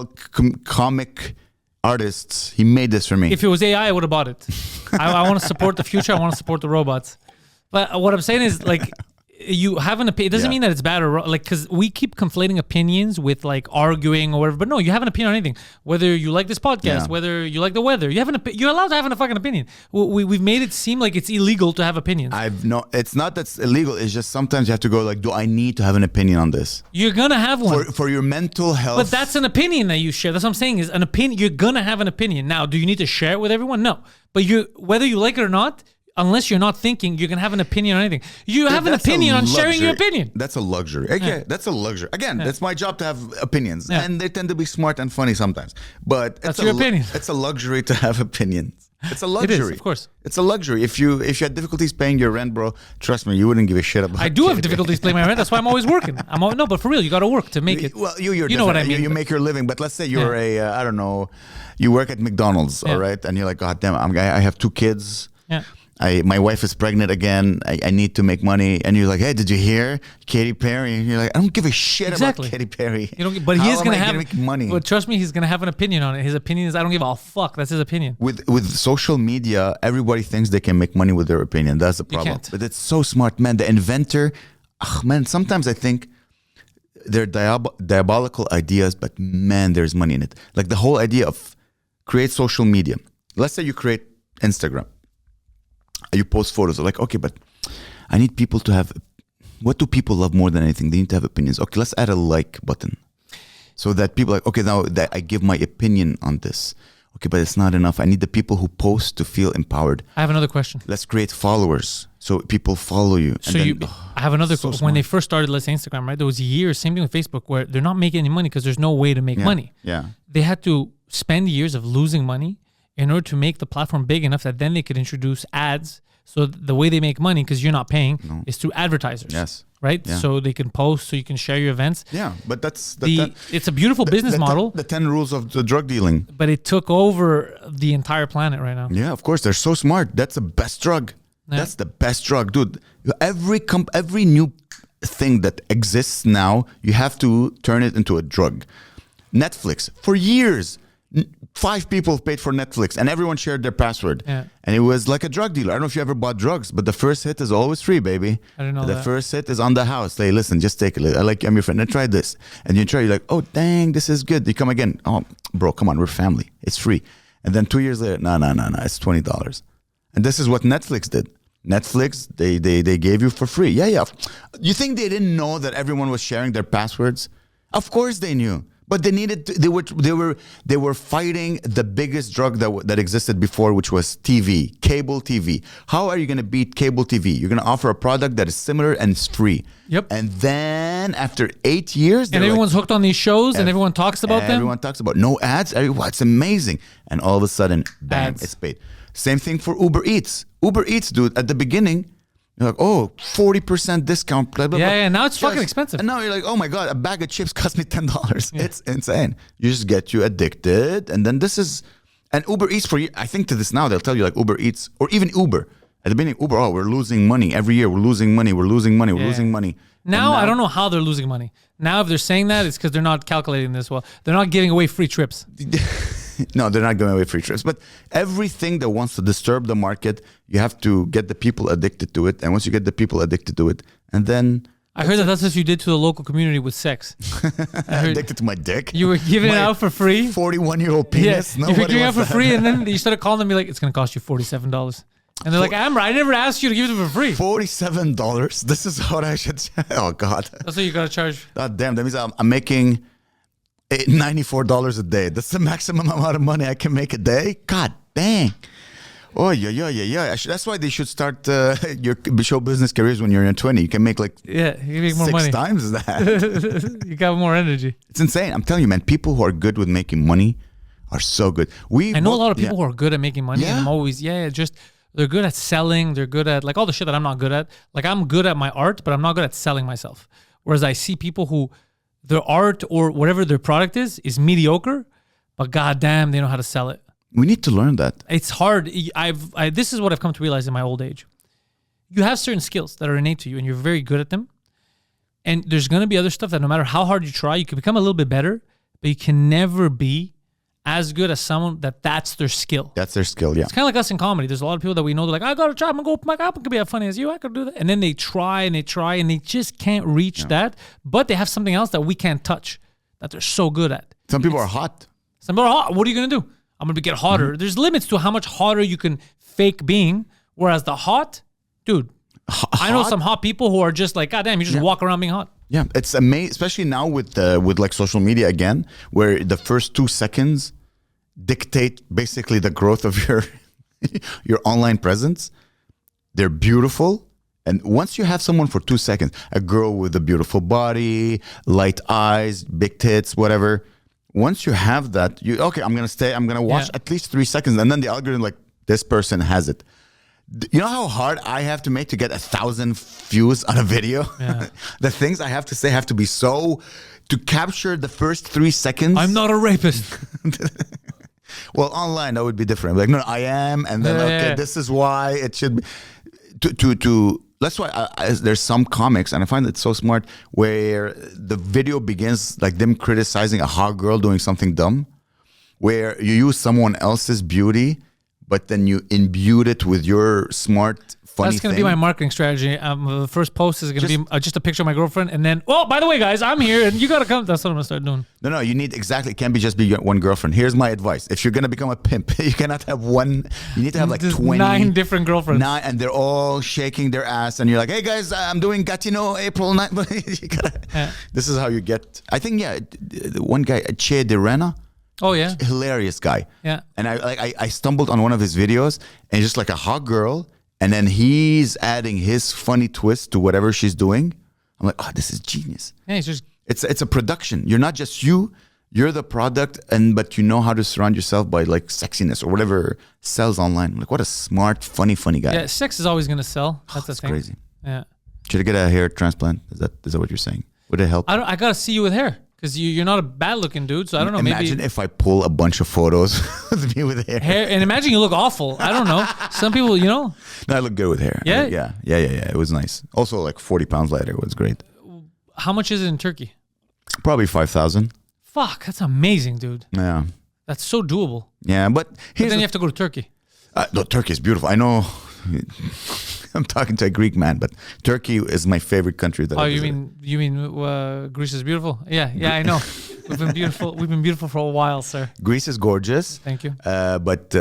Speaker 2: comic artist. He made this for me.
Speaker 1: If it was AI, I would have bought it. I want to support the future. I want to support the robots. But what I'm saying is, like, you have an opinion. It doesn't mean that it's bad or wrong. Like, because we keep conflating opinions with like arguing or whatever. But no, you have an opinion on anything. Whether you like this podcast, whether you like the weather, you're allowed to have a fucking opinion. We've made it seem like it's illegal to have opinions.
Speaker 2: It's not that's illegal. It's just sometimes you have to go like, do I need to have an opinion on this?
Speaker 1: You're gonna have one
Speaker 2: for your mental health.
Speaker 1: But that's an opinion that you share. That's what I'm saying is an opinion. You're gonna have an opinion. Now, do you need to share it with everyone? No. But whether you like it or not. Unless you're not thinking, you're going to have an opinion on anything. You have an opinion on sharing your opinion.
Speaker 2: That's a luxury. Okay, that's a luxury. Again, that's my job to have opinions. And they tend to be smart and funny sometimes. But
Speaker 1: that's your opinion.
Speaker 2: It's a luxury to have opinions. It's a luxury.
Speaker 1: It is, of course.
Speaker 2: It's a luxury. If you had difficulties paying your rent, bro, trust me, you wouldn't give a shit about it.
Speaker 1: I do have difficulties paying my rent. That's why I'm always working. No, but for real, you got to work to make it.
Speaker 2: Well, you
Speaker 1: know what I mean.
Speaker 2: You make your living. But let's say you're I don't know, you work at McDonald's, all right? And you're like, God damn, I have 2 kids.
Speaker 1: Yeah.
Speaker 2: My wife is pregnant again. I need to make money. And you're like, hey, did you hear Katy Perry? And you're like, I don't give a shit about Katy Perry.
Speaker 1: But he is going to
Speaker 2: make money.
Speaker 1: But trust me, he's going to have an opinion on it. His opinion is, I don't give a fuck. That's his opinion.
Speaker 2: With social media, everybody thinks they can make money with their opinion. That's the problem.
Speaker 1: You can't.
Speaker 2: But it's so smart, man. The inventor, man, sometimes I think they're diabolical ideas, but man, there's money in it. Like the whole idea of create social media. Let's say you create Instagram. You post photos. Like, okay, but I need people to have. What do people love more than anything? They need to have opinions. Okay, let's add a like button, so that people are like, okay, now that I give my opinion on this. Okay, but it's not enough. I need the people who post to feel empowered.
Speaker 1: I have another question.
Speaker 2: Let's create followers so people follow you.
Speaker 1: So I have another question. When they first started, let's say Instagram, right? There was years, same thing with Facebook, where they're not making any money because there's no way to make money.
Speaker 2: Yeah.
Speaker 1: They had to spend years of losing money in order to make the platform big enough that then they could introduce ads. So the way they make money, because you're not paying, is through advertisers.
Speaker 2: Yes.
Speaker 1: Right?
Speaker 2: Yeah.
Speaker 1: So they can post, so you can share your events.
Speaker 2: Yeah, but that's...
Speaker 1: it's a beautiful business model.
Speaker 2: The 10 rules of the drug dealing.
Speaker 1: But it took over the entire planet right now.
Speaker 2: Yeah, of course. They're so smart. That's the best drug. Yeah. That's the best drug. Dude, every new thing that exists now, you have to turn it into a drug. Netflix, for years... 5 people paid for Netflix and everyone shared their password. Yeah. And it was like a drug dealer. I don't know if you ever bought drugs, but the first hit is always free, baby.
Speaker 1: I didn't know
Speaker 2: that. The first hit is on the house. Hey, listen, just take it. I'm your friend. Now try this. And you try, you're like, oh, dang, this is good. You come again. Oh, bro, come on, we're family. It's free. And then 2 years later, no, it's $20. And this is what Netflix did. Netflix, they gave you for free. Yeah. You think they didn't know that everyone was sharing their passwords? Of course they knew. But they needed to, they were fighting the biggest drug that existed before, which was TV, cable TV. How are you going to beat cable TV? You're going to offer a product that is similar and it's free.
Speaker 1: Yep.
Speaker 2: And then after 8 years,
Speaker 1: and everyone's hooked on these shows, and everyone talks about them.
Speaker 2: Everyone talks about no ads. It's amazing. And all of a sudden, bam, it's paid. Same thing for Uber Eats. Uber Eats, dude. At the beginning, you're like, oh, 40% discount, blah, blah, blah.
Speaker 1: Yeah, now it's fucking expensive.
Speaker 2: And now you're like, oh my God, a bag of chips cost me $10. Yeah. It's insane. You just get you addicted. And then and Uber Eats I think to this now, they'll tell you like Uber Eats, or even Uber. At the beginning, Uber, we're losing money. Every year, we're losing money. Losing money.
Speaker 1: Now, I don't know how they're losing money. Now, if they're saying that, it's because they're not calculating this well. They're not giving away free trips.
Speaker 2: No, they're not giving away free trips. But everything that wants to disturb the market, you have to get the people addicted to it. And once you get the people addicted to it, and then...
Speaker 1: I heard that's what you did to the local community with sex.
Speaker 2: Addicted to my dick?
Speaker 1: You were giving it out for free?
Speaker 2: 41-year-old penis?
Speaker 1: Yeah, you were giving it out for free, and then you started calling them and be like, it's going to cost you $47. And they're like, Amer, I never asked you to give it for free.
Speaker 2: $47? This is what I should say. Oh, God.
Speaker 1: That's what you got to charge.
Speaker 2: God damn. That means I'm making... $94 a day. That's the maximum amount of money I can make a day. God dang. Oh, yeah. That's why they should start your show business careers when you're in 20. You can make like
Speaker 1: you can make more money.
Speaker 2: 6 times that.
Speaker 1: You got more energy.
Speaker 2: It's insane. I'm telling you, man, people who are good with making money are so good.
Speaker 1: I know a lot of people who are good at making money. Yeah. And I'm always, just they're good at selling. They're good at like all the shit that I'm not good at. Like I'm good at my art, but I'm not good at selling myself. Whereas I see people who their art or whatever their product is mediocre, but goddamn, they know how to sell it.
Speaker 2: We need to learn that.
Speaker 1: It's hard. This is what I've come to realize in my old age. you have certain skills that are innate to you and you're very good at them. And there's going to be other stuff that no matter how hard you try, you can become a little bit better, but you can never be as good as someone that's their skill.
Speaker 2: That's their skill, yeah.
Speaker 1: It's kind of like us in comedy. There's a lot of people that we know, they're like, I got to try, I'm going to go open mic, I can be as funny as you, I could do that. And then they try and they just can't reach that, but they have something else that we can't touch, that they're so good at.
Speaker 2: Some people are hot.
Speaker 1: Some people are hot. What are you going to do? I'm going to get hotter. There's limits to how much hotter you can fake being, whereas the hot, dude, I know some hot people who are just like, God damn, you just walk around being hot.
Speaker 2: Yeah, it's amazing, especially now with like social media again, where the first 2 seconds dictate basically the growth of your online presence. They're beautiful, and once you have someone for 2 seconds, a girl with a beautiful body, light eyes, big tits, whatever. Once you have that, I'm gonna watch at least 3 seconds, and then the algorithm like, this person has it. You know how hard I have to make to get 1,000 views on a video? Yeah. The things I have to say have to be so to capture the first 3 seconds.
Speaker 1: I'm not a rapist.
Speaker 2: Well, online that would be different. Like, no, I am, and then this is why it should be. That's why there's some comics, and I find it so smart, where the video begins like them criticizing a hot girl doing something dumb, where you use someone else's beauty, but then you imbue it with your smart, funny
Speaker 1: That's going to be my marketing strategy. The first post is going to be just a picture of my girlfriend, and then, oh, by the way, guys, I'm here, and you got to come. That's what I'm going to start doing.
Speaker 2: No, you need exactly. It can't be just be one girlfriend. Here's my advice: if you're going to become a pimp, you cannot have one. You need to have like 20,
Speaker 1: 9 different girlfriends.
Speaker 2: 9, and they're all shaking their ass, and you're like, "Hey guys, I'm doing Gatineau April 9th." This is how you get. I think one guy, Che de Rena.
Speaker 1: Oh yeah,
Speaker 2: hilarious guy.
Speaker 1: Yeah,
Speaker 2: and I stumbled on one of his videos, and just like a hot girl, and then he's adding his funny twist to whatever she's doing. I'm like, oh, this is genius.
Speaker 1: Yeah,
Speaker 2: it's a production. You're not just you're the product, but you know how to surround yourself by like sexiness or whatever sells online. I'm like, what a smart, funny guy.
Speaker 1: Yeah, sex is always gonna sell. That's the thing.
Speaker 2: Crazy.
Speaker 1: Yeah.
Speaker 2: Should I get a hair transplant? Is that what you're saying? Would it help?
Speaker 1: I gotta see you with hair. Because you're not a bad-looking dude, so I don't know.
Speaker 2: Imagine if I pull a bunch of photos with me with hair.
Speaker 1: And imagine you look awful. I don't know. Some people,
Speaker 2: No, I look good with hair.
Speaker 1: Yeah?
Speaker 2: Yeah. It was nice. Also, like 40 pounds lighter. It was great.
Speaker 1: How much is it in Turkey?
Speaker 2: Probably 5,000.
Speaker 1: Fuck, that's amazing, dude.
Speaker 2: Yeah.
Speaker 1: That's so doable.
Speaker 2: Yeah, but
Speaker 1: then you have to go to Turkey.
Speaker 2: No, Turkey is beautiful. I know. I'm talking to a Greek man, but Turkey is my favorite country.
Speaker 1: You mean Greece is beautiful? Yeah, I know. We've been beautiful for a while, sir.
Speaker 2: Greece is gorgeous.
Speaker 1: Thank you.
Speaker 2: But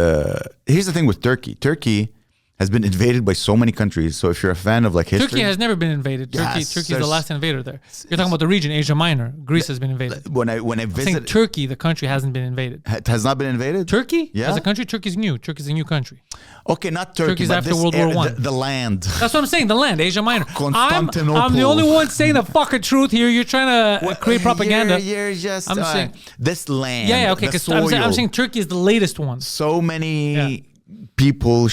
Speaker 2: here's the thing with Turkey. Turkey has been invaded by so many countries. So if you're a fan of like history,
Speaker 1: Turkey has never been invaded.
Speaker 2: Yes,
Speaker 1: Turkey is the last invader there. You're talking about the region, Asia Minor. Greece has been invaded.
Speaker 2: When I visited
Speaker 1: Turkey, the country hasn't been invaded.
Speaker 2: It has not been invaded?
Speaker 1: Turkey?
Speaker 2: Yeah.
Speaker 1: As a country, Turkey's new. Turkey's a new country.
Speaker 2: Okay, not Turkey.
Speaker 1: Turkey's after World War I.
Speaker 2: The land.
Speaker 1: That's what I'm saying. The land, Asia Minor.
Speaker 2: Constantinople.
Speaker 1: I'm the only one saying the fucking truth here. You're trying to create propaganda.
Speaker 2: You're just.
Speaker 1: I'm saying
Speaker 2: this land.
Speaker 1: Yeah. Okay. Because I'm saying Turkey is the latest one.
Speaker 2: So many people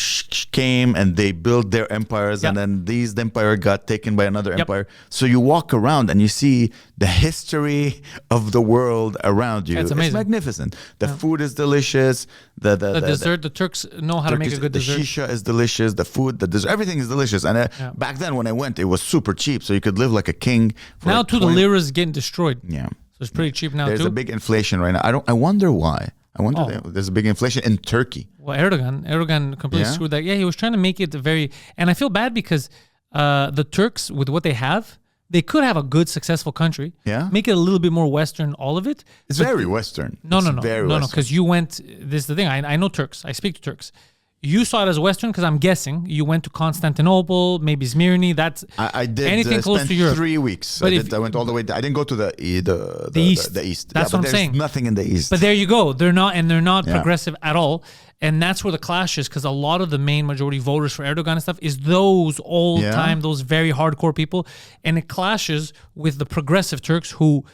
Speaker 2: came and they built their empires, and then these empire got taken by another empire. So you walk around and you see the history of the world around you.
Speaker 1: It's amazing.
Speaker 2: It's magnificent. The food is delicious. The
Speaker 1: dessert, the Turks know how to make a good dessert.
Speaker 2: The shisha is delicious. The food, the dessert, everything is delicious. And back then when I went, it was super cheap, so you could live like a king.
Speaker 1: Now too, the lira is getting destroyed.
Speaker 2: Yeah,
Speaker 1: so it's pretty cheap now.
Speaker 2: There's a big inflation right now. I wonder why. There's a big inflation in Turkey.
Speaker 1: Well, Erdogan completely screwed that. Yeah, he was trying to make it and I feel bad because the Turks, with what they have, they could have a good, successful country.
Speaker 2: Yeah.
Speaker 1: Make it a little bit more Western, all of it.
Speaker 2: It's very Western.
Speaker 1: No, because you went, this is the thing, I know Turks, I speak to Turks. You saw it as Western because I'm guessing you went to Constantinople, maybe Smyrna.
Speaker 2: I did
Speaker 1: anything close to Europe.
Speaker 2: 3 weeks.
Speaker 1: But
Speaker 2: I went all the way. I didn't go to the
Speaker 1: east.
Speaker 2: The east.
Speaker 1: That's what I'm saying.
Speaker 2: There's nothing in the east.
Speaker 1: But there you go. They're not progressive at all. And that's where the clash is, because a lot of the main majority voters for Erdogan and stuff is those old time, those very hardcore people, and it clashes with the progressive Turks who.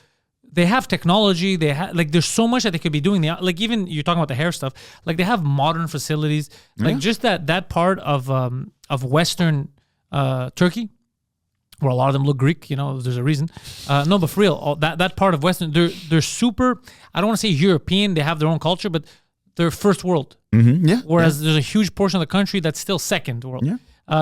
Speaker 1: They have technology. They have there's so much that they could be doing. Like even you're talking about the hair stuff. Like they have modern facilities. Like just that part of Western Turkey, where a lot of them look Greek. There's a reason. No, but for real, that part of Western, they're super. I don't want to say European. They have their own culture, but they're first world.
Speaker 2: Mm-hmm. Yeah.
Speaker 1: Whereas there's a huge portion of the country that's still second world.
Speaker 2: Yeah.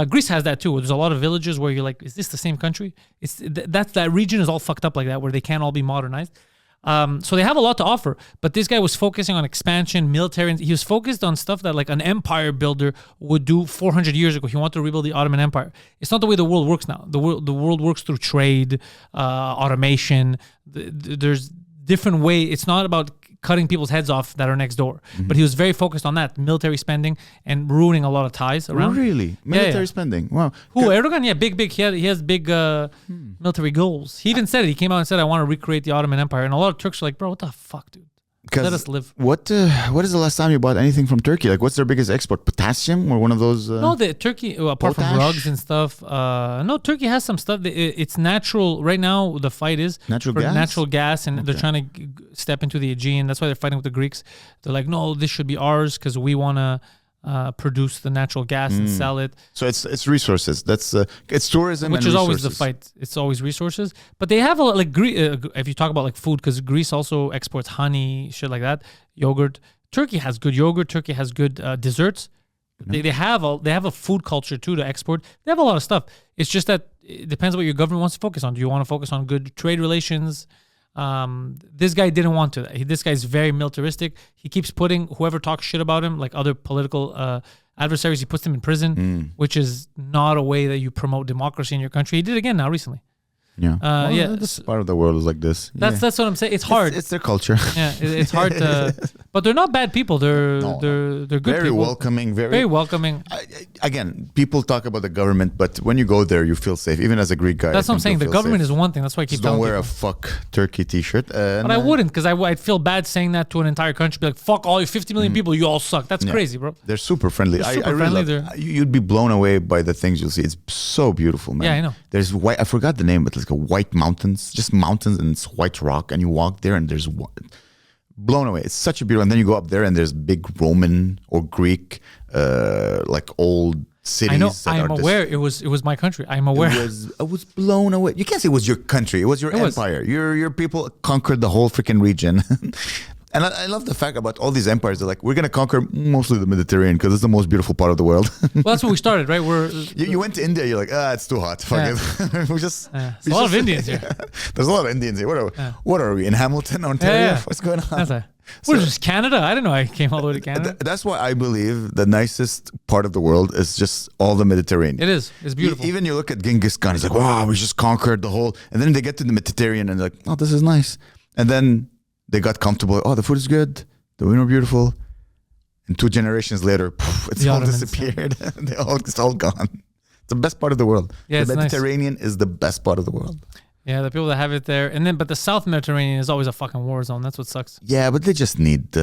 Speaker 1: Greece has that too. There's a lot of villages where you're like, is this the same country? That region is all fucked up like that, where they can't all be modernized. So they have a lot to offer, but this guy was focusing on expansion, military. He was focused on stuff that like an empire builder would do 400 years ago. He wanted to rebuild the Ottoman Empire. It's not the way the world works now. The world works through trade, automation. There's different way. It's not about cutting people's heads off that are next door. But he was very focused on that, military spending and ruining a lot of ties around.
Speaker 2: Really? Military spending? Wow.
Speaker 1: Who, Erdogan? Yeah, big. He has big military goals. He even said it. He came out and said, I want to recreate the Ottoman Empire. And a lot of Turks are like, bro, what the fuck, dude? Let us live.
Speaker 2: What is the last time you bought anything from Turkey? Like, what's their biggest export? Potassium or one of those?
Speaker 1: No, the Turkey, apart from rugs and stuff. No, Turkey has some stuff. It's natural. Right now, the fight is natural gas, and they're trying to step into the Aegean. That's why they're fighting with the Greeks. They're like, no, this should be ours because we want to produce the natural gas and sell it.
Speaker 2: So it's resources. That's it's tourism,
Speaker 1: which
Speaker 2: and
Speaker 1: is
Speaker 2: resources.
Speaker 1: Always the fight. It's always resources. But they have a lot, like if you talk about like food, because Greece also exports honey, shit like that, yogurt. Turkey has good yogurt. Turkey has good desserts. They have a food culture too to export. They have a lot of stuff. It's just that it depends what your government wants to focus on. Do you want to focus on good trade relations? This guy didn't want to. This guy's very militaristic. He keeps putting whoever talks shit about him, like other political adversaries, he puts them in prison, which is not a way that you promote democracy in your country. He did it again now recently.
Speaker 2: Yeah. This part of the world is like this.
Speaker 1: That's what I'm saying. It's hard.
Speaker 2: It's their culture.
Speaker 1: Yeah, it's hard to. But they're not bad people. They're good
Speaker 2: very
Speaker 1: people.
Speaker 2: Welcoming.
Speaker 1: Very welcoming.
Speaker 2: Again, people talk about the government, but when you go there, you feel safe. Even as a Greek guy,
Speaker 1: that's what I'm saying. The government is one thing. That's why I keep telling
Speaker 2: don't wear
Speaker 1: people.
Speaker 2: a fuck Turkey T-shirt.
Speaker 1: But I wouldn't, because I'd feel bad saying that to an entire country. Be like, fuck all you 50 million people. You all suck. That's crazy, bro.
Speaker 2: They're super friendly.
Speaker 1: They're super friendly.
Speaker 2: You'd be blown away by the things you'll see. It's so beautiful, man.
Speaker 1: Yeah, I know.
Speaker 2: There's white. I forgot the name, but it's like a white mountains, just mountains, and it's white rock, and you walk there, and there's blown away. It's such a beautiful. And then you go up there, and there's big Roman or Greek, like old cities.
Speaker 1: I know. I am aware. It was my country. I am aware.
Speaker 2: I was blown away. You can't say it was your country. It was your empire. Your people conquered the whole freaking region. And I love the fact about all these empires. They're like, we're going to conquer mostly the Mediterranean because it's the most beautiful part of the world.
Speaker 1: Well, that's where we started, right?
Speaker 2: You went to India. You're like, it's too hot. Fuck it.
Speaker 1: There's a lot of Indians here.
Speaker 2: There's a lot of Indians here. What are we, in Hamilton, Ontario? What's going on?
Speaker 1: What is this, Canada? I didn't know I came all the way to Canada.
Speaker 2: That's why I believe the nicest part of the world is just all the Mediterranean.
Speaker 1: It is. It's beautiful.
Speaker 2: Even you look at Genghis Khan. He's like, wow, we just conquered the whole. And then they get to the Mediterranean and they're like, oh, this is nice. And then they got comfortable. Oh, the food is good. The women are beautiful. And 2 generations later, it's all disappeared. It's all gone. It's the best part of the world.
Speaker 1: Yeah,
Speaker 2: the Mediterranean is the best part of the world.
Speaker 1: Yeah, the people that have it there, but the South Mediterranean is always a fucking war zone. That's what sucks.
Speaker 2: Yeah, but they just need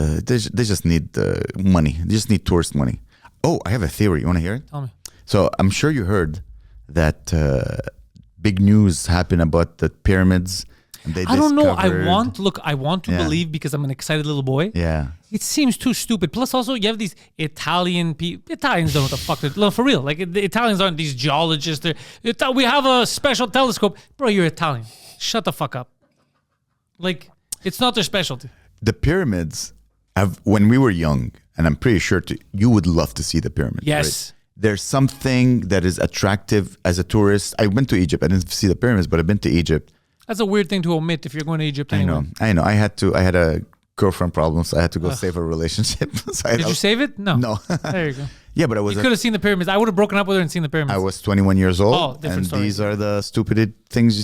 Speaker 2: money. They just need tourist money. Oh, I have a theory. You want to hear it?
Speaker 1: Tell me.
Speaker 2: So I'm sure you heard that big news happened about the pyramids.
Speaker 1: I don't know. I want to believe because I'm an excited little boy.
Speaker 2: Yeah.
Speaker 1: It seems too stupid. Plus, also, you have these Italian people. Italians don't know what the fuck they're doing. For real. Like, the Italians aren't these geologists. We have a special telescope. Bro, you're Italian. Shut the fuck up. Like, it's not their specialty.
Speaker 2: The pyramids when we were young, and I'm pretty sure you would love to see the pyramids.
Speaker 1: Yes.
Speaker 2: Right? There's something that is attractive as a tourist. I went to Egypt. I didn't see the pyramids, but I've been to Egypt.
Speaker 1: That's a weird thing to omit if you're going to Egypt anyway.
Speaker 2: I know. I had a girlfriend problem, so I had to go save a relationship.
Speaker 1: Did you save it? No. There you go.
Speaker 2: Yeah, but
Speaker 1: you could have seen the pyramids. I would have broken up with her and seen the pyramids.
Speaker 2: I was 21 years old.
Speaker 1: Oh, different story.
Speaker 2: These are the stupid things.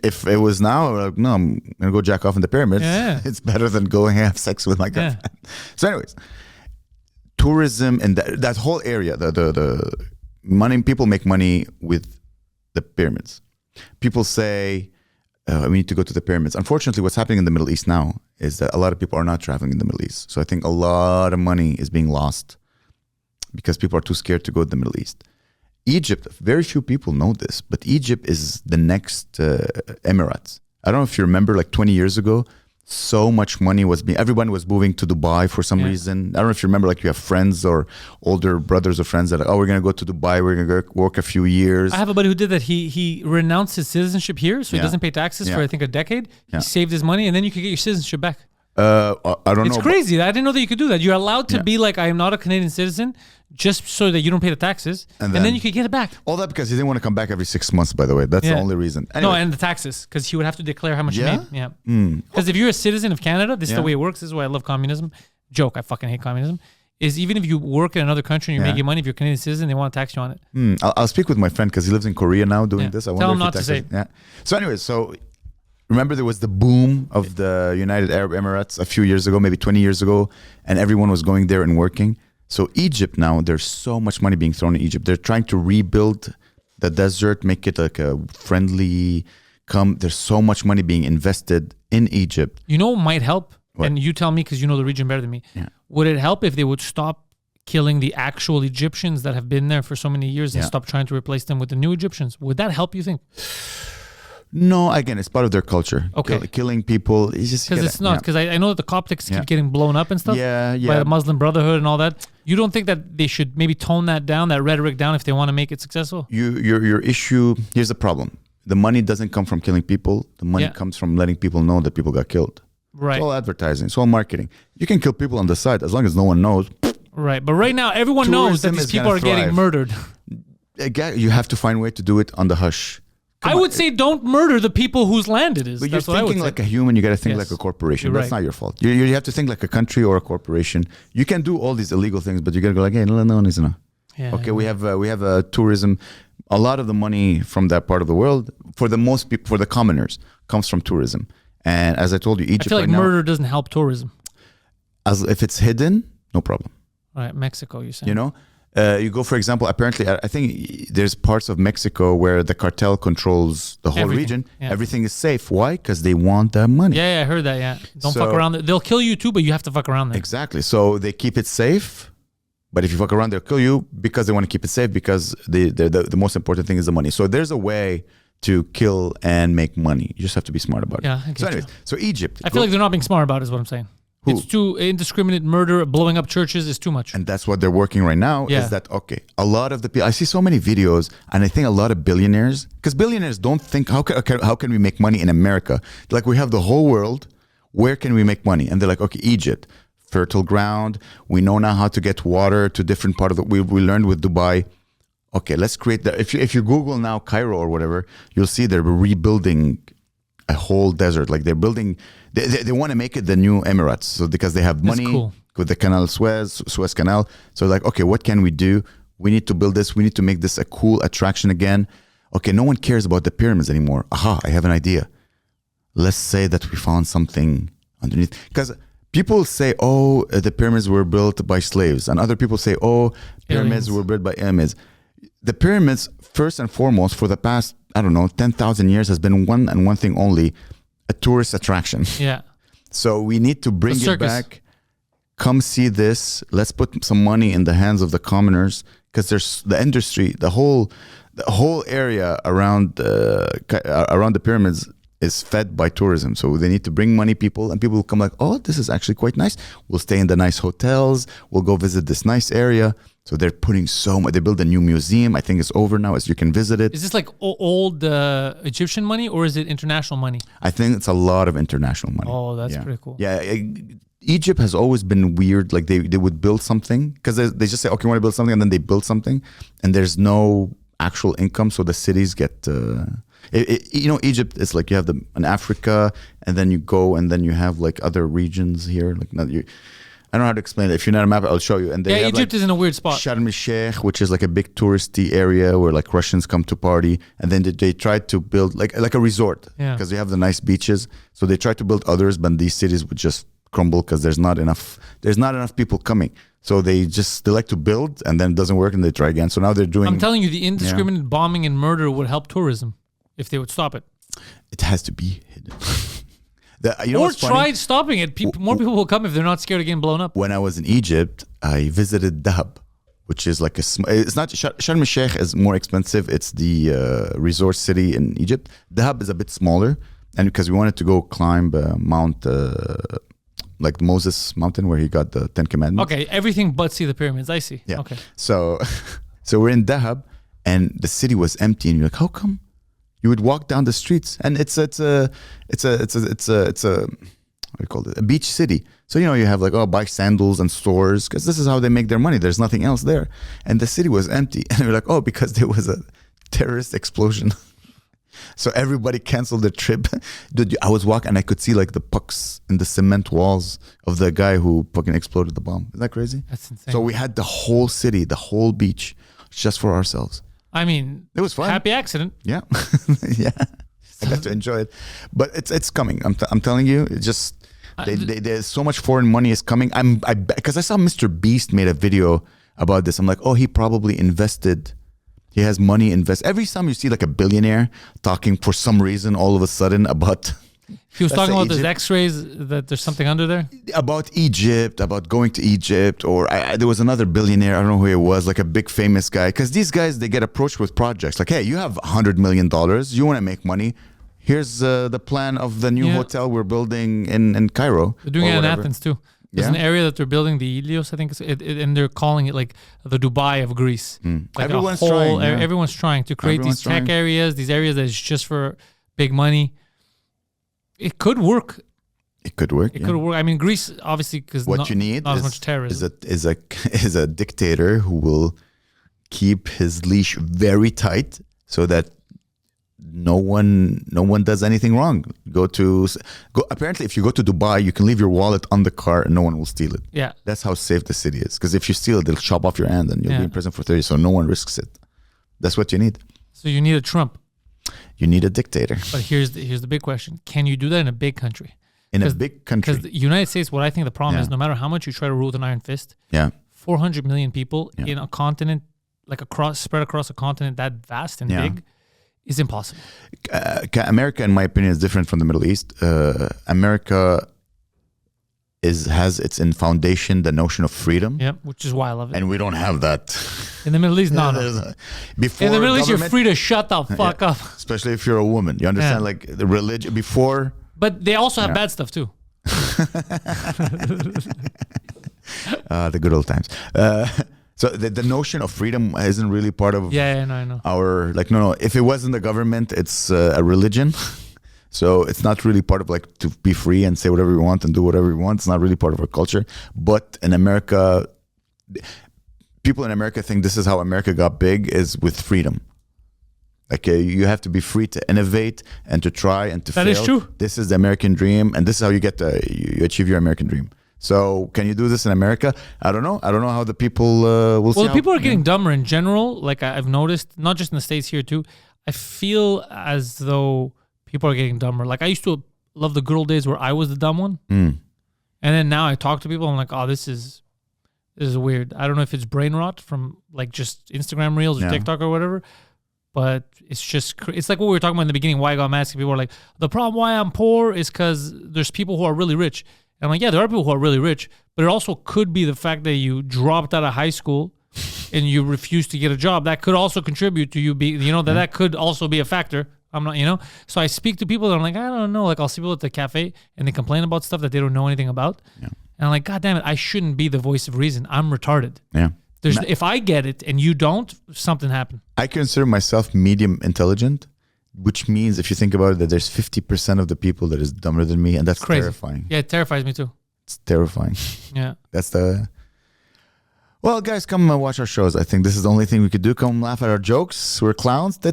Speaker 2: If it was now, like, no, I'm going to go jack off in the pyramids.
Speaker 1: Yeah.
Speaker 2: It's better than going and have sex with my girlfriend. Yeah. So anyways, tourism and that whole area, the money, people make money with the pyramids. People say, we need to go to the pyramids. Unfortunately, what's happening in the Middle East now is that a lot of people are not traveling in the Middle East. So I think a lot of money is being lost because people are too scared to go to the Middle East. Egypt, very few people know this, but Egypt is the next Emirates. I don't know if you remember, like 20 years ago, so much money everyone was moving to Dubai for some reason. I don't know if you remember, like you have friends or older brothers or friends that are, we're going to go to Dubai, we're going to work a few years.
Speaker 1: I have a buddy who did that. He renounced his citizenship here, so he doesn't pay taxes for, I think, a decade. He saved his money, and then you could get your citizenship back.
Speaker 2: I don't know.
Speaker 1: It's crazy. I didn't know that you could do that. You're allowed to
Speaker 2: Yeah.
Speaker 1: be like, I am not a Canadian citizen, just so that you don't pay the taxes, and then you could get it back.
Speaker 2: All that because he didn't want to come back every 6 months, by the way. That's the only reason. Anyway.
Speaker 1: No, and the taxes, because he would have to declare how much
Speaker 2: Yeah?
Speaker 1: he made. Yeah. Because if you're a citizen of Canada, this is the way it works. This is why I love communism. Joke, I fucking hate communism. Is even if you work in another country and you're making money, if you're a Canadian citizen, they want to tax you on it.
Speaker 2: I'll speak with my friend because he lives in Korea now doing this. I wonder
Speaker 1: Tell him
Speaker 2: if he
Speaker 1: not to
Speaker 2: taxes-
Speaker 1: say.
Speaker 2: Yeah. So anyway, remember there was the boom of the United Arab Emirates a few years ago, maybe 20 years ago, and everyone was going there and working. So Egypt now, there's so much money being thrown in Egypt. They're trying to rebuild the desert, make it like a friendly There's so much money being invested in Egypt.
Speaker 1: You know what might help?
Speaker 2: What?
Speaker 1: And you tell me because you know the region better than me.
Speaker 2: Yeah.
Speaker 1: Would it help if they would stop killing the actual Egyptians that have been there for so many years and stop trying to replace them with the new Egyptians? Would that help, you think?
Speaker 2: No, again, it's part of their culture.
Speaker 1: Okay.
Speaker 2: Killing people. Because
Speaker 1: it's not. Because I know that the Coptics keep getting blown up and stuff
Speaker 2: Yeah,
Speaker 1: by the Muslim Brotherhood and all that. You don't think that they should maybe tone that down, that rhetoric down, if they want to make it successful?
Speaker 2: Your issue, here's the problem. The money doesn't come from killing people. The money comes from letting people know that people got killed.
Speaker 1: Right.
Speaker 2: It's all advertising. It's all marketing. You can kill people on the side as long as no one knows.
Speaker 1: Right. But right now, everyone knows that
Speaker 2: Tourism
Speaker 1: these
Speaker 2: is
Speaker 1: people
Speaker 2: gonna
Speaker 1: are getting
Speaker 2: thrive.
Speaker 1: murdered.
Speaker 2: Again, you have to find a way to do it on the hush.
Speaker 1: I would say don't murder the people whose land it is.
Speaker 2: But
Speaker 1: That's
Speaker 2: you're
Speaker 1: what I would
Speaker 2: thinking
Speaker 1: say.
Speaker 2: like a human. You got to think
Speaker 1: Yes.
Speaker 2: like a corporation.
Speaker 1: You're
Speaker 2: That's
Speaker 1: right.
Speaker 2: not your fault. You have to think like a country or a corporation. You can do all these illegal things, but you got to go like, hey, no, it's not.
Speaker 1: Yeah,
Speaker 2: Okay, we have tourism. A lot of the money from that part of the world, for the most people, for the commoners, comes from tourism. And as I told you, Egypt
Speaker 1: I feel like
Speaker 2: right now,
Speaker 1: murder doesn't help tourism.
Speaker 2: as if it's hidden, no problem.
Speaker 1: All right, Mexico, you're saying.
Speaker 2: You know, you go, for example, apparently, I think there's parts of Mexico where the cartel controls the whole
Speaker 1: Everything,
Speaker 2: region.
Speaker 1: yeah.
Speaker 2: Everything is safe. Why? Because they want that money.
Speaker 1: Yeah, I heard that, yeah. Don't fuck
Speaker 2: So-
Speaker 1: around. They'll kill you too, but you have to fuck around there.
Speaker 2: Exactly. So they keep it safe. But if you fuck around, they'll kill you because they want to keep it safe because the most important thing is the money. So there's a way to kill and make money. You just have to be smart about it.
Speaker 1: Yeah, I get
Speaker 2: So anyways,
Speaker 1: you.
Speaker 2: so Egypt.
Speaker 1: I feel like they're not being smart about it is what I'm saying.
Speaker 2: Who?
Speaker 1: It's too indiscriminate murder, blowing up churches is too much.
Speaker 2: And that's what they're working right now
Speaker 1: Yeah.
Speaker 2: is that, okay, a lot of the people, I see so many videos and I think a lot of billionaires, because billionaires don't think, how can we make money in America? Like we have the whole world, where can we make money? And they're like, okay, Egypt, fertile ground. We know now how to get water to different part of the, we learned with Dubai. Okay, let's create that. If you Google now Cairo or whatever, you'll see they're rebuilding a whole desert. Like they're building, they want to make it the new Emirates. So because they have
Speaker 1: That's
Speaker 2: money
Speaker 1: cool.
Speaker 2: with the Canal Suez Canal. So like, okay, what can we do? We need to build this. We need to make this a cool attraction again. Okay, no one cares about the pyramids anymore. Aha, I have an idea. Let's say that we found something underneath. Because people say, oh, the pyramids were built by slaves. And other people say, oh, pyramids
Speaker 1: Aliens.
Speaker 2: were built by aliens. The pyramids, first and foremost, for the past, 10,000 years has been one thing only, a tourist attraction.
Speaker 1: Yeah.
Speaker 2: So we need to bring
Speaker 1: A
Speaker 2: it
Speaker 1: circus.
Speaker 2: back. Come see this. Let's put some money in the hands of the commoners because there's the industry, the whole area around the pyramids is fed by tourism. So they need to bring money, people, and people will come like, oh, this is actually quite nice. We'll stay in the nice hotels. We'll go visit this nice area. So they're putting so much. They built a new museum. I think it's over now, as you can visit it.
Speaker 1: Is this like old Egyptian money or is it international money?
Speaker 2: I think it's a lot of international money.
Speaker 1: Oh, that's
Speaker 2: Yeah.
Speaker 1: pretty cool.
Speaker 2: Yeah, Egypt has always been weird. Like they would build something because they just say, okay, we want to build something, and then they build something, and there's no actual income. So the cities get, Egypt is like you have in Africa, and then you go, and then you have like other regions here. Like I don't know how to explain it. If you're not a map, I'll show you. And they
Speaker 1: Yeah,
Speaker 2: have
Speaker 1: Egypt
Speaker 2: like
Speaker 1: is in a weird spot.
Speaker 2: Sharm el-Sheikh, which is like a big touristy area where like Russians come to party, and then they tried to build like a resort
Speaker 1: Yeah.
Speaker 2: because they have the nice beaches. So they tried to build others, but these cities would just crumble because there's not enough people coming. So they like to build, and then it doesn't work, and they try again. So now they're doing.
Speaker 1: I'm telling you, the indiscriminate bombing and murder would help tourism if they would stop it.
Speaker 2: It has to be hidden.
Speaker 1: Or
Speaker 2: what's funny?
Speaker 1: try stopping it. More people will come if they're not scared of getting blown up.
Speaker 2: When I was in Egypt, I visited Dahab, which is like it's not Sharm el-Sheikh is more expensive. It's the resort city in Egypt. Dahab is a bit smaller, and because we wanted to go climb Mount, like Moses Mountain where he got the 10 Commandments.
Speaker 1: Okay, everything but see the pyramids. I see.
Speaker 2: Yeah.
Speaker 1: Okay.
Speaker 2: So we're in Dahab, and the city was empty, and you're like, how come? You would walk down the streets, and it's a what do you call it? A beach city. So, you have like, buy sandals and stores because this is how they make their money. There's nothing else there. And the city was empty. And we're like, because there was a terrorist explosion. So everybody canceled the trip. Dude, I was walking and I could see like the pucks in the cement walls of the guy who fucking exploded the bomb. Is that crazy?
Speaker 1: That's insane.
Speaker 2: So we had the whole city, the whole beach just for ourselves.
Speaker 1: I mean,
Speaker 2: it was fun.
Speaker 1: Happy accident.
Speaker 2: Yeah. Yeah. I got to enjoy it. But it's coming. I'm telling you, it's just there's so much foreign money is coming. Because I saw Mr. Beast made a video about this. I'm like, he probably invested. He has money invest. Every time you see like a billionaire talking for some reason, all of a sudden about.
Speaker 1: He was talking about those X-rays that there's something under there.
Speaker 2: About Egypt, about going to Egypt, or there was another billionaire. I don't know who it was, like a big famous guy. Because these guys, they get approached with projects like, hey, you have $100 million. You want to make money. Here's the plan of the new hotel we're building in Cairo.
Speaker 1: They're doing it in Athens too. There's an area that they're building, the Ilios, I think, and they're calling it like the Dubai of Greece. Like
Speaker 2: everyone's trying.
Speaker 1: Everyone's trying to create these tech areas, these areas that is just for big money. It could work.
Speaker 2: It could work.
Speaker 1: It could work. I mean, Greece, obviously, because not as much terrorism.
Speaker 2: Is a dictator who will keep his leash very tight so that no one does anything wrong. Apparently, if you go to Dubai, you can leave your wallet on the car and no one will steal it.
Speaker 1: Yeah.
Speaker 2: That's how safe the city is. Because if you steal it, they'll chop off your hand and you'll be in prison for 30 years. So no one risks it. That's what you need.
Speaker 1: So you need a Trump.
Speaker 2: You need a dictator.
Speaker 1: But here's the big question. Can you do that in a big country?
Speaker 2: In a big country.
Speaker 1: Because the United States, what I think the problem is, no matter how much you try to rule with an iron fist, 400 million people in a continent, like spread across a continent that vast and big, is impossible.
Speaker 2: America, in my opinion, is different from the Middle East. America has its in foundation the notion of freedom.
Speaker 1: Yeah, which is why I love it.
Speaker 2: And we don't have that.
Speaker 1: In the Middle East, no.
Speaker 2: Before
Speaker 1: in the Middle East, you're free to shut the fuck up.
Speaker 2: Especially if you're a woman. You understand? Like the religion before.
Speaker 1: But they also have bad stuff too.
Speaker 2: The good old times. So the notion of freedom isn't really part of
Speaker 1: I know.
Speaker 2: our, like, no. If it wasn't the government, it's a religion. So it's not really part of like to be free and say whatever you want and do whatever you want. It's not really part of our culture. But in America, people in America think this is how America got big, is with freedom. Like you have to be free to innovate and to try and to fail.
Speaker 1: That is true.
Speaker 2: This is the American dream, and this is how you get you achieve your American dream. So can you do this in America? I don't know. I don't know how the people will see.
Speaker 1: Well, people are getting dumber in general. Like I've noticed, not just in the States, here too. I feel as though people are getting dumber. Like I used to love the good old days where I was the dumb one. And then now I talk to people, I'm like, this is weird. I don't know if it's brain rot from like just Instagram Reels or TikTok or whatever, but it's like what we were talking about in the beginning, why I got mad. People were like, the problem why I'm poor is because there's people who are really rich. And I'm like, yeah, there are people who are really rich, but it also could be the fact that you dropped out of high school and you refused to get a job. That could also contribute to you being, that could also be a factor. I'm not, so I speak to people that I'm like, I don't know. Like I'll see people at the cafe and they complain about stuff that they don't know anything about. Yeah. And I'm like, God damn it, I shouldn't be the voice of reason. I'm retarded. Yeah. If I get it and you don't, something happened.
Speaker 2: I consider myself medium intelligent, which means if you think about it, that there's 50% of the people that is dumber than me, and that's terrifying.
Speaker 1: Yeah, it terrifies me too.
Speaker 2: It's terrifying.
Speaker 1: Yeah.
Speaker 2: Well, guys, come watch our shows. I think this is the only thing we could do. Come laugh at our jokes. We're clowns.
Speaker 1: Hey,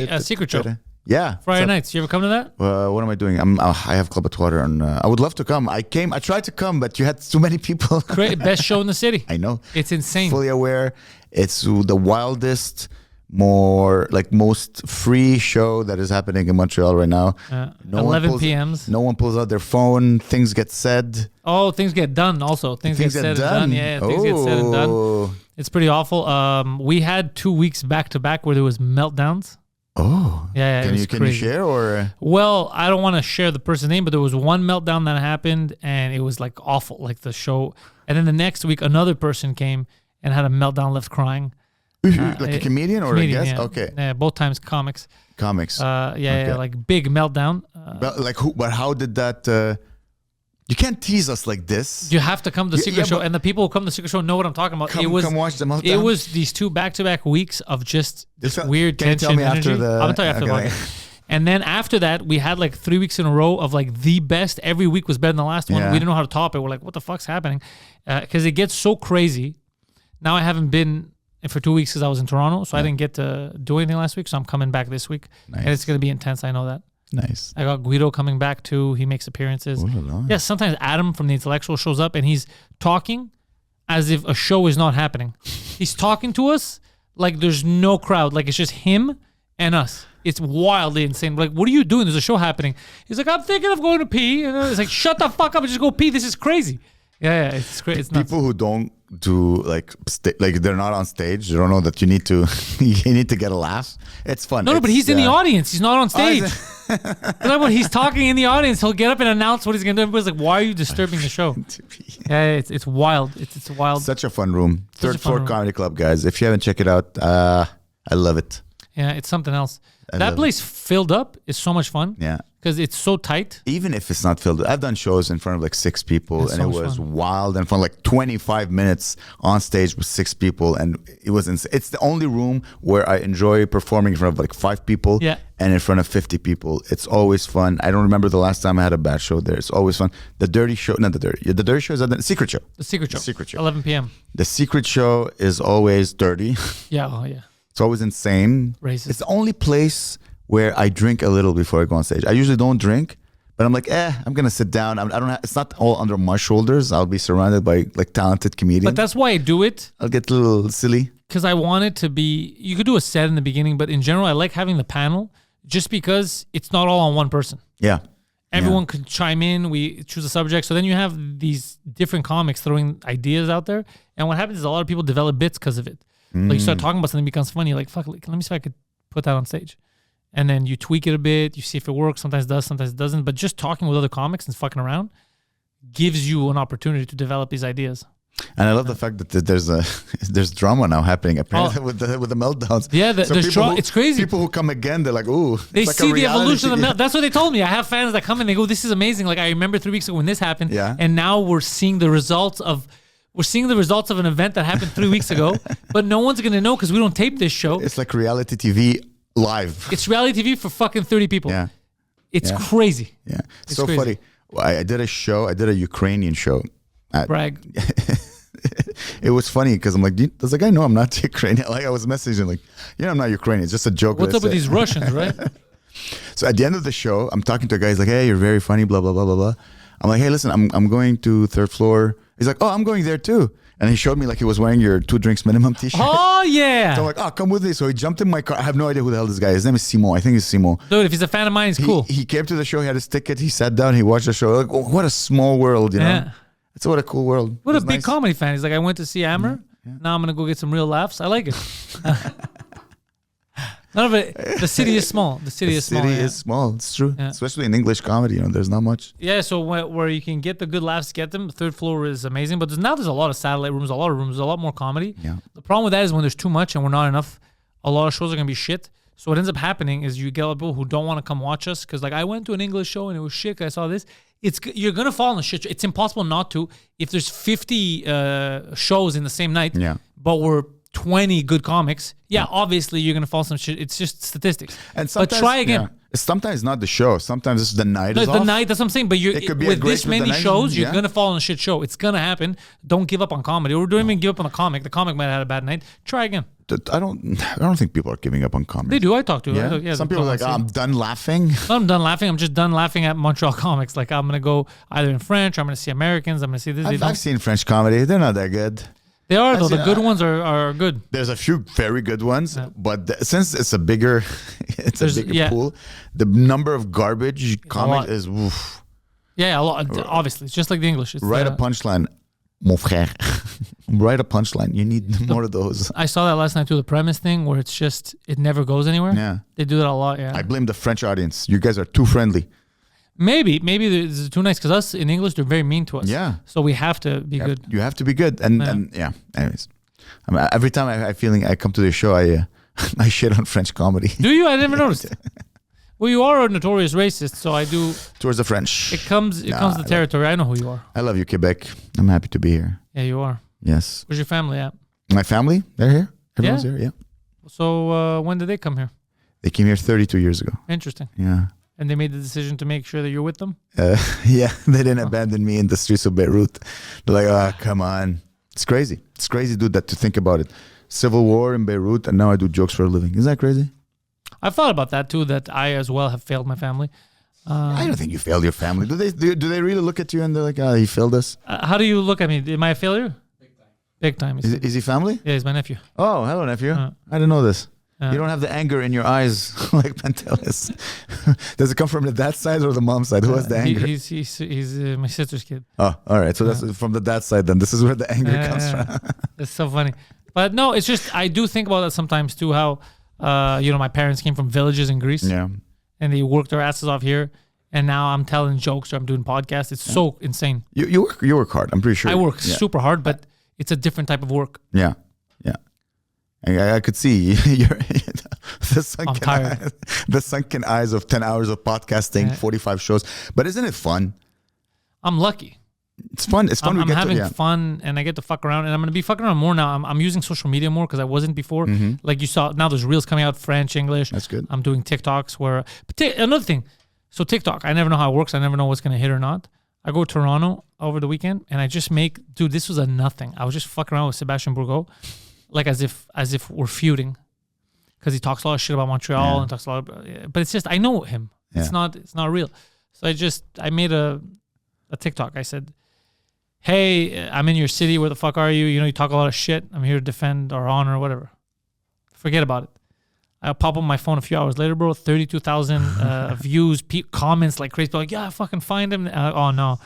Speaker 1: a secret show.
Speaker 2: Yeah.
Speaker 1: Friday nights. You ever come to that?
Speaker 2: What am I doing? I have Club Atwater, and I would love to come. I tried to come, but you had too many people.
Speaker 1: Great. Best show in the city.
Speaker 2: I know.
Speaker 1: It's insane.
Speaker 2: Fully aware. It's the wildest, most free show that is happening in Montreal right now.
Speaker 1: 11 p.m.s.
Speaker 2: No one pulls out their phone. Things get said.
Speaker 1: Oh, things get done also. Things get said and done. Yeah, things get said and done. It's pretty awful. We had 2 weeks back to back where there was meltdowns.
Speaker 2: Oh.
Speaker 1: Yeah,
Speaker 2: Can you share or?
Speaker 1: Well, I don't want to share the person's name, but there was one meltdown that happened and it was like awful, like the show. And then the next week, another person came and had a meltdown, left crying.
Speaker 2: Like a comedian or a guest?
Speaker 1: Yeah.
Speaker 2: Okay.
Speaker 1: Yeah, both times comics.
Speaker 2: Okay.
Speaker 1: Like big meltdown.
Speaker 2: But how did that? You can't tease us like this.
Speaker 1: You have to come to the secret show, and the people who come to the secret show know what I'm talking about.
Speaker 2: Come watch the meltdown.
Speaker 1: It was these 2 back-to-back weeks of just this weird tension.
Speaker 2: Can you tell me after the?
Speaker 1: I'm gonna tell you after the podcast. And then after that, we had like 3 weeks in a row of like the best. Every week was better than the last one.
Speaker 2: Yeah.
Speaker 1: We didn't know how to top it. We're like, what the fuck's happening? Because it gets so crazy. Now I haven't been for 2 weeks because I was in Toronto, so I didn't get to do anything last week. So I'm coming back this week, and it's going to be intense. I know that.
Speaker 2: Nice.
Speaker 1: I got Guido coming back too. He makes appearances. Yeah, sometimes Adam from the Intellectual shows up and he's talking as if a show is not happening. He's talking to us like there's no crowd. Like it's just him and us. It's wildly insane. Like, what are you doing? There's a show happening. He's like, I'm thinking of going to pee. And it's like, shut the fuck up and just go pee. This is crazy. Yeah, it's crazy. It's nuts.
Speaker 2: People who don't do like they're not on stage. They don't know that you need to get a laugh. It's fun.
Speaker 1: No, but he's in the audience. He's not on stage. When he's talking in the audience, he'll get up and announce what he's gonna do. Everybody's like, "Why are you disturbing the show?" Yeah, it's wild. It's wild.
Speaker 2: Such a fun room. Third Floor Comedy Club, guys. If you haven't checked it out, I love it.
Speaker 1: Yeah, it's something else. That place filled up is so much fun.
Speaker 2: Yeah.
Speaker 1: Because it's so tight.
Speaker 2: Even if it's not filled, I've done shows in front of like 6 people, and it was wild. And for like 25 minutes on stage with 6 people, and it was insane. It's the only room where I enjoy performing in front of like 5 people, and in front of 50 people. It's always fun. I don't remember the last time I had a bad show there. It's always fun. The dirty show, not the dirty. The dirty show is at the Secret Show.
Speaker 1: The Secret Show.
Speaker 2: The Secret Show.
Speaker 1: 11 p.m.
Speaker 2: The Secret Show is always dirty.
Speaker 1: Yeah. Oh yeah.
Speaker 2: It's always insane.
Speaker 1: Racist.
Speaker 2: It's the only place where I drink a little before I go on stage. I usually don't drink, but I'm like, I'm gonna sit down. I don't. It's not all under my shoulders. I'll be surrounded by like talented comedians.
Speaker 1: But that's why I do it.
Speaker 2: I'll get a little silly
Speaker 1: because I want it to be. You could do a set in the beginning, but in general, I like having the panel just because it's not all on one person.
Speaker 2: Yeah.
Speaker 1: Everyone could chime in. We choose a subject, so then you have these different comics throwing ideas out there. And what happens is a lot of people develop bits because of it. Like you start talking about something, it becomes funny. You're like, fuck, let me see if I could put that on stage. And then you tweak it a bit. You see if it works. Sometimes it does, sometimes it doesn't. But just talking with other comics and fucking around gives you an opportunity to develop these ideas.
Speaker 2: And I love the fact that there's drama now happening apparently with the meltdowns.
Speaker 1: Yeah, it's crazy.
Speaker 2: People who come again, they're like, ooh.
Speaker 1: They like see the evolution of the That's what they told me. I have fans that come in, they go, this is amazing. Like I remember 3 weeks ago when this happened.
Speaker 2: Yeah.
Speaker 1: And now we're seeing the results of an event that happened 3 weeks ago, but no one's gonna know because we don't tape this show.
Speaker 2: It's like reality TV live.
Speaker 1: It's reality TV for fucking 30 people.
Speaker 2: Yeah.
Speaker 1: It's crazy.
Speaker 2: Yeah. It's so crazy. Funny. I did a Ukrainian show.
Speaker 1: Brag.
Speaker 2: It was funny because I'm like, does the guy know I'm not Ukrainian? Like I was messaging like, I'm not Ukrainian. It's just a joke.
Speaker 1: What's up with these Russians, right?
Speaker 2: So at the end of the show, I'm talking to a guy. He's like, hey, you're very funny, blah, blah, blah, blah, blah. I'm like, hey, listen, I'm going to 3rd floor. He's like, oh, I'm going there too. And he showed me like he was wearing your 2 drinks minimum t-shirt.
Speaker 1: Oh, yeah.
Speaker 2: So I'm like, oh, come with me. So he jumped in my car. I have no idea who the hell this guy is. His name is Simo. I think it's Simo.
Speaker 1: Dude, if he's a fan of mine, he's cool.
Speaker 2: He came to the show. He had his ticket. He sat down. He watched the show. Like, oh, what a small world, you know? It's what a cool world.
Speaker 1: What a big comedy fan. He's like, I went to see Amer. Yeah. Now I'm going to go get some real laughs. I like it. None of it. The city is small. The city is
Speaker 2: small. It's true. Yeah. Especially in English comedy, there's not much.
Speaker 1: Yeah, so where you can get the good laughs, get them. The 3rd floor is amazing. But there's a lot of satellite rooms, a lot of rooms, a lot more comedy.
Speaker 2: Yeah.
Speaker 1: The problem with that is when there's too much and we're not enough, a lot of shows are going to be shit. So what ends up happening is you get a lot of people who don't want to come watch us because like I went to an English show and it was shit. I saw this. You're going to fall in the shit. It's impossible not to. If there's 50 shows in the same night, but we're 20 good comics, obviously you're gonna fall some shit. It's just statistics. But try again.
Speaker 2: Sometimes not the show. Sometimes it's the night.
Speaker 1: The night. That's what I'm saying. But with this many shows, you're gonna fall on a shit show. It's gonna happen. Don't give up on comedy. Or don't even give up on the comic. The comic might have had a bad night. Try again.
Speaker 2: I don't think people are giving up on comedy.
Speaker 1: They do. I talk to
Speaker 2: Some people are like, I'm done laughing.
Speaker 1: I'm done laughing. I'm just done laughing at Montreal comics. Like I'm gonna go either in French. Or I'm gonna see Americans. I'm gonna see this.
Speaker 2: I've seen French comedy. They're not that good.
Speaker 1: They are though. The good ones are good.
Speaker 2: There's a few very good ones, but since it's a bigger, pool, the number of garbage comics is woof.
Speaker 1: Yeah, a lot. Obviously, it's just like the English. It's
Speaker 2: a punchline, mon frère. Write a punchline. You need more of those.
Speaker 1: I saw that last night too. The premise thing where it's just it never goes anywhere.
Speaker 2: Yeah,
Speaker 1: they do that a lot. Yeah,
Speaker 2: I blame the French audience. You guys are too friendly. Maybe
Speaker 1: it's too nice because us in English they're very mean to us.
Speaker 2: Yeah,
Speaker 1: so we have to be good.
Speaker 2: You have to be good, and Anyways, every time I come to the show, I shit on French comedy.
Speaker 1: Do you? I never noticed. Well, you are a notorious racist, so I do.
Speaker 2: Towards the French.
Speaker 1: It comes the territory. I know who you are.
Speaker 2: I love you, Quebec. I'm happy to be here.
Speaker 1: Yeah, you are.
Speaker 2: Yes.
Speaker 1: Where's your family at?
Speaker 2: My family? They're here. Everyone's here. Yeah.
Speaker 1: So when did they come here?
Speaker 2: They came here 32 years ago.
Speaker 1: Interesting.
Speaker 2: Yeah.
Speaker 1: And they made the decision to make sure that you're with them?
Speaker 2: Yeah, they didn't abandon me in the streets of Beirut. They're like, oh, come on. It's crazy. It's crazy, dude, that to think about it. Civil war in Beirut, and now I do jokes for a living. Isn't that crazy?
Speaker 1: I've thought about that too, that I as well have failed my family.
Speaker 2: I don't think you failed your family. Do they really look at you and they're like, oh, he failed us?
Speaker 1: How do you look at me? Am I a failure? Big time.
Speaker 2: Is he family?
Speaker 1: Yeah, he's my nephew.
Speaker 2: Oh, hello, nephew. I didn't know this. You don't have the anger in your eyes like Pantelis. Does it come from the dad's side or the mom's side? Who has the anger?
Speaker 1: He's my sister's kid.
Speaker 2: Oh, all right. So that's from the dad's side then. This is where the anger comes from.
Speaker 1: It's so funny. But no, it's just, I do think about that sometimes too, how, my parents came from villages in Greece.
Speaker 2: Yeah.
Speaker 1: And they worked their asses off here. And now I'm telling jokes or I'm doing podcasts. It's so insane.
Speaker 2: You work hard. I'm pretty sure.
Speaker 1: I work super hard, but it's a different type of work.
Speaker 2: Yeah. Yeah. I could see the sunken eyes of 10 hours of podcasting, 45 shows. But isn't it fun?
Speaker 1: I'm lucky.
Speaker 2: It's fun. It's fun.
Speaker 1: I'm having fun, and I get to fuck around, and I'm going to be fucking around more now. I'm using social media more because I wasn't before.
Speaker 2: Mm-hmm.
Speaker 1: Like you saw, now there's reels coming out, French, English.
Speaker 2: That's good.
Speaker 1: I'm doing TikToks where, another thing. So TikTok, I never know how it works. I never know what's going to hit or not. I go to Toronto over the weekend, and I just dude, this was a nothing. I was just fucking around with Sebastian Bourgault, like as if we're feuding, because he talks a lot of shit about Montreal and talks a lot but it's just, I know him. Yeah. It's not real. So I made a TikTok. I said, hey, I'm in your city. Where the fuck are you? You talk a lot of shit. I'm here to defend our honor or whatever. Forget about it. I'll pop up my phone a few hours later, bro. 32,000 views, comments like crazy. People like, yeah, I fucking find him. Oh no,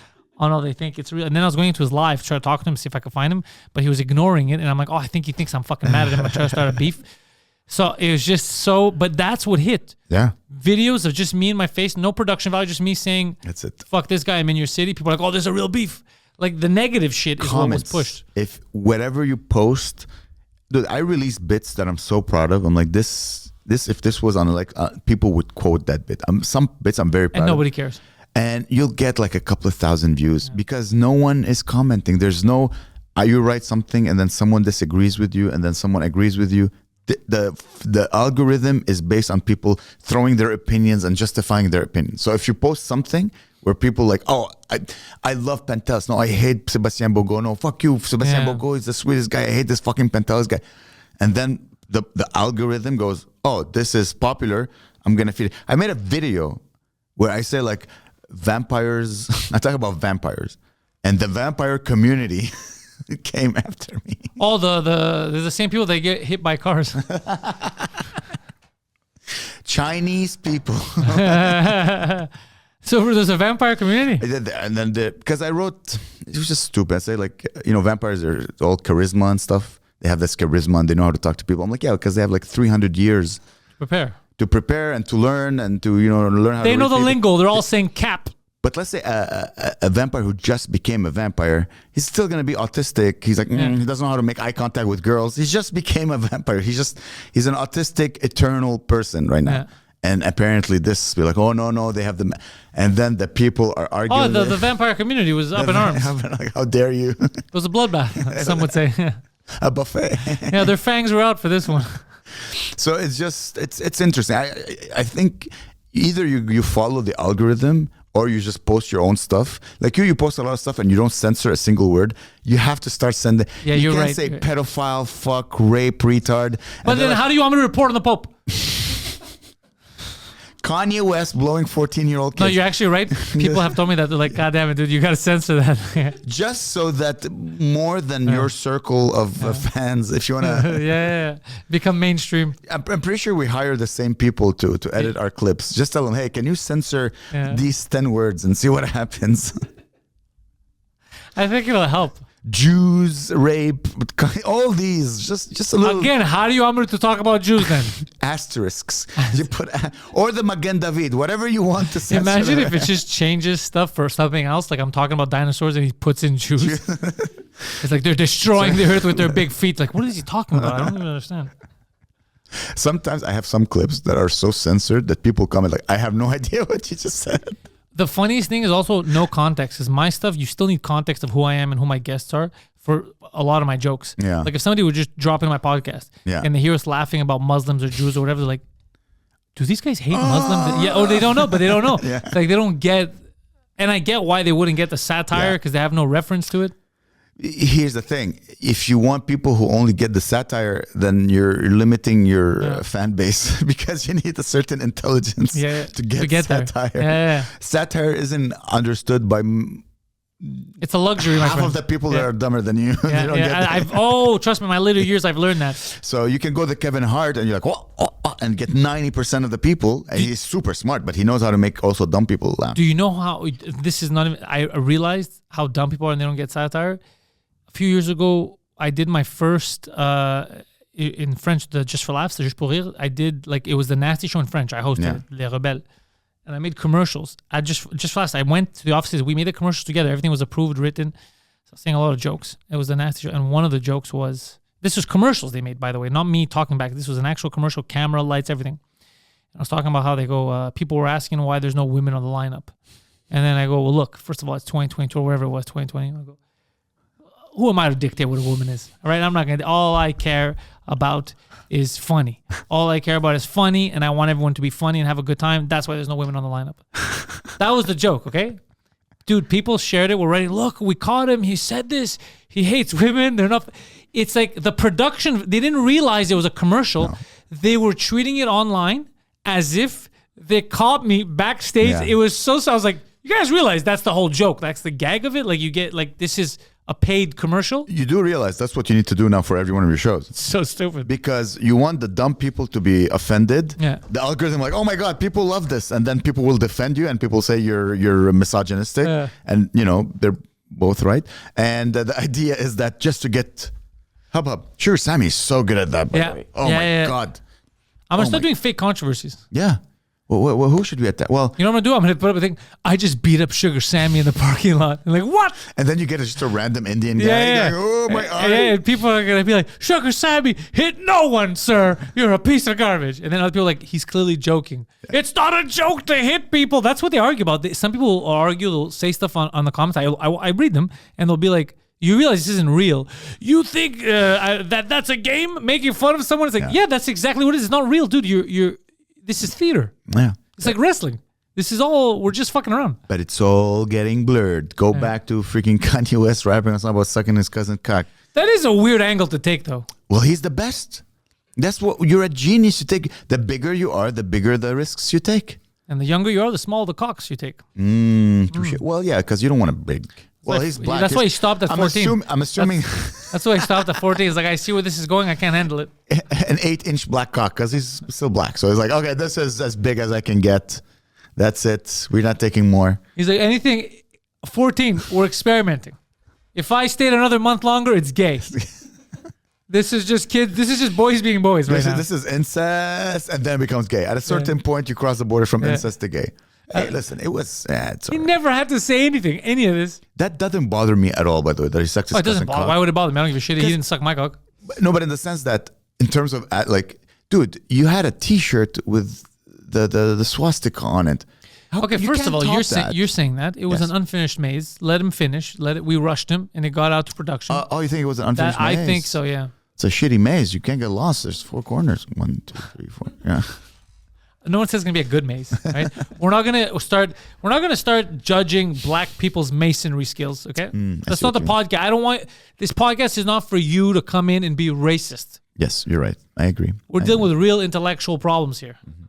Speaker 1: they think it's real. And then I was going into his live, try to talk to him, see if I could find him, but he was ignoring it. And I'm like, oh, I think he thinks I'm fucking mad at him. I try to start a beef. So it was just so, but that's what hit.
Speaker 2: Yeah.
Speaker 1: Videos of just me and my face, no production value, just me saying,
Speaker 2: that's it. Fuck
Speaker 1: this guy, I'm in your city. People are like, oh, there's a real beef. Like the negative shit is what was pushed.
Speaker 2: If whatever you post, dude, I release bits that I'm so proud of. I'm like, this if this was on people would quote that bit. Some bits I'm very proud
Speaker 1: and
Speaker 2: of.
Speaker 1: Nobody cares.
Speaker 2: And you'll get like a couple of thousand views because no one is commenting. There's no, you write something and then someone disagrees with you and then someone agrees with you. The algorithm is based on people throwing their opinions and justifying their opinions. So if you post something where people like, oh, I love Pantelis. No, I hate Sebastian Bourgault. No, fuck you. Sebastian Bourgault is the sweetest guy. I hate this fucking Pantelis guy. And then the algorithm goes, oh, this is popular. I'm going to feed it. I made a video where I say like vampires. I talk about vampires. And the vampire community came after me.
Speaker 1: Oh, they're the same people that get hit by cars.
Speaker 2: Chinese people.
Speaker 1: So there's a vampire community?
Speaker 2: And then because I wrote, it was just stupid. I say like, vampires are all charisma and stuff. They have this charisma and they know how to talk to people. I'm like, yeah, because they have like 300 years to prepare and to learn and to, learn how
Speaker 1: they
Speaker 2: to
Speaker 1: know the
Speaker 2: people.
Speaker 1: lingo. They're all saying cap.
Speaker 2: But let's say a vampire who just became a vampire, he's still going to be autistic. He's like, he doesn't know how to make eye contact with girls. He just became a vampire. He's an autistic, eternal person right now. Yeah. And apparently be like, oh, no, they have and then the people are arguing.
Speaker 1: Oh, the vampire community was up in arms.
Speaker 2: Like, how dare you?
Speaker 1: It was a bloodbath, some would say.
Speaker 2: A buffet.
Speaker 1: Yeah, their fangs were out for this one.
Speaker 2: So it's just, it's interesting. I think either you follow the algorithm or you just post your own stuff. Like you post a lot of stuff and you don't censor a single word. You have to start sending.
Speaker 1: Yeah,
Speaker 2: you
Speaker 1: can't
Speaker 2: say pedophile, fuck, rape, retard.
Speaker 1: But then how do you want me to report on the Pope?
Speaker 2: Kanye West blowing 14-year-old kids.
Speaker 1: No, you're actually right. People have told me that. They're like, God damn it, dude, you got to censor that.
Speaker 2: Just so that more than your circle of fans, if you want to...
Speaker 1: become mainstream.
Speaker 2: I'm pretty sure we hire the same people to edit our clips. Just tell them, hey, can you censor these 10 words and see what happens?
Speaker 1: I think it'll help.
Speaker 2: Jews, rape, all these, just a little.
Speaker 1: Again, how do you want me to talk about Jews then?
Speaker 2: Asterisks. You put or the Magen David, whatever you want to censor.
Speaker 1: Imagine if it just changes stuff for something else. Like I'm talking about dinosaurs and he puts in Jews. It's like they're destroying the earth with their big feet. Like, what is he talking about? I don't even understand.
Speaker 2: Sometimes I have some clips that are so censored that people comment like, I have no idea what you just said.
Speaker 1: The funniest thing is also no context. Because my stuff, you still need context of who I am and who my guests are for a lot of my jokes.
Speaker 2: Yeah.
Speaker 1: Like if somebody would just drop in my podcast and they hear us laughing about Muslims or Jews or whatever, they're like, do these guys hate Muslims? Yeah, or they don't know, but they don't know.
Speaker 2: Yeah.
Speaker 1: It's like they don't get, and I get why they wouldn't get the satire because they have no reference to it.
Speaker 2: Here's the thing: if you want people who only get the satire, then you're limiting your fan base because you need a certain intelligence to get satire. Satire isn't understood by.
Speaker 1: It's a luxury, my
Speaker 2: half
Speaker 1: friend.
Speaker 2: of the people that are dumber than you. They don't get that.
Speaker 1: Trust me, my later years, I've learned that.
Speaker 2: So you can go to Kevin Hart and you're like, and get 90% of the people. And he's super smart, but he knows how to make also dumb people laugh.
Speaker 1: Do you know how this is not even? I realized how dumb people are and they don't get satire. A few years ago, I did my first in French, the Just for Laughs, the Juste pour Rire. I did it was the Nasty Show in French. I hosted it, Les Rebelles. And I made commercials. I just last I went to the offices. We made the commercials together. Everything was approved, written. So I was saying a lot of jokes. It was the Nasty Show. And one of the jokes was, this was commercials they made, by the way, not me talking back. This was an actual commercial, camera, lights, everything. And I was talking about how they go, people were asking why there's no women on the lineup. And then I go, well, look, first of all, it's 2022 or wherever it was, 2020. I go, who am I to dictate what a woman is? All right, I'm not going to. All I care about is funny. All I care about is funny, and I want everyone to be funny and have a good time. That's why there's no women on the lineup. That was the joke, okay? Dude, people shared it. We're writing, look, we caught him. He said this. He hates women. They're not. It's like the production, they didn't realize it was a commercial. No. They were treating it online as if they caught me backstage. Yeah. It was so, I was like, you guys realize that's the whole joke. That's the gag of it. Like you get, this is a paid commercial.
Speaker 2: You do realize that's what you need to do now for every one of your shows.
Speaker 1: It's so stupid.
Speaker 2: Because you want the dumb people to be offended.
Speaker 1: Yeah.
Speaker 2: The algorithm oh my God, people love this. And then people will defend you and people say you're misogynistic. Yeah. And, they're both right. And the idea is that just to get hub. Sure, Sammy's so good at that, by the way. Oh my God.
Speaker 1: I'm going to start doing fake controversies.
Speaker 2: Yeah. Well, who should we attack? Well,
Speaker 1: you know what I'm going to do? I'm going to put up a thing. I just beat up Sugar Sammy in the parking lot. And what?
Speaker 2: And then you get just a random Indian guy.
Speaker 1: Yeah.
Speaker 2: Going, oh my God.
Speaker 1: And people are going to be like, Sugar Sammy hit no one, sir. You're a piece of garbage. And then other people are like, he's clearly joking. Yeah. It's not a joke to hit people. That's what they argue about. Some people will argue, they'll say stuff on the comments. I read them and they'll be like, you realize this isn't real. You think that's a game? Making fun of someone? It's like, yeah, that's exactly what it is. It's not real, dude. This is theater.
Speaker 2: Yeah.
Speaker 1: It's like wrestling. This is all, we're just fucking around.
Speaker 2: But it's all getting blurred. Go back to freaking Kanye West rapping on something about sucking his cousin cock.
Speaker 1: That is a weird angle to take, though.
Speaker 2: Well, he's the best. That's what, you're a genius. You take, the bigger you are, the bigger the risks you take.
Speaker 1: And the younger you are, the smaller the cocks you take.
Speaker 2: Well, yeah, because you don't want a big... Well, he's black.
Speaker 1: That's why he stopped at 14.
Speaker 2: I'm assuming.
Speaker 1: That's why he stopped at 14. He's like, I see where this is going. I can't handle it.
Speaker 2: An 8-inch black cock because he's still black. So he's like, okay, this is as big as I can get. That's it. We're not taking more.
Speaker 1: He's like, anything 14, we're experimenting. If I stayed another month longer, it's gay. This is just kids. This is just boys being boys right now.
Speaker 2: This is incest and then it becomes gay. At a certain point, you cross the border from incest to gay. Hey, listen, it was...
Speaker 1: he never had to say anything, any of this.
Speaker 2: That doesn't bother me at all, by the way, that he sucks his
Speaker 1: it doesn't bother.
Speaker 2: cock.
Speaker 1: Why would it bother me? I don't give a shit. He didn't suck my cock.
Speaker 2: No, but in the sense that, in terms of, dude, you had a T-shirt with the swastika on it.
Speaker 1: Okay, first of all, you're saying that. It was an unfinished maze. Let him finish. We rushed him, and it got out to production.
Speaker 2: Oh, you think it was an unfinished maze?
Speaker 1: I think so, yeah.
Speaker 2: It's a shitty maze. You can't get lost. There's 4 corners. 1, 2, 3, 4. Yeah.
Speaker 1: No one says it's gonna be a good maze, right? We're not gonna start judging black people's masonry skills. Okay, that's not the podcast. I don't want this podcast is not for you to come in and be racist.
Speaker 2: Yes, you're right. I agree.
Speaker 1: We're dealing with real intellectual problems here. Mm-hmm.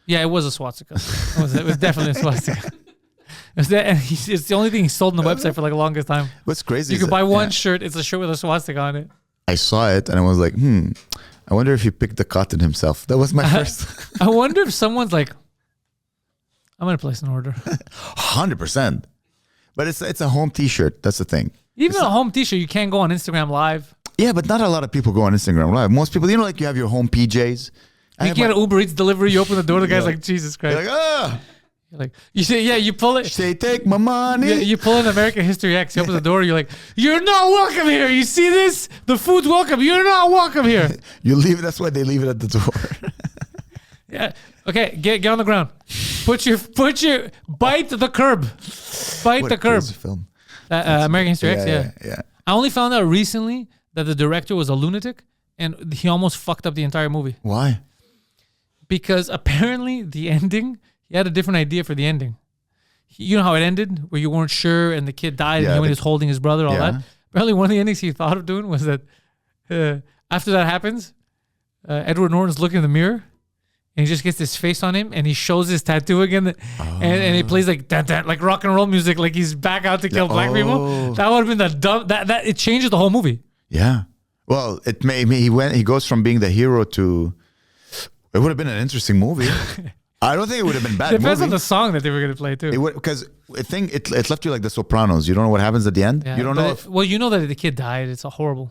Speaker 1: Yeah, it was a swastika. It was definitely a swastika. It's the only thing he sold on the website for the longest time.
Speaker 2: What's crazy?
Speaker 1: You can buy one shirt. It's a shirt with a swastika on it.
Speaker 2: I saw it and I was like, I wonder if he picked the cotton himself. That was my first.
Speaker 1: I wonder if someone's like, I'm going to place an order.
Speaker 2: 100%. But it's a home T-shirt. That's the thing.
Speaker 1: Even a home T-shirt, you can't go on Instagram Live.
Speaker 2: Yeah, but not a lot of people go on Instagram Live. Most people, you have your home PJs.
Speaker 1: You get an Uber Eats delivery. You open the door. The guy's like, Jesus Christ.
Speaker 2: You're like,
Speaker 1: you say, you pull it.
Speaker 2: Say, take my money.
Speaker 1: Yeah, you pull in American History X. You open the door. You're like, you're not welcome here. You see this? The food's welcome. You're not welcome here.
Speaker 2: You leave it. That's why they leave it at the door.
Speaker 1: Yeah. Okay. Get on the ground. Put your bite the curb. Bite the curb.
Speaker 2: Film.
Speaker 1: American History X.
Speaker 2: Yeah.
Speaker 1: I only found out recently that the director was a lunatic, and he almost fucked up the entire movie.
Speaker 2: Why?
Speaker 1: because apparently the ending, he had a different idea for the ending. You know how it ended, where you weren't sure, and the kid died, and he was holding his brother, all that. Apparently, one of the endings he thought of doing was that after that happens, Edward Norton's looking in the mirror, and he just gets his face on him, and he shows his tattoo again, and he plays like like rock and roll music, like he's back out to kill black people. That would have been the dumb. That it changes the whole movie. Yeah.
Speaker 2: Well, it he goes from being the hero to. It would have been an interesting movie. I don't think it would have been bad.
Speaker 1: Depends on the song that they were going to play too.
Speaker 2: Because I think it left you like The Sopranos. You don't know what happens at the end.
Speaker 1: Yeah,
Speaker 2: you don't know.
Speaker 1: Well, you know that the kid died. It's a horrible.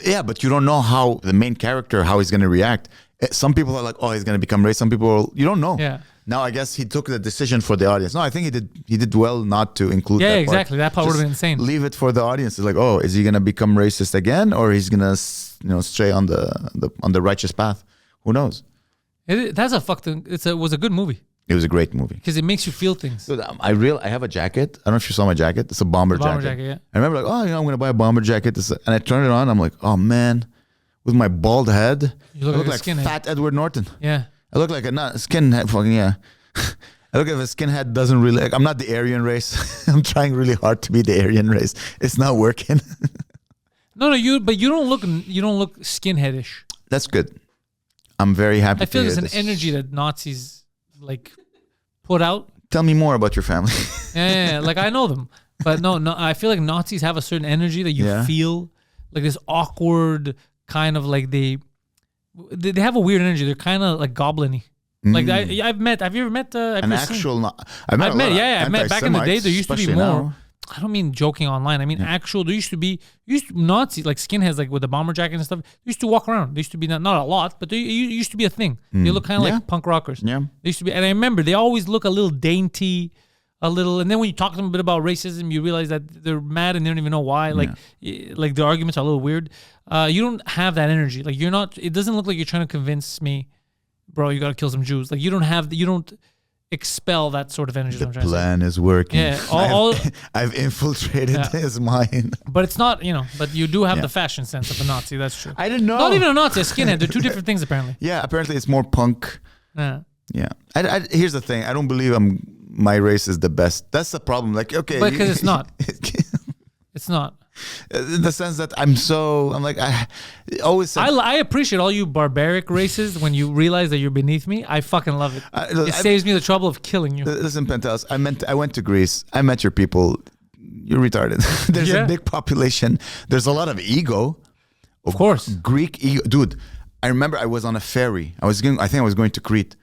Speaker 2: Yeah, but you don't know how the main character, how he's going to react. Some people are like, oh, he's going to become racist. Some people, you don't know.
Speaker 1: Yeah.
Speaker 2: Now, I guess he took the decision for the audience. No, I think he did well not to include that part.
Speaker 1: Yeah, exactly. That part would have been insane.
Speaker 2: Leave it for the audience. It's like, oh, is he going to become racist again, or he's going to stray on the righteous path? Who knows?
Speaker 1: That's it was a good movie.
Speaker 2: It was a great movie
Speaker 1: because it makes you feel things.
Speaker 2: So I have a jacket. I don't know if you saw my jacket. It's a bomber jacket.
Speaker 1: Yeah.
Speaker 2: I remember I'm going to buy a bomber jacket. And I turned it on. I'm like, oh man, with my bald head,
Speaker 1: you look like
Speaker 2: fat Edward Norton.
Speaker 1: Yeah.
Speaker 2: I look like a skinhead. Fucking yeah. I look like a skinhead doesn't really. I'm not the Aryan race. I'm trying really hard to be the Aryan race. It's not working.
Speaker 1: No, you don't look skinheadish.
Speaker 2: That's good. I'm very happy.
Speaker 1: I feel there's an energy that Nazis like put out.
Speaker 2: Tell me more about your family.
Speaker 1: Yeah, like I know them, but no, I feel like Nazis have a certain energy that you feel like this awkward kind of like they have a weird energy. They're kind of like goblin-y. Like I've met. Have you ever met?
Speaker 2: An actual?
Speaker 1: I've met. Yeah, I've met. Back in the day, there used to be more.
Speaker 2: Now.
Speaker 1: I don't mean joking online. I mean actual. There used to be Nazi like skinheads like with the bomber jacket and stuff. They used to walk around. They used to be not a lot, but they used to be a thing. They look kind of like punk rockers.
Speaker 2: Yeah,
Speaker 1: they used to be. And I remember they always look a little dainty, a little. And then when you talk to them a bit about racism, you realize that they're mad and they don't even know why. Like the arguments are a little weird. You don't have that energy. Like you're not. It doesn't look like you're trying to convince me, bro. You got to kill some Jews. Like you don't expel that sort of energy.
Speaker 2: The plan is working.
Speaker 1: Yeah,
Speaker 2: I've infiltrated his mind.
Speaker 1: But it's not, but you do have the fashion sense of a Nazi. That's true.
Speaker 2: I didn't know.
Speaker 1: Not even a Nazi, a skinhead. They're two different things apparently.
Speaker 2: Yeah, apparently it's more punk.
Speaker 1: Yeah.
Speaker 2: Here's the thing. I don't believe my race is the best. That's the problem. Like, okay.
Speaker 1: But because it's not. It's not.
Speaker 2: In the sense that I'm like, I always said,
Speaker 1: I appreciate all you barbaric races when you realize that you're beneath me. I fucking love it. It saves me the trouble of killing you.
Speaker 2: Listen, Pantelis, I went to Greece. I met your people. You're retarded. There's a big population. There's a lot of ego.
Speaker 1: Of course.
Speaker 2: Greek ego. Dude, I remember I was on a ferry. I think I was going to Crete.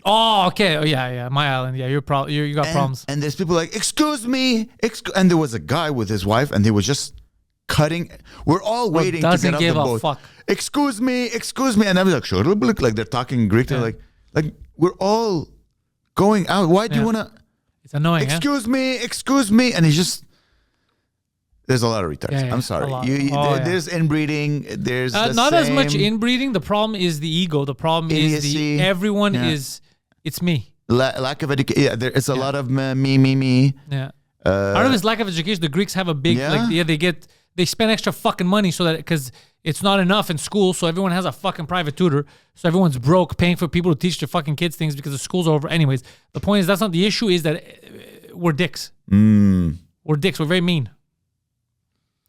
Speaker 1: Oh, okay. Oh, yeah. My island. Yeah, you got problems.
Speaker 2: And there's people like, excuse me. And there was a guy with his wife, and they were just cutting. We're all waiting to get off the boat.
Speaker 1: Fuck.
Speaker 2: Excuse me. And I was like, sure. Like they're talking Greek. They're like we're all going out. Why do you want to?
Speaker 1: It's annoying.
Speaker 2: Excuse me. And he's just. There's a lot of retards.
Speaker 1: Yeah,
Speaker 2: I'm sorry. There's inbreeding. There's
Speaker 1: not as much inbreeding. The problem is the ego. The problem is everyone is. It's me.
Speaker 2: Lack of education. Yeah, it's a lot of me.
Speaker 1: Yeah. I don't know if it's lack of education. The Greeks have a big they spend extra fucking money so that because it's not enough in school, so everyone has a fucking private tutor. So everyone's broke paying for people to teach their fucking kids things because the school's over. Anyways, the point is that's not the issue. Is that we're dicks. We're dicks. We're very mean.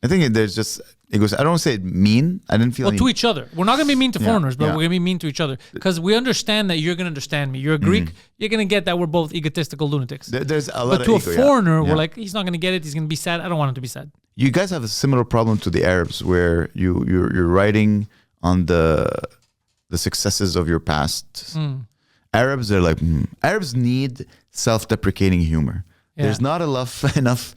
Speaker 2: I think there's just it goes. I don't say mean. I didn't feel
Speaker 1: to each other. We're not gonna be mean to foreigners, but we're gonna be mean to each other because we understand that you're gonna understand me. You're a Greek. You're gonna get that we're both egotistical lunatics.
Speaker 2: There's a lot.
Speaker 1: But to a foreigner, we're like, he's not gonna get it. He's gonna be sad. I don't want him to be sad.
Speaker 2: You guys have a similar problem to the Arabs, where you're writing on the successes of your past. Arabs are like Arabs need self-deprecating humor. Yeah. There's not enough.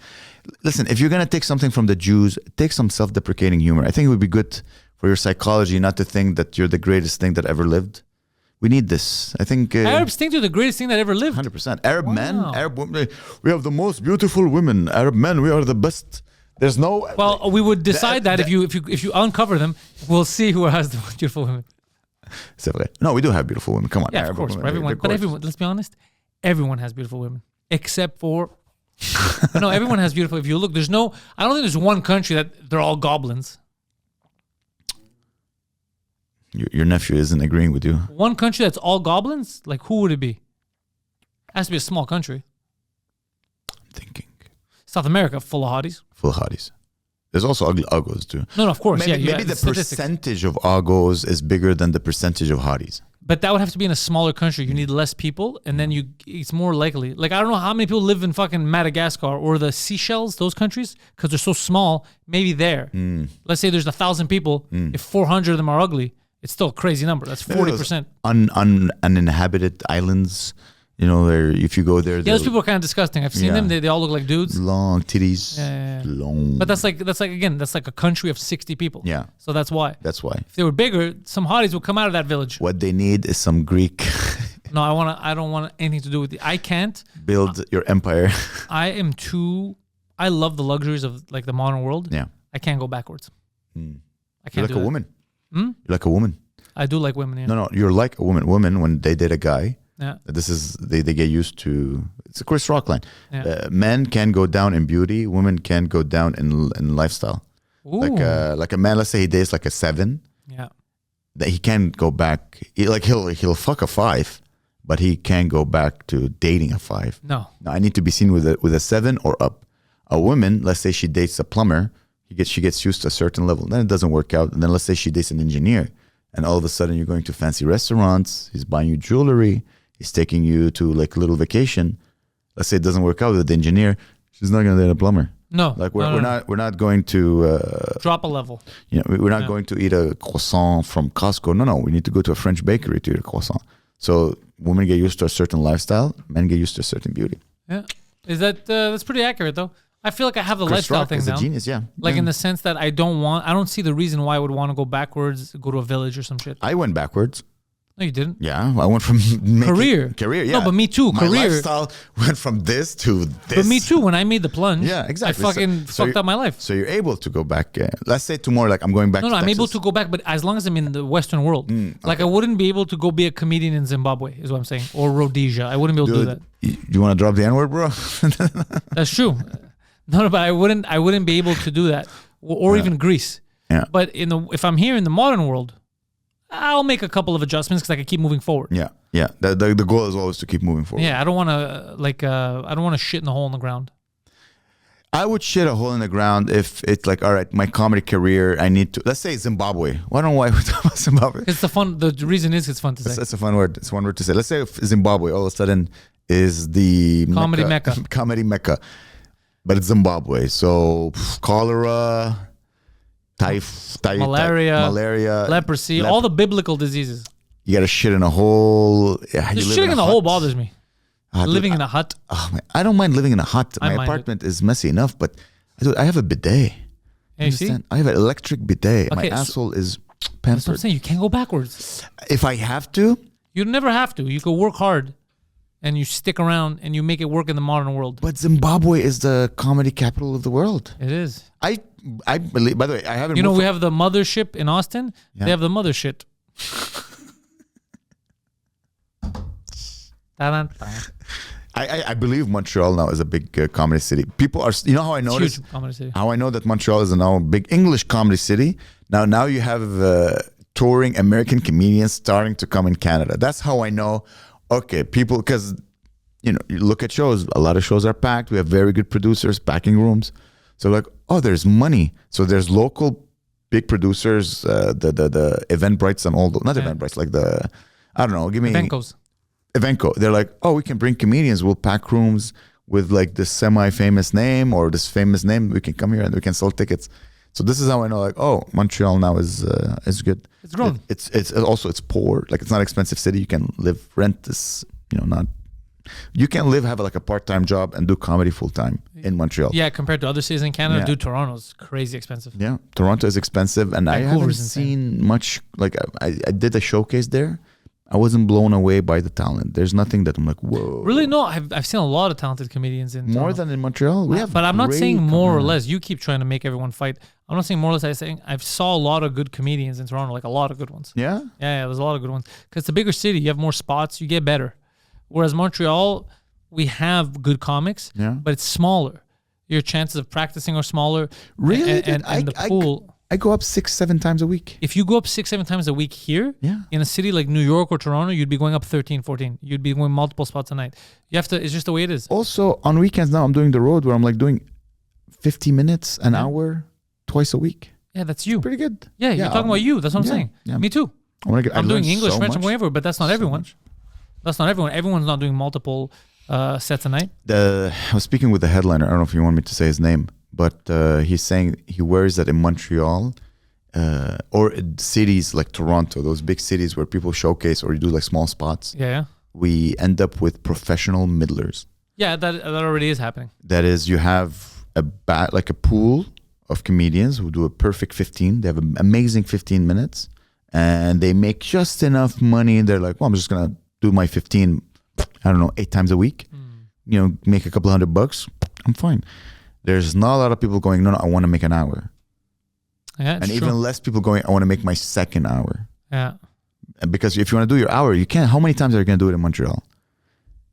Speaker 2: Listen, if you're going to take something from the Jews, take some self-deprecating humor. I think it would be good for your psychology not to think that you're the greatest thing that ever lived. We need this. I think...
Speaker 1: Arabs think they're the greatest thing that ever lived.
Speaker 2: 100%. Arab men, Arab women, we have the most beautiful women. Arab men, we are the best. There's no...
Speaker 1: Well, we would decide that if you uncover them, we'll see who has the most beautiful women.
Speaker 2: No, we do have beautiful women. Come on.
Speaker 1: Yeah, Arab of course. Women, but everyone, let's be honest, everyone has beautiful women. Except for... No, everyone has beautiful. If you look, I don't think there's one country that they're all goblins.
Speaker 2: Your nephew isn't agreeing with you.
Speaker 1: One country that's all goblins? Like, who would it be? Has to be a small country.
Speaker 2: I'm thinking.
Speaker 1: South America, full of hotties.
Speaker 2: Full of hotties. There's also ugly uggos too.
Speaker 1: No, of course.
Speaker 2: Maybe, maybe the percentage of uggos is bigger than the percentage of hotties.
Speaker 1: But that would have to be in a smaller country. You need less people, and then it's more likely. Like, I don't know how many people live in fucking Madagascar or the Seychelles, those countries, because they're so small. Maybe there. Let's say there's 1,000 people. If 400 of them are ugly, it's still a crazy number. That's 40%.
Speaker 2: Uninhabited islands. You know, if you go there,
Speaker 1: those people are kind of disgusting. I've seen them. They all look like dudes.
Speaker 2: Long titties.
Speaker 1: Yeah.
Speaker 2: Long.
Speaker 1: But that's like a country of 60 people.
Speaker 2: Yeah.
Speaker 1: So that's why.
Speaker 2: That's why.
Speaker 1: If they were bigger, some hotties would come out of that village.
Speaker 2: What they need is some Greek.
Speaker 1: No, I don't want anything to do with it. I can't
Speaker 2: build your empire.
Speaker 1: I love the luxuries of like the modern world.
Speaker 2: Yeah.
Speaker 1: I can't go backwards. I can't.
Speaker 2: You're like a woman. You're like a woman.
Speaker 1: I do like women. Yeah.
Speaker 2: No, you're like a woman. Women, when they date a guy.
Speaker 1: Yeah.
Speaker 2: This is they get used to. It's a Chris Rock line.
Speaker 1: Yeah.
Speaker 2: Men can go down in beauty. Women can go down in lifestyle.
Speaker 1: Ooh.
Speaker 2: Like a man. Let's say he dates like a 7.
Speaker 1: Yeah.
Speaker 2: That he can't go back. He'll fuck a 5, but he can't go back to dating a 5.
Speaker 1: No.
Speaker 2: I need to be seen with a 7 or up. A woman. Let's say she dates a plumber. She gets used to a certain level. Then it doesn't work out. And then let's say she dates an engineer, and all of a sudden you're going to fancy restaurants. He's buying you jewelry. He's taking you to like a little vacation. Let's say it doesn't work out with the engineer. She's not going to date a plumber.
Speaker 1: No,
Speaker 2: like we're not going to
Speaker 1: drop a level.
Speaker 2: You know, we're not going to eat a croissant from Costco. No, we need to go to a French bakery to eat a croissant. So women get used to a certain lifestyle. Men get used to a certain beauty.
Speaker 1: Yeah, that's pretty accurate though. I feel like I have the
Speaker 2: Chris
Speaker 1: lifestyle
Speaker 2: Rock
Speaker 1: thing
Speaker 2: is
Speaker 1: down.
Speaker 2: A genius, yeah.
Speaker 1: Like in the sense that I don't see the reason why I would want to go backwards, go to a village or some shit.
Speaker 2: I went backwards.
Speaker 1: No, you didn't.
Speaker 2: Yeah, I went from
Speaker 1: career.
Speaker 2: Yeah.
Speaker 1: No, but me too.
Speaker 2: My lifestyle went from this to this.
Speaker 1: But me too. When I made the plunge,
Speaker 2: yeah, exactly.
Speaker 1: I fucking fucked up my life.
Speaker 2: So you're able to go back. Let's say tomorrow, like I'm going back.
Speaker 1: No,
Speaker 2: to
Speaker 1: I'm
Speaker 2: Texas.
Speaker 1: able to go back, but as long as I'm in the Western world, like I wouldn't be able to go be a comedian in Zimbabwe, is what I'm saying, or Rhodesia. I wouldn't be able to do that.
Speaker 2: You want to drop the N-word, bro?
Speaker 1: That's true. No, but I wouldn't be able to do that, or even Greece.
Speaker 2: Yeah.
Speaker 1: But if I'm here in the modern world, I'll make a couple of adjustments because I can keep moving forward.
Speaker 2: Yeah. The goal is always to keep moving forward.
Speaker 1: Yeah, I don't want to shit in the hole in the ground.
Speaker 2: I would shit a hole in the ground if it's like, all right, my comedy career, I need to, let's say Zimbabwe. I don't know why we're talking about Zimbabwe.
Speaker 1: It's the reason is it's fun to say.
Speaker 2: That's a fun word. It's one word to say. Let's say if Zimbabwe all of a sudden is the
Speaker 1: comedy mecca.
Speaker 2: Comedy mecca. But it's Zimbabwe. So cholera, malaria,
Speaker 1: leprosy, all the biblical diseases.
Speaker 2: You got to shit in a hole. Yeah,
Speaker 1: the shitting in a hole bothers me. Living in a hut.
Speaker 2: Oh man, I don't mind living in a hut. My apartment is messy enough, but I have a bidet.
Speaker 1: You see?
Speaker 2: I have an electric bidet. My asshole is pampered.
Speaker 1: That's what I'm saying. You can't go backwards.
Speaker 2: If I have to,
Speaker 1: you never have to. You can work hard, and you stick around, and you make it work in the modern world.
Speaker 2: But Zimbabwe is the comedy capital of the world.
Speaker 1: It is.
Speaker 2: I believe. By the way, I haven't.
Speaker 1: You know, we have the mothership in Austin. Yeah. They have the mother shit.
Speaker 2: I believe Montreal now is a big comedy city. People are, you know how I noticed how I know that Montreal is now a big English comedy city. Now you have touring American comedians starting to come in Canada. That's how I know. Okay, people, because you look at shows. A lot of shows are packed. We have very good producers, packing rooms. So like, oh, there's money. So there's local big producers, the Eventbrites and all those, not Eventbrites, like I don't know, give me Evenco. They're like, oh, we can bring comedians. We'll pack rooms with like this semi-famous name or this famous name. We can come here and we can sell tickets. So this is how I know, like, oh, Montreal now is good.
Speaker 1: It's grown.
Speaker 2: It's also it's poor. Like it's not an expensive city. You can live, rent is not. You can have like a part-time job and do comedy full-time in Montreal.
Speaker 1: Yeah, compared to other cities in Canada, dude, Toronto's crazy expensive.
Speaker 2: Yeah, Toronto is expensive, and I haven't seen much. Like I did a showcase there. I wasn't blown away by the talent. There's nothing that I'm like, whoa.
Speaker 1: Really? No, I've seen a lot of talented comedians in
Speaker 2: more
Speaker 1: Toronto.
Speaker 2: Than in Montreal.
Speaker 1: But I'm not saying more or less. You keep trying to make everyone fight. I'm not saying more or less. I'm saying I saw a lot of good comedians in Toronto, like a lot of good ones.
Speaker 2: Yeah?
Speaker 1: Yeah, there's a lot of good ones. Because it's a bigger city. You have more spots. You get better. Whereas Montreal, we have good comics, but it's smaller. Your chances of practicing are smaller.
Speaker 2: Really?
Speaker 1: And the pool.
Speaker 2: I go up 6-7 times a week.
Speaker 1: If you go up 6-7 times a week here,
Speaker 2: Yeah.
Speaker 1: in a city like New York or Toronto, you'd be going up 13-14. You'd be going multiple spots a night. You have to. It's just the way it is.
Speaker 2: Also, on weekends now, I'm doing the road where I'm like doing 50 minutes, an hour, twice a week.
Speaker 1: Yeah, that's you.
Speaker 2: Pretty good.
Speaker 1: Yeah, you're talking about you. That's what I'm saying.
Speaker 2: Yeah.
Speaker 1: Me too. I'm doing English, French, I'm going everywhere, but that's not everyone. That's not everyone. Everyone's not doing multiple sets a night.
Speaker 2: I was speaking with the headliner. I don't know if you want me to say his name, but he's saying he wears that in Montreal or in cities like Toronto, those big cities where people showcase or you do like small spots.
Speaker 1: Yeah.
Speaker 2: We end up with professional middlers.
Speaker 1: Yeah, that already is happening.
Speaker 2: That is, you have like a pool of comedians who do a perfect 15. They have an amazing 15 minutes and they make just enough money. They're like, well, I'm just going to do my 15, I don't know, 8 times a week, you know, make a couple $100. I'm fine. There's not a lot of people going, no, I want to make an hour.
Speaker 1: Yeah,
Speaker 2: and even less people going, I want to make my second hour.
Speaker 1: Yeah.
Speaker 2: And because if you want to do your hour, you can't. How many times are you going to do it in Montreal?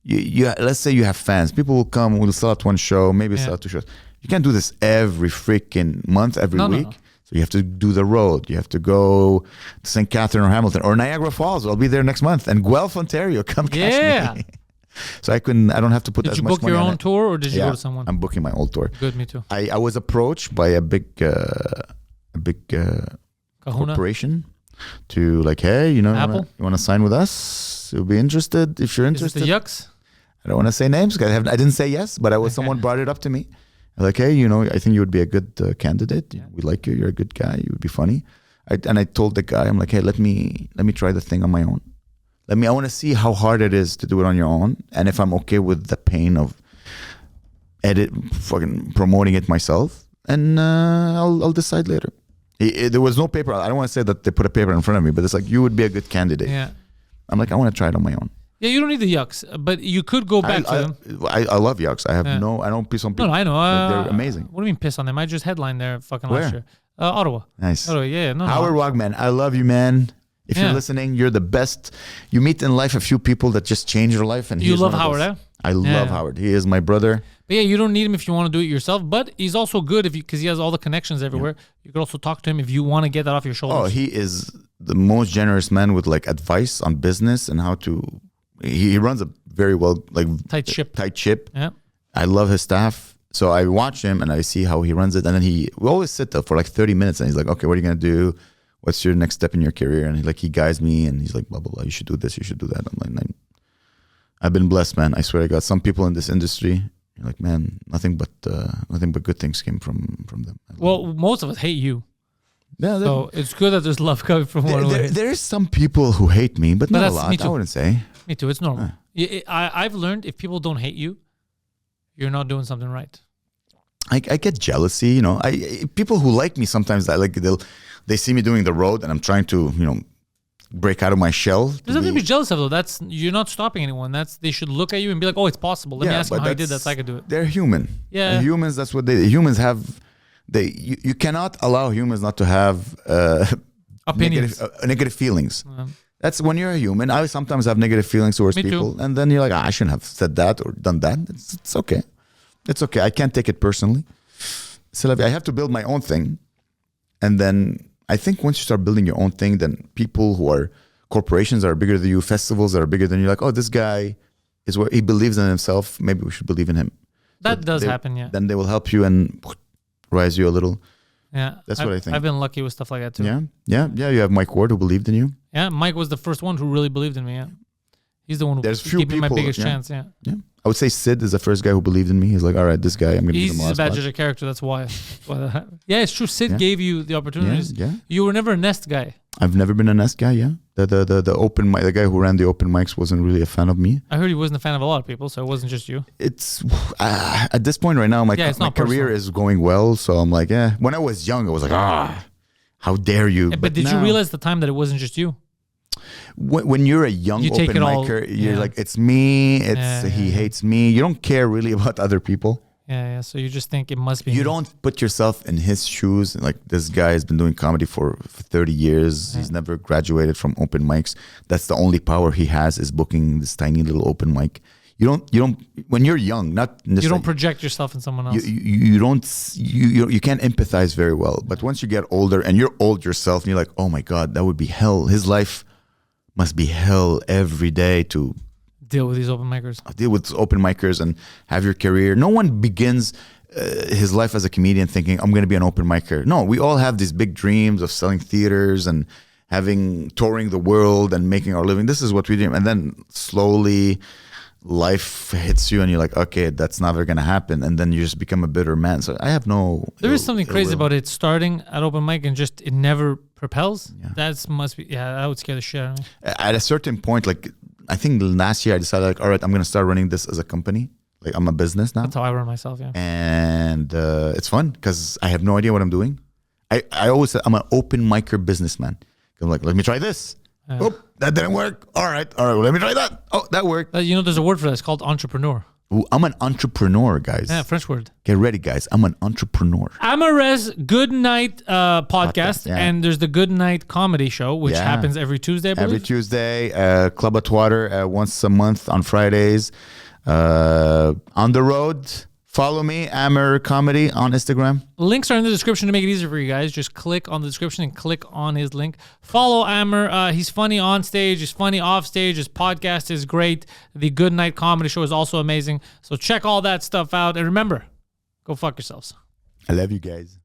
Speaker 2: Let's say you have fans. People will come, we'll sell out one show, maybe sell out 2 shows. You can't do this every freaking month, every week. No. So you have to do the road. You have to go to St. Catherine or Hamilton or Niagara Falls. I'll be there next month. And Guelph, Ontario, come catch me. So I don't have to put as much money.
Speaker 1: Did you book your own tour or did you go to someone?
Speaker 2: I'm booking my own tour.
Speaker 1: Good, me too.
Speaker 2: I was approached by a big corporation to like, hey, you know,
Speaker 1: Apple?
Speaker 2: you want to sign with us? You'll be interested if you're interested.
Speaker 1: Is it the Yucks?
Speaker 2: I don't want to say names because I didn't say yes, but someone brought it up to me. Like, hey, you know, I think you would be a good candidate. Yeah. We like you. You're a good guy. You would be funny. I told the guy, I'm like, hey, let me try the thing on my own. I want to see how hard it is to do it on your own, and if I'm okay with the pain of promoting it myself, and I'll decide later. There was no paper. I don't want to say that they put a paper in front of me, but it's like, you would be a good candidate.
Speaker 1: Yeah.
Speaker 2: I'm like, I want to try it on my own.
Speaker 1: Yeah, you don't need the Yucks, but you could go back to them.
Speaker 2: I love Yucks. I don't piss on people.
Speaker 1: No, I know.
Speaker 2: They're amazing.
Speaker 1: What do you mean piss on them? I just headlined there last year. Ottawa.
Speaker 2: Nice.
Speaker 1: Ottawa, yeah.
Speaker 2: Howard Wagman, I love you, man. If you're listening, you're the best. You meet in life a few people that just change your life. And
Speaker 1: you love Howard, eh?
Speaker 2: I love Howard. He is my brother.
Speaker 1: But yeah, you don't need him if you want to do it yourself. But he's also good because he has all the connections everywhere. Yeah. You could also talk to him if you want to get that off your shoulders.
Speaker 2: Oh, he is the most generous man with like advice on business and how to. He runs a very well
Speaker 1: tight ship.
Speaker 2: Yeah, I love his staff. So I watch him and I see how he runs it. And then we always sit there for like 30 minutes and he's like, okay, what are you gonna do? What's your next step in your career? And he guides me and he's like, blah, blah, blah. You should do this. You should do that. I'm like, I've been blessed, man. I swear to God. Some people in this industry, you're like, man, nothing but good things came from them.
Speaker 1: Well, most of us hate you.
Speaker 2: Yeah,
Speaker 1: so it's good that there's love coming from one way.
Speaker 2: There's some people who hate me, but not a lot. I wouldn't say.
Speaker 1: Me too. It's normal. I've learned if people don't hate you, you're not doing something right.
Speaker 2: I get jealousy, you know. People who like me sometimes, they see me doing the road and I'm trying to, you know, break out of my shell.
Speaker 1: There's nothing to be jealous of, though. You're not stopping anyone. They should look at you and be like, oh, it's possible. Let me ask him how he did that so I could do it.
Speaker 2: They're human.
Speaker 1: Yeah.
Speaker 2: Humans, that's what humans have. You cannot allow humans not to have
Speaker 1: opinions,
Speaker 2: negative feelings. That's when you're a human. I sometimes have negative feelings towards people, and then you're like, I shouldn't have said that or done that. It's okay. It's okay. I can't take it personally. So I have to build my own thing, and then I think once you start building your own thing, then people who are corporations that are bigger than you, festivals that are bigger than you, like, oh, this guy is where he believes in himself. Maybe we should believe in him.
Speaker 1: That does happen, yeah.
Speaker 2: Then they will help you and rise you a little.
Speaker 1: Yeah,
Speaker 2: that's what I think.
Speaker 1: I've been lucky with stuff like that too.
Speaker 2: Yeah. You have Mike Ward who believed in you.
Speaker 1: Yeah, Mike was the first one who really believed in me. Yeah, he's the one who gave me my biggest chance. Yeah.
Speaker 2: I would say Sid is the first guy who believed in me. He's like, all right, this guy, I'm going to give him a lot.
Speaker 1: He's a bad judge of character. That's why. Yeah, it's true. Sid gave you the opportunities.
Speaker 2: Yeah.
Speaker 1: You were never a nest guy.
Speaker 2: I've never been a nest guy. Yeah. The open mic, the guy who ran the open mics wasn't really a fan of me.
Speaker 1: I heard he wasn't a fan of a lot of people, so it wasn't just you.
Speaker 2: It's at this point right now, my career is going well, so I'm like, When I was young, I was like, how dare you?
Speaker 1: Yeah, but did you realize at the time that it wasn't just you?
Speaker 2: When you're a young open micer, you're like, it's me. He hates me. You don't care really about other people.
Speaker 1: Yeah. So you just think it must be.
Speaker 2: You don't put yourself in his shoes. Like, this guy has been doing comedy for 30 years. He's never graduated from open mics. That's the only power he has, is booking this tiny little open mic. you don't when you're young, not
Speaker 1: You don't project yourself in someone else.
Speaker 2: you can't empathize very well. But once you get older and you're old yourself, and you're like, oh my God, that would be hell. His life must be hell every day to
Speaker 1: deal with these open micers.
Speaker 2: Deal with open micers and have your career. No one begins his life as a comedian thinking, I'm going to be an open micer. No, we all have these big dreams of selling theaters and touring the world and making our living. This is what we do. And then slowly life hits you and you're like, okay, that's never going to happen. And then you just become a bitter man. So I have no...
Speaker 1: There is something crazy about it starting at open mic and just it never propels.
Speaker 2: Yeah.
Speaker 1: That would scare the shit out of me.
Speaker 2: At a certain point, like I think last year I decided like, all right, I'm going to start running this as a company. Like I'm a business now.
Speaker 1: That's how I run myself, yeah.
Speaker 2: And it's fun because I have no idea what I'm doing. I always say I'm an open micer businessman. I'm like, let me try this. Oh, that didn't work. All right, well, let me try that. Oh, that worked.
Speaker 1: There's a word for that. It's called entrepreneur.
Speaker 2: Ooh, I'm an entrepreneur, guys.
Speaker 1: Yeah, French word.
Speaker 2: Get ready, guys. I'm an entrepreneur.
Speaker 1: Amer's Goodnight podcast,
Speaker 2: yeah.
Speaker 1: And there's the Goodnight comedy show, which happens every Tuesday, I believe.
Speaker 2: Every Tuesday, Club Atwater, once a month on Fridays. On the road, follow me, Amer Comedy on Instagram.
Speaker 1: Links are in the description to make it easier for you guys. Just click on the description and click on his link. Follow Amer. He's funny on stage. He's funny off stage. His podcast is great. The Goodnight Comedy Show is also amazing. So check all that stuff out. And remember, go fuck yourselves.
Speaker 2: I love you guys.